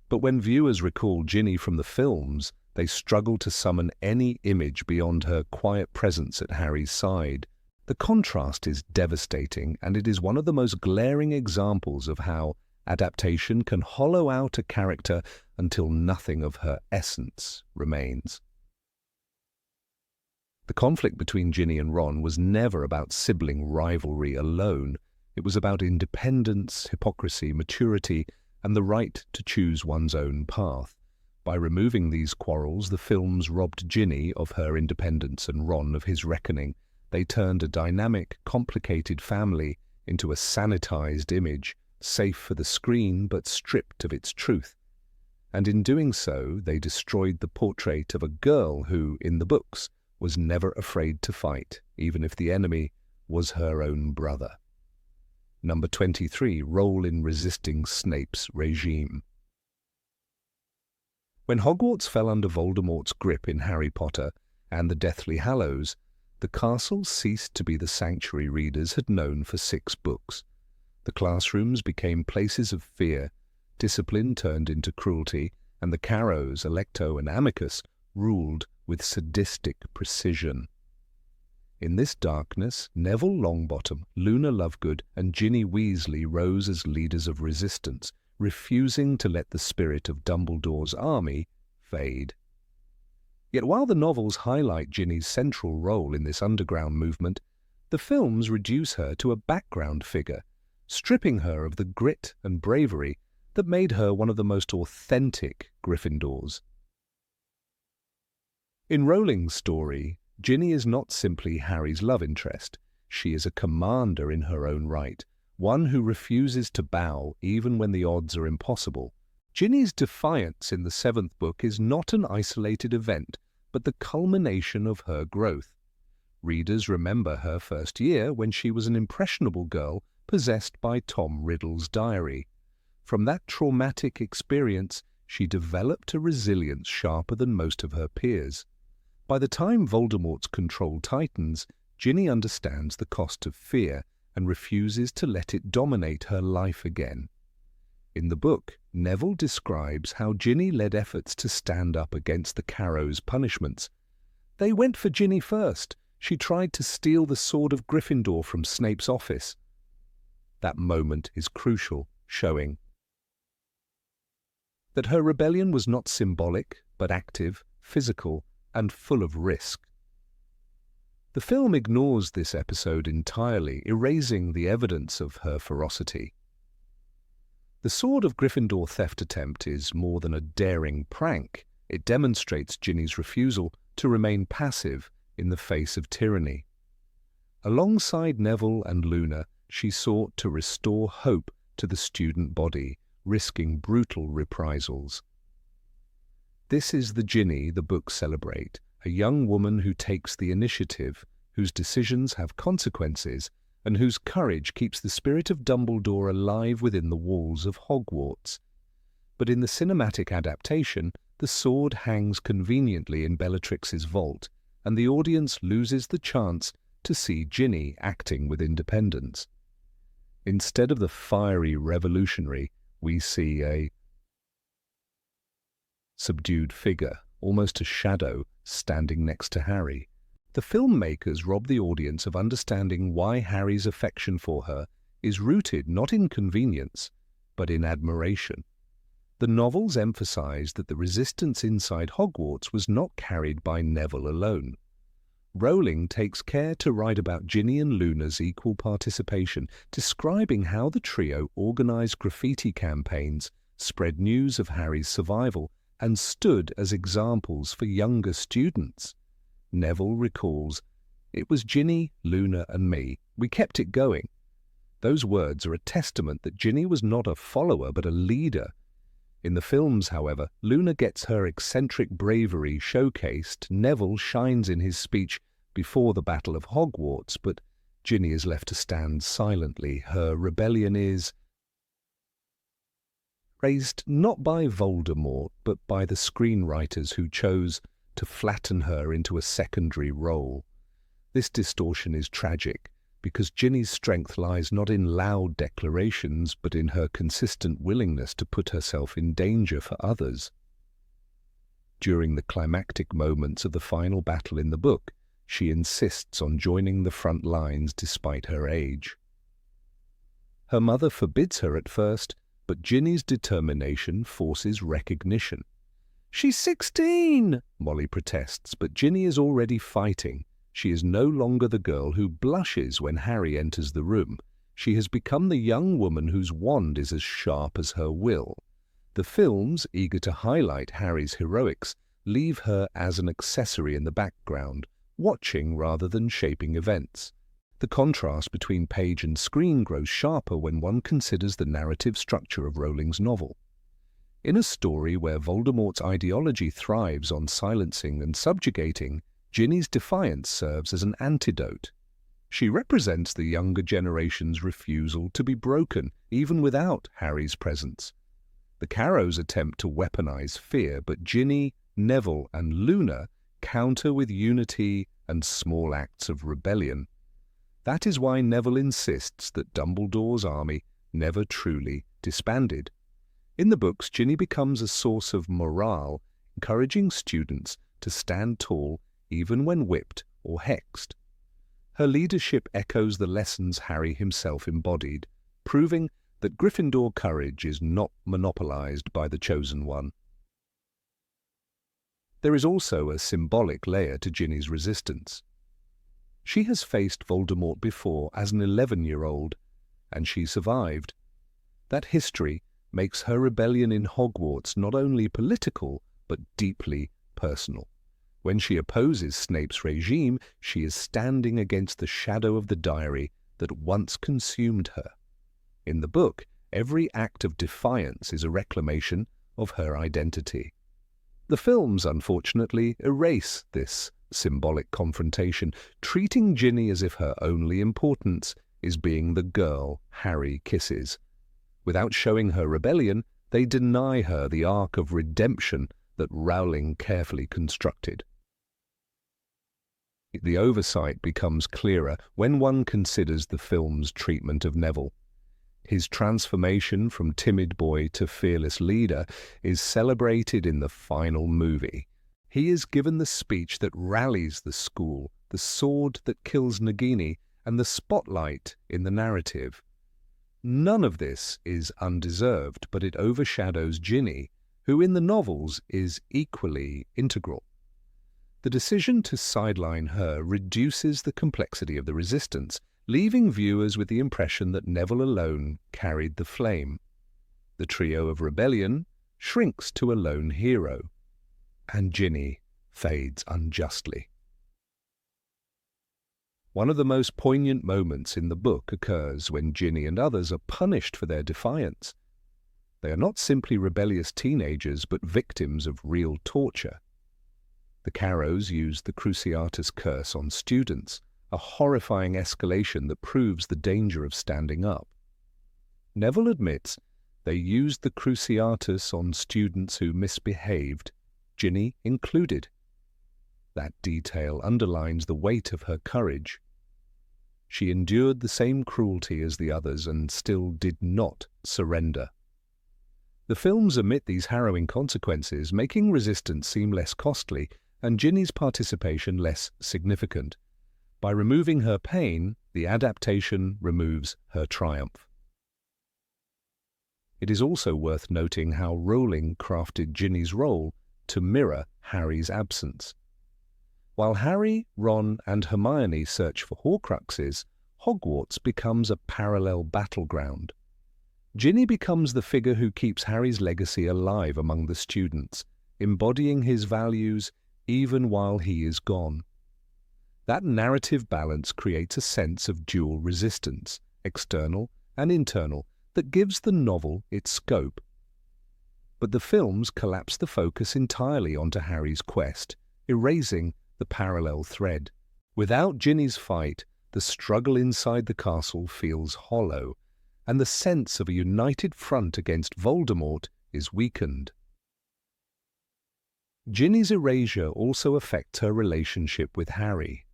But when viewers recall Ginny from the films, they struggle to summon any image beyond her quiet presence at Harry's side. The contrast is devastating, and it is one of the most glaring examples of how adaptation can hollow out a character until nothing of her essence remains. The conflict between Ginny and Ron was never about sibling rivalry alone. It was about independence, hypocrisy, maturity, and the right to choose one's own path. By removing these quarrels, the films robbed Ginny of her independence and Ron of his reckoning. They turned a dynamic, complicated family into a sanitized image, safe for the screen but stripped of its truth. And in doing so, they destroyed the portrait of a girl who, in the books, was never afraid to fight, even if the enemy was her own brother. Number 23. Role in resisting Snape's regime. When Hogwarts fell under Voldemort's grip in Harry Potter and the Deathly Hallows, the castle ceased to be the sanctuary readers had known for 6 books. The classrooms became places of fear, discipline turned into cruelty, and the Carrows, Alecto and Amicus ruled with sadistic precision. In this darkness, Neville Longbottom, Luna Lovegood and Ginny Weasley rose as leaders of resistance, refusing to let the spirit of Dumbledore's army fade. Yet while the novels highlight Ginny's central role in this underground movement, the films reduce her to a background figure, stripping her of the grit and bravery that made her one of the most authentic Gryffindors. In Rowling's story, Ginny is not simply Harry's love interest. She is a commander in her own right, one who refuses to bow even when the odds are impossible. Ginny's defiance in the 7th book is not an isolated event, but the culmination of her growth. Readers remember her first year when she was an impressionable girl possessed by Tom Riddle's diary. From that traumatic experience, she developed a resilience sharper than most of her peers. By the time Voldemort's control tightens, Ginny understands the cost of fear and refuses to let it dominate her life again. In the book, Neville describes how Ginny led efforts to stand up against the Carrows' punishments. They went for Ginny first. She tried to steal the sword of Gryffindor from Snape's office. That moment is crucial, showing that her rebellion was not symbolic, but active, physical, and full of risk. The film ignores this episode entirely, erasing the evidence of her ferocity. The Sword of Gryffindor theft attempt is more than a daring prank. It demonstrates Ginny's refusal to remain passive in the face of tyranny. Alongside Neville and Luna, she sought to restore hope to the student body, risking brutal reprisals. This is the Ginny the books celebrate, a young woman who takes the initiative, whose decisions have consequences, and whose courage keeps the spirit of Dumbledore alive within the walls of Hogwarts. But in the cinematic adaptation, the sword hangs conveniently in Bellatrix's vault, and the audience loses the chance to see Ginny acting with independence. Instead of the fiery revolutionary, we see a subdued figure, almost a shadow, standing next to Harry. The filmmakers rob the audience of understanding why Harry's affection for her is rooted not in convenience, but in admiration. The novels emphasize that the resistance inside Hogwarts was not carried by Neville alone. Rowling takes care to write about Ginny and Luna's equal participation, describing how the trio organized graffiti campaigns, spread news of Harry's survival, and stood as examples for younger students. Neville recalls, "It was Ginny, Luna, and me. We kept it going." Those words are a testament that Ginny was not a follower but a leader. In the films, however, Luna gets her eccentric bravery showcased. Neville shines in his speech before the Battle of Hogwarts, but Ginny is left to stand silently. Her rebellion is raised not by Voldemort, but by the screenwriters who chose to flatten her into a secondary role. This distortion is tragic, because Ginny's strength lies not in loud declarations, but in her consistent willingness to put herself in danger for others. During the climactic moments of the final battle in the book, she insists on joining the front lines despite her age. Her mother forbids her at first, but Ginny's determination forces recognition. "She's 16!" Molly protests, but Ginny is already fighting. She is no longer the girl who blushes when Harry enters the room. She has become the young woman whose wand is as sharp as her will. The films, eager to highlight Harry's heroics, leave her as an accessory in the background, watching rather than shaping events. The contrast between page and screen grows sharper when one considers the narrative structure of Rowling's novel. In a story where Voldemort's ideology thrives on silencing and subjugating, Ginny's defiance serves as an antidote. She represents the younger generation's refusal to be broken, even without Harry's presence. The Carrows attempt to weaponize fear, but Ginny, Neville, and Luna counter with unity and small acts of rebellion. That is why Neville insists that Dumbledore's army never truly disbanded. In the books, Ginny becomes a source of morale, encouraging students to stand tall even when whipped or hexed. Her leadership echoes the lessons Harry himself embodied, proving that Gryffindor courage is not monopolized by the Chosen One. There is also a symbolic layer to Ginny's resistance. She has faced Voldemort before as an 11-year-old, and she survived. That history makes her rebellion in Hogwarts not only political, but deeply personal. When she opposes Snape's regime, she is standing against the shadow of the diary that once consumed her. In the book, every act of defiance is a reclamation of her identity. The films, unfortunately, erase this symbolic confrontation, treating Ginny as if her only importance is being the girl Harry kisses. Without showing her rebellion, they deny her the arc of redemption that Rowling carefully constructed. The oversight becomes clearer when one considers the film's treatment of Neville. His transformation from timid boy to fearless leader is celebrated in the final movie. He is given the speech that rallies the school, the sword that kills Nagini, and the spotlight in the narrative. None of this is undeserved, but it overshadows Ginny, who in the novels is equally integral. The decision to sideline her reduces the complexity of the resistance, leaving viewers with the impression that Neville alone carried the flame. The trio of rebellion shrinks to a lone hero, and Ginny fades unjustly. One of the most poignant moments in the book occurs when Ginny and others are punished for their defiance. They are not simply rebellious teenagers, but victims of real torture. The Carrows use the Cruciatus curse on students, a horrifying escalation that proves the danger of standing up. Neville admits they used the Cruciatus on students who misbehaved, Ginny included. That detail underlines the weight of her courage. She endured the same cruelty as the others and still did not surrender. The films omit these harrowing consequences, making resistance seem less costly and Ginny's participation less significant. By removing her pain, the adaptation removes her triumph. It is also worth noting how Rowling crafted Ginny's role to mirror Harry's absence. While Harry, Ron, and Hermione search for Horcruxes, Hogwarts becomes a parallel battleground. Ginny becomes the figure who keeps Harry's legacy alive among the students, embodying his values even while he is gone. That narrative balance creates a sense of dual resistance, external and internal, that gives the novel its scope. But the films collapse the focus entirely onto Harry's quest, erasing the parallel thread. Without Ginny's fight, the struggle inside the castle feels hollow, and the sense of a united front against Voldemort is weakened. Ginny's erasure also affects her relationship with Harry.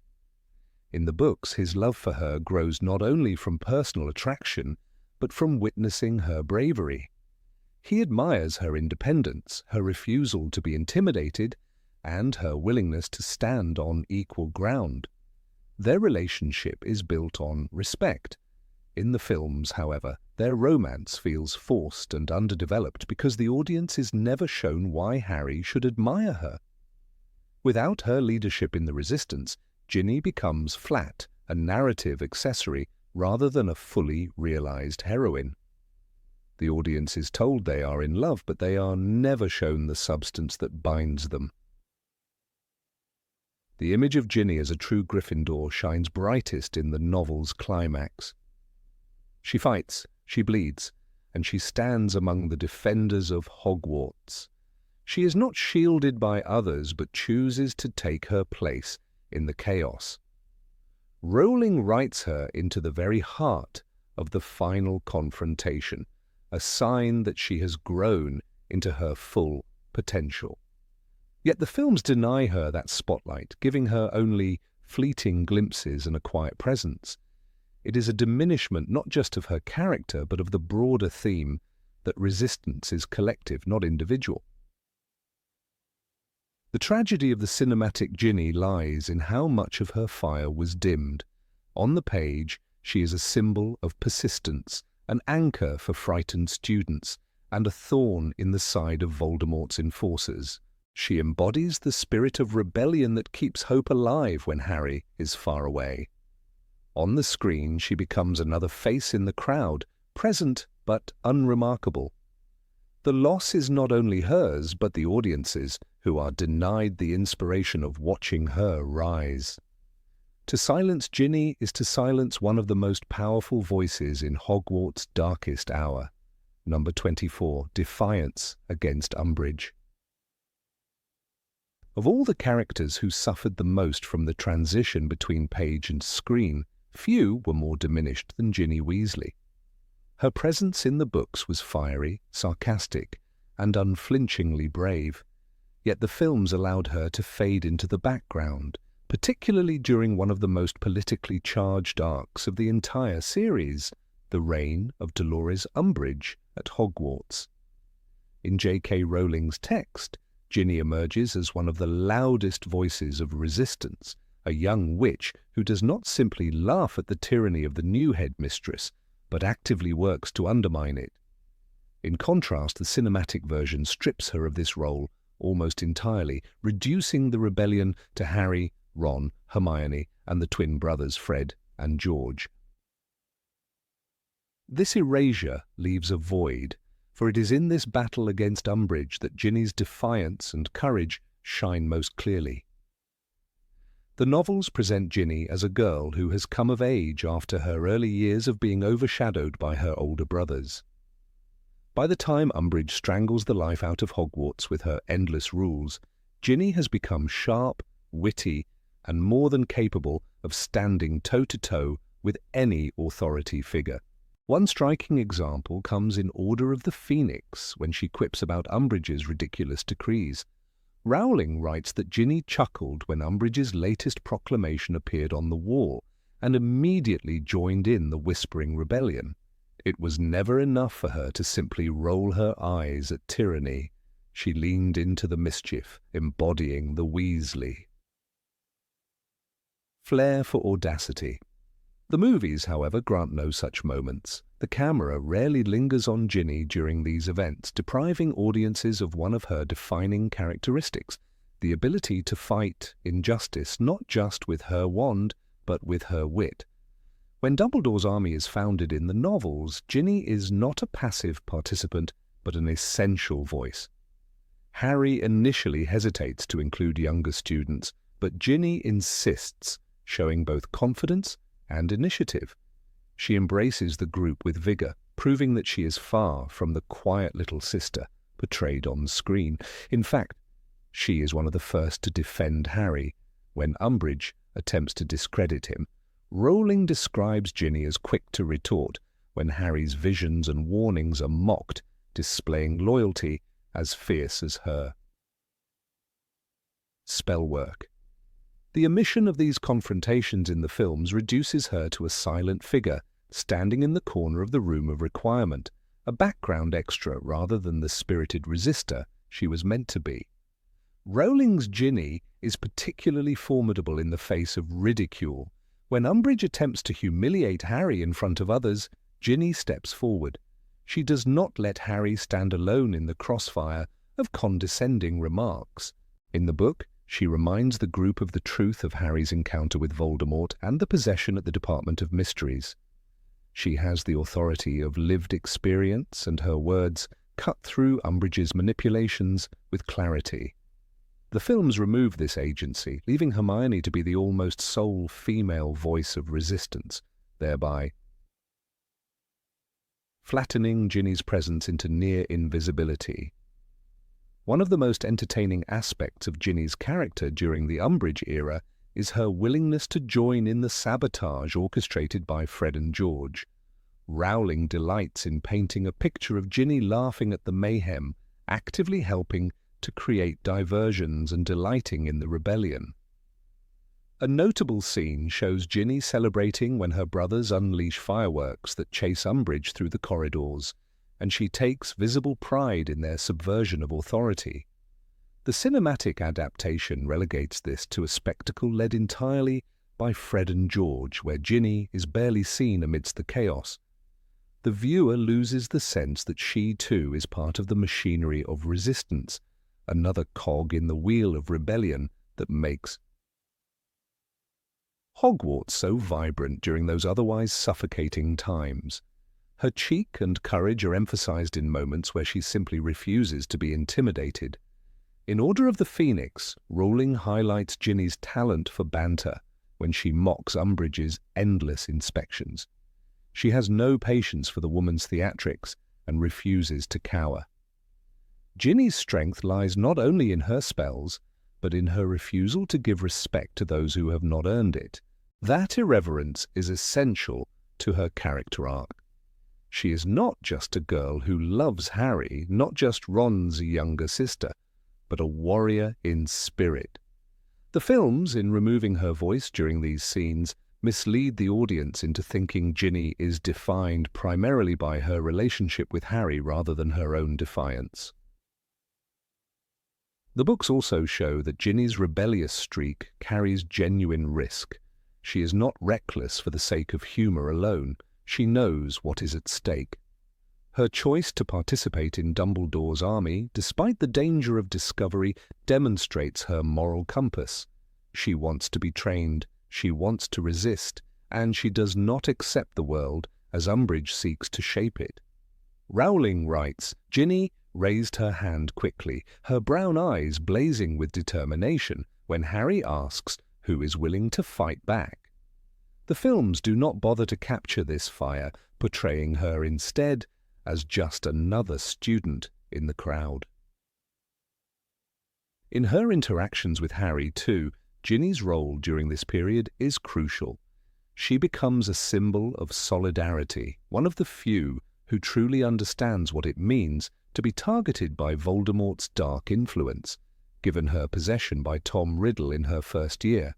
In the books, his love for her grows not only from personal attraction, but from witnessing her bravery. He admires her independence, her refusal to be intimidated, and her willingness to stand on equal ground. Their relationship is built on respect. In the films, however, their romance feels forced and underdeveloped because the audience is never shown why Harry should admire her. Without her leadership in the resistance, Ginny becomes flat, a narrative accessory rather than a fully realized heroine. The audience is told they are in love, but they are never shown the substance that binds them. The image of Ginny as a true Gryffindor shines brightest in the novel's climax. She fights, she bleeds, and she stands among the defenders of Hogwarts. She is not shielded by others, but chooses to take her place in the chaos. Rowling writes her into the very heart of the final confrontation, a sign that she has grown into her full potential. Yet the films deny her that spotlight, giving her only fleeting glimpses and a quiet presence. It is a diminishment not just of her character, but of the broader theme that resistance is collective, not individual. The tragedy of the cinematic Ginny lies in how much of her fire was dimmed. On the page, she is a symbol of persistence, an anchor for frightened students, and a thorn in the side of Voldemort's enforcers. She embodies the spirit of rebellion that keeps hope alive when Harry is far away. On the screen, she becomes another face in the crowd, present but unremarkable. The loss is not only hers, but the audience's, who are denied the inspiration of watching her rise. To silence Ginny is to silence one of the most powerful voices in Hogwarts' darkest hour. Number 24, Defiance against Umbridge. Of all the characters who suffered the most from the transition between page and screen, few were more diminished than Ginny Weasley. Her presence in the books was fiery, sarcastic, and unflinchingly brave, yet the films allowed her to fade into the background, particularly during one of the most politically charged arcs of the entire series, the reign of Dolores Umbridge at Hogwarts. In J.K. Rowling's text, Ginny emerges as one of the loudest voices of resistance, a young witch who does not simply laugh at the tyranny of the new headmistress, but actively works to undermine it. In contrast, the cinematic version strips her of this role almost entirely, reducing the rebellion to Harry, Ron, Hermione, and the twin brothers Fred and George. This erasure leaves a void, for it is in this battle against Umbridge that Ginny's defiance and courage shine most clearly. The novels present Ginny as a girl who has come of age after her early years of being overshadowed by her older brothers. By the time Umbridge strangles the life out of Hogwarts with her endless rules, Ginny has become sharp, witty, and more than capable of standing toe-to-toe with any authority figure. One striking example comes in Order of the Phoenix, when she quips about Umbridge's ridiculous decrees. Rowling writes that Ginny chuckled when Umbridge's latest proclamation appeared on the wall, and immediately joined in the whispering rebellion. It was never enough for her to simply roll her eyes at tyranny. She leaned into the mischief, embodying the Weasley. Flair for audacity. The movies, however, grant no such moments. The camera rarely lingers on Ginny during these events, depriving audiences of one of her defining characteristics, the ability to fight injustice not just with her wand, but with her wit. When Dumbledore's army is founded in the novels, Ginny is not a passive participant, but an essential voice. Harry initially hesitates to include younger students, but Ginny insists, showing both confidence and initiative. She embraces the group with vigor, proving that she is far from the quiet little sister portrayed on screen. In fact, she is one of the first to defend Harry when Umbridge attempts to discredit him. Rowling describes Ginny as quick to retort when Harry's visions and warnings are mocked, displaying loyalty as fierce as her. Spellwork. The omission of these confrontations in the films reduces her to a silent figure, standing in the corner of the room of requirement, a background extra rather than the spirited resistor she was meant to be. Rowling's Ginny is particularly formidable in the face of ridicule. When Umbridge attempts to humiliate Harry in front of others, Ginny steps forward. She does not let Harry stand alone in the crossfire of condescending remarks. In the book, she reminds the group of the truth of Harry's encounter with Voldemort and the possession at the Department of Mysteries. She has the authority of lived experience, and her words cut through Umbridge's manipulations with clarity. The films remove this agency, leaving Hermione to be the almost sole female voice of resistance, thereby flattening Ginny's presence into near invisibility. One of the most entertaining aspects of Ginny's character during the Umbridge era is her willingness to join in the sabotage orchestrated by Fred and George. Rowling delights in painting a picture of Ginny laughing at the mayhem, actively helping to create diversions and delighting in the rebellion. A notable scene shows Ginny celebrating when her brothers unleash fireworks that chase Umbridge through the corridors, and she takes visible pride in their subversion of authority. The cinematic adaptation relegates this to a spectacle led entirely by Fred and George, where Ginny is barely seen amidst the chaos. The viewer loses the sense that she too is part of the machinery of resistance, another cog in the wheel of rebellion that makes Hogwarts so vibrant during those otherwise suffocating times. Her cheek and courage are emphasized in moments where she simply refuses to be intimidated. In Order of the Phoenix, Rowling highlights Ginny's talent for banter when she mocks Umbridge's endless inspections. She has no patience for the woman's theatrics and refuses to cower. Ginny's strength lies not only in her spells, but in her refusal to give respect to those who have not earned it. That irreverence is essential to her character arc. She is not just a girl who loves Harry, not just Ron's younger sister, but a warrior in spirit. The films, in removing her voice during these scenes, mislead the audience into thinking Ginny is defined primarily by her relationship with Harry rather than her own defiance. The books also show that Ginny's rebellious streak carries genuine risk. She is not reckless for the sake of humor alone. She knows what is at stake. Her choice to participate in Dumbledore's army, despite the danger of discovery, demonstrates her moral compass. She wants to be trained, she wants to resist, and she does not accept the world as Umbridge seeks to shape it. Rowling writes, Ginny raised her hand quickly, her brown eyes blazing with determination, when Harry asks who is willing to fight back. The films do not bother to capture this fire, portraying her instead as just another student in the crowd. In her interactions with Harry, too, Ginny's role during this period is crucial. She becomes a symbol of solidarity, one of the few who truly understands what it means to be targeted by Voldemort's dark influence, given her possession by Tom Riddle in her first year.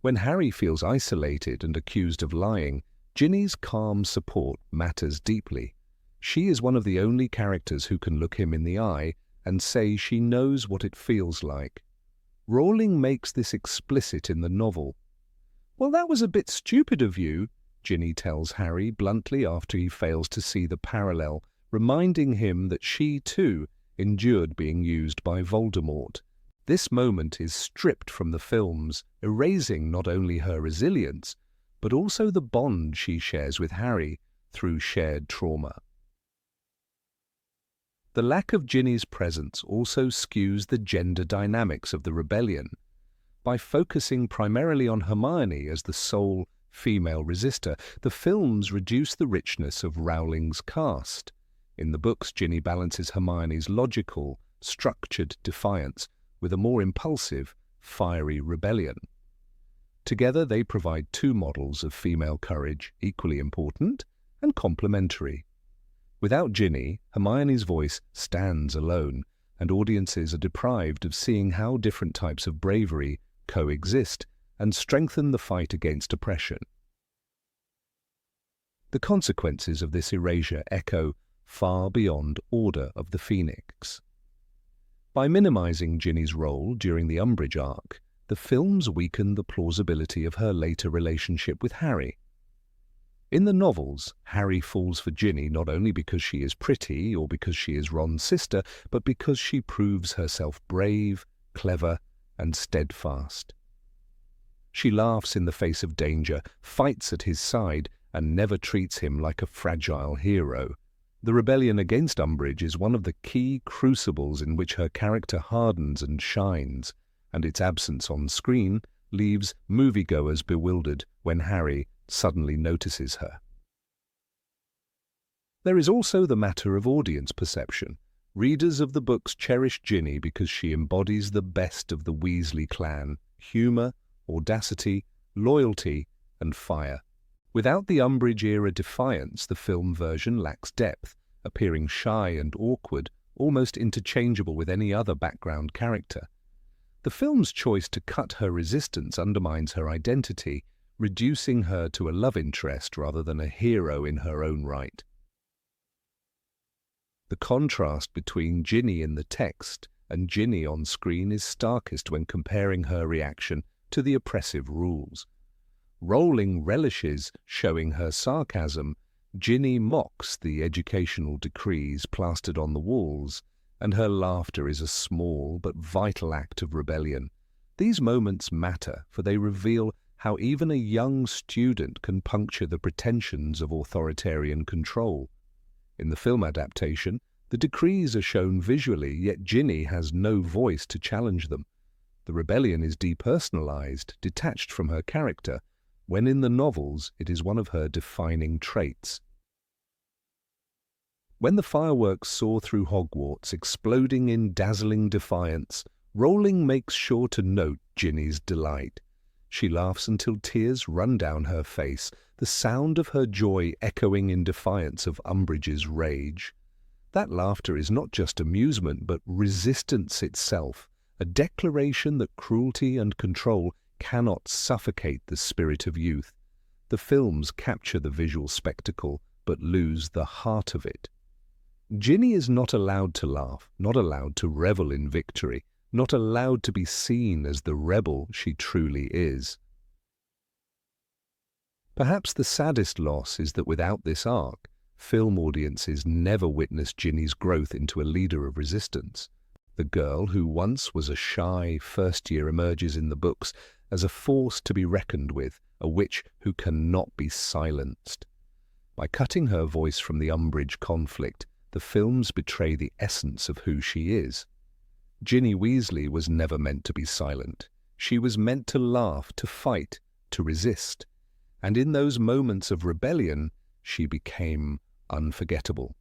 When Harry feels isolated and accused of lying, Ginny's calm support matters deeply. She is one of the only characters who can look him in the eye and say she knows what it feels like. Rowling makes this explicit in the novel. "Well, that was a bit stupid of you," Ginny tells Harry bluntly after he fails to see the parallel, reminding him that she, too, endured being used by Voldemort. This moment is stripped from the films, erasing not only her resilience, but also the bond she shares with Harry through shared trauma. The lack of Ginny's presence also skews the gender dynamics of the rebellion. By focusing primarily on Hermione as the sole female resistor, the films reduce the richness of Rowling's cast. In the books, Ginny balances Hermione's logical, structured defiance with a more impulsive, fiery rebellion. Together, they provide two models of female courage, equally important and complementary. Without Ginny, Hermione's voice stands alone, and audiences are deprived of seeing how different types of bravery coexist and strengthen the fight against oppression. The consequences of this erasure echo far beyond Order of the Phoenix. By minimizing Ginny's role during the Umbridge arc, the films weaken the plausibility of her later relationship with Harry. In the novels, Harry falls for Ginny not only because she is pretty or because she is Ron's sister, but because she proves herself brave, clever, and steadfast. She laughs in the face of danger, fights at his side, and never treats him like a fragile hero. The rebellion against Umbridge is one of the key crucibles in which her character hardens and shines, and its absence on screen leaves moviegoers bewildered when Harry suddenly notices her. There is also the matter of audience perception. Readers of the books cherish Ginny because she embodies the best of the Weasley clan: humour, audacity, loyalty, and fire. Without the Umbridge-era defiance, the film version lacks depth, appearing shy and awkward, almost interchangeable with any other background character. The film's choice to cut her resistance undermines her identity, reducing her to a love interest rather than a hero in her own right. The contrast between Ginny in the text and Ginny on screen is starkest when comparing her reaction to the oppressive rules. Rowling relishes showing her sarcasm. Ginny mocks the educational decrees plastered on the walls, and her laughter is a small but vital act of rebellion. These moments matter, for they reveal how even a young student can puncture the pretensions of authoritarian control. In the film adaptation, the decrees are shown visually, yet Ginny has no voice to challenge them. The rebellion is depersonalized, detached from her character, when in the novels it is one of her defining traits. When the fireworks soar through Hogwarts, exploding in dazzling defiance, Rowling makes sure to note Ginny's delight. She laughs until tears run down her face, the sound of her joy echoing in defiance of Umbridge's rage. That laughter is not just amusement, but resistance itself, a declaration that cruelty and control cannot suffocate the spirit of youth. The films capture the visual spectacle, but lose the heart of it. Ginny is not allowed to laugh, not allowed to revel in victory, not allowed to be seen as the rebel she truly is. Perhaps the saddest loss is that without this arc, film audiences never witness Ginny's growth into a leader of resistance. The girl who once was a shy first-year emerges in the books as a force to be reckoned with, a witch who cannot be silenced. By cutting her voice from the Umbridge conflict, the films betray the essence of who she is. Ginny Weasley was never meant to be silent. She was meant to laugh, to fight, to resist. And in those moments of rebellion, she became unforgettable.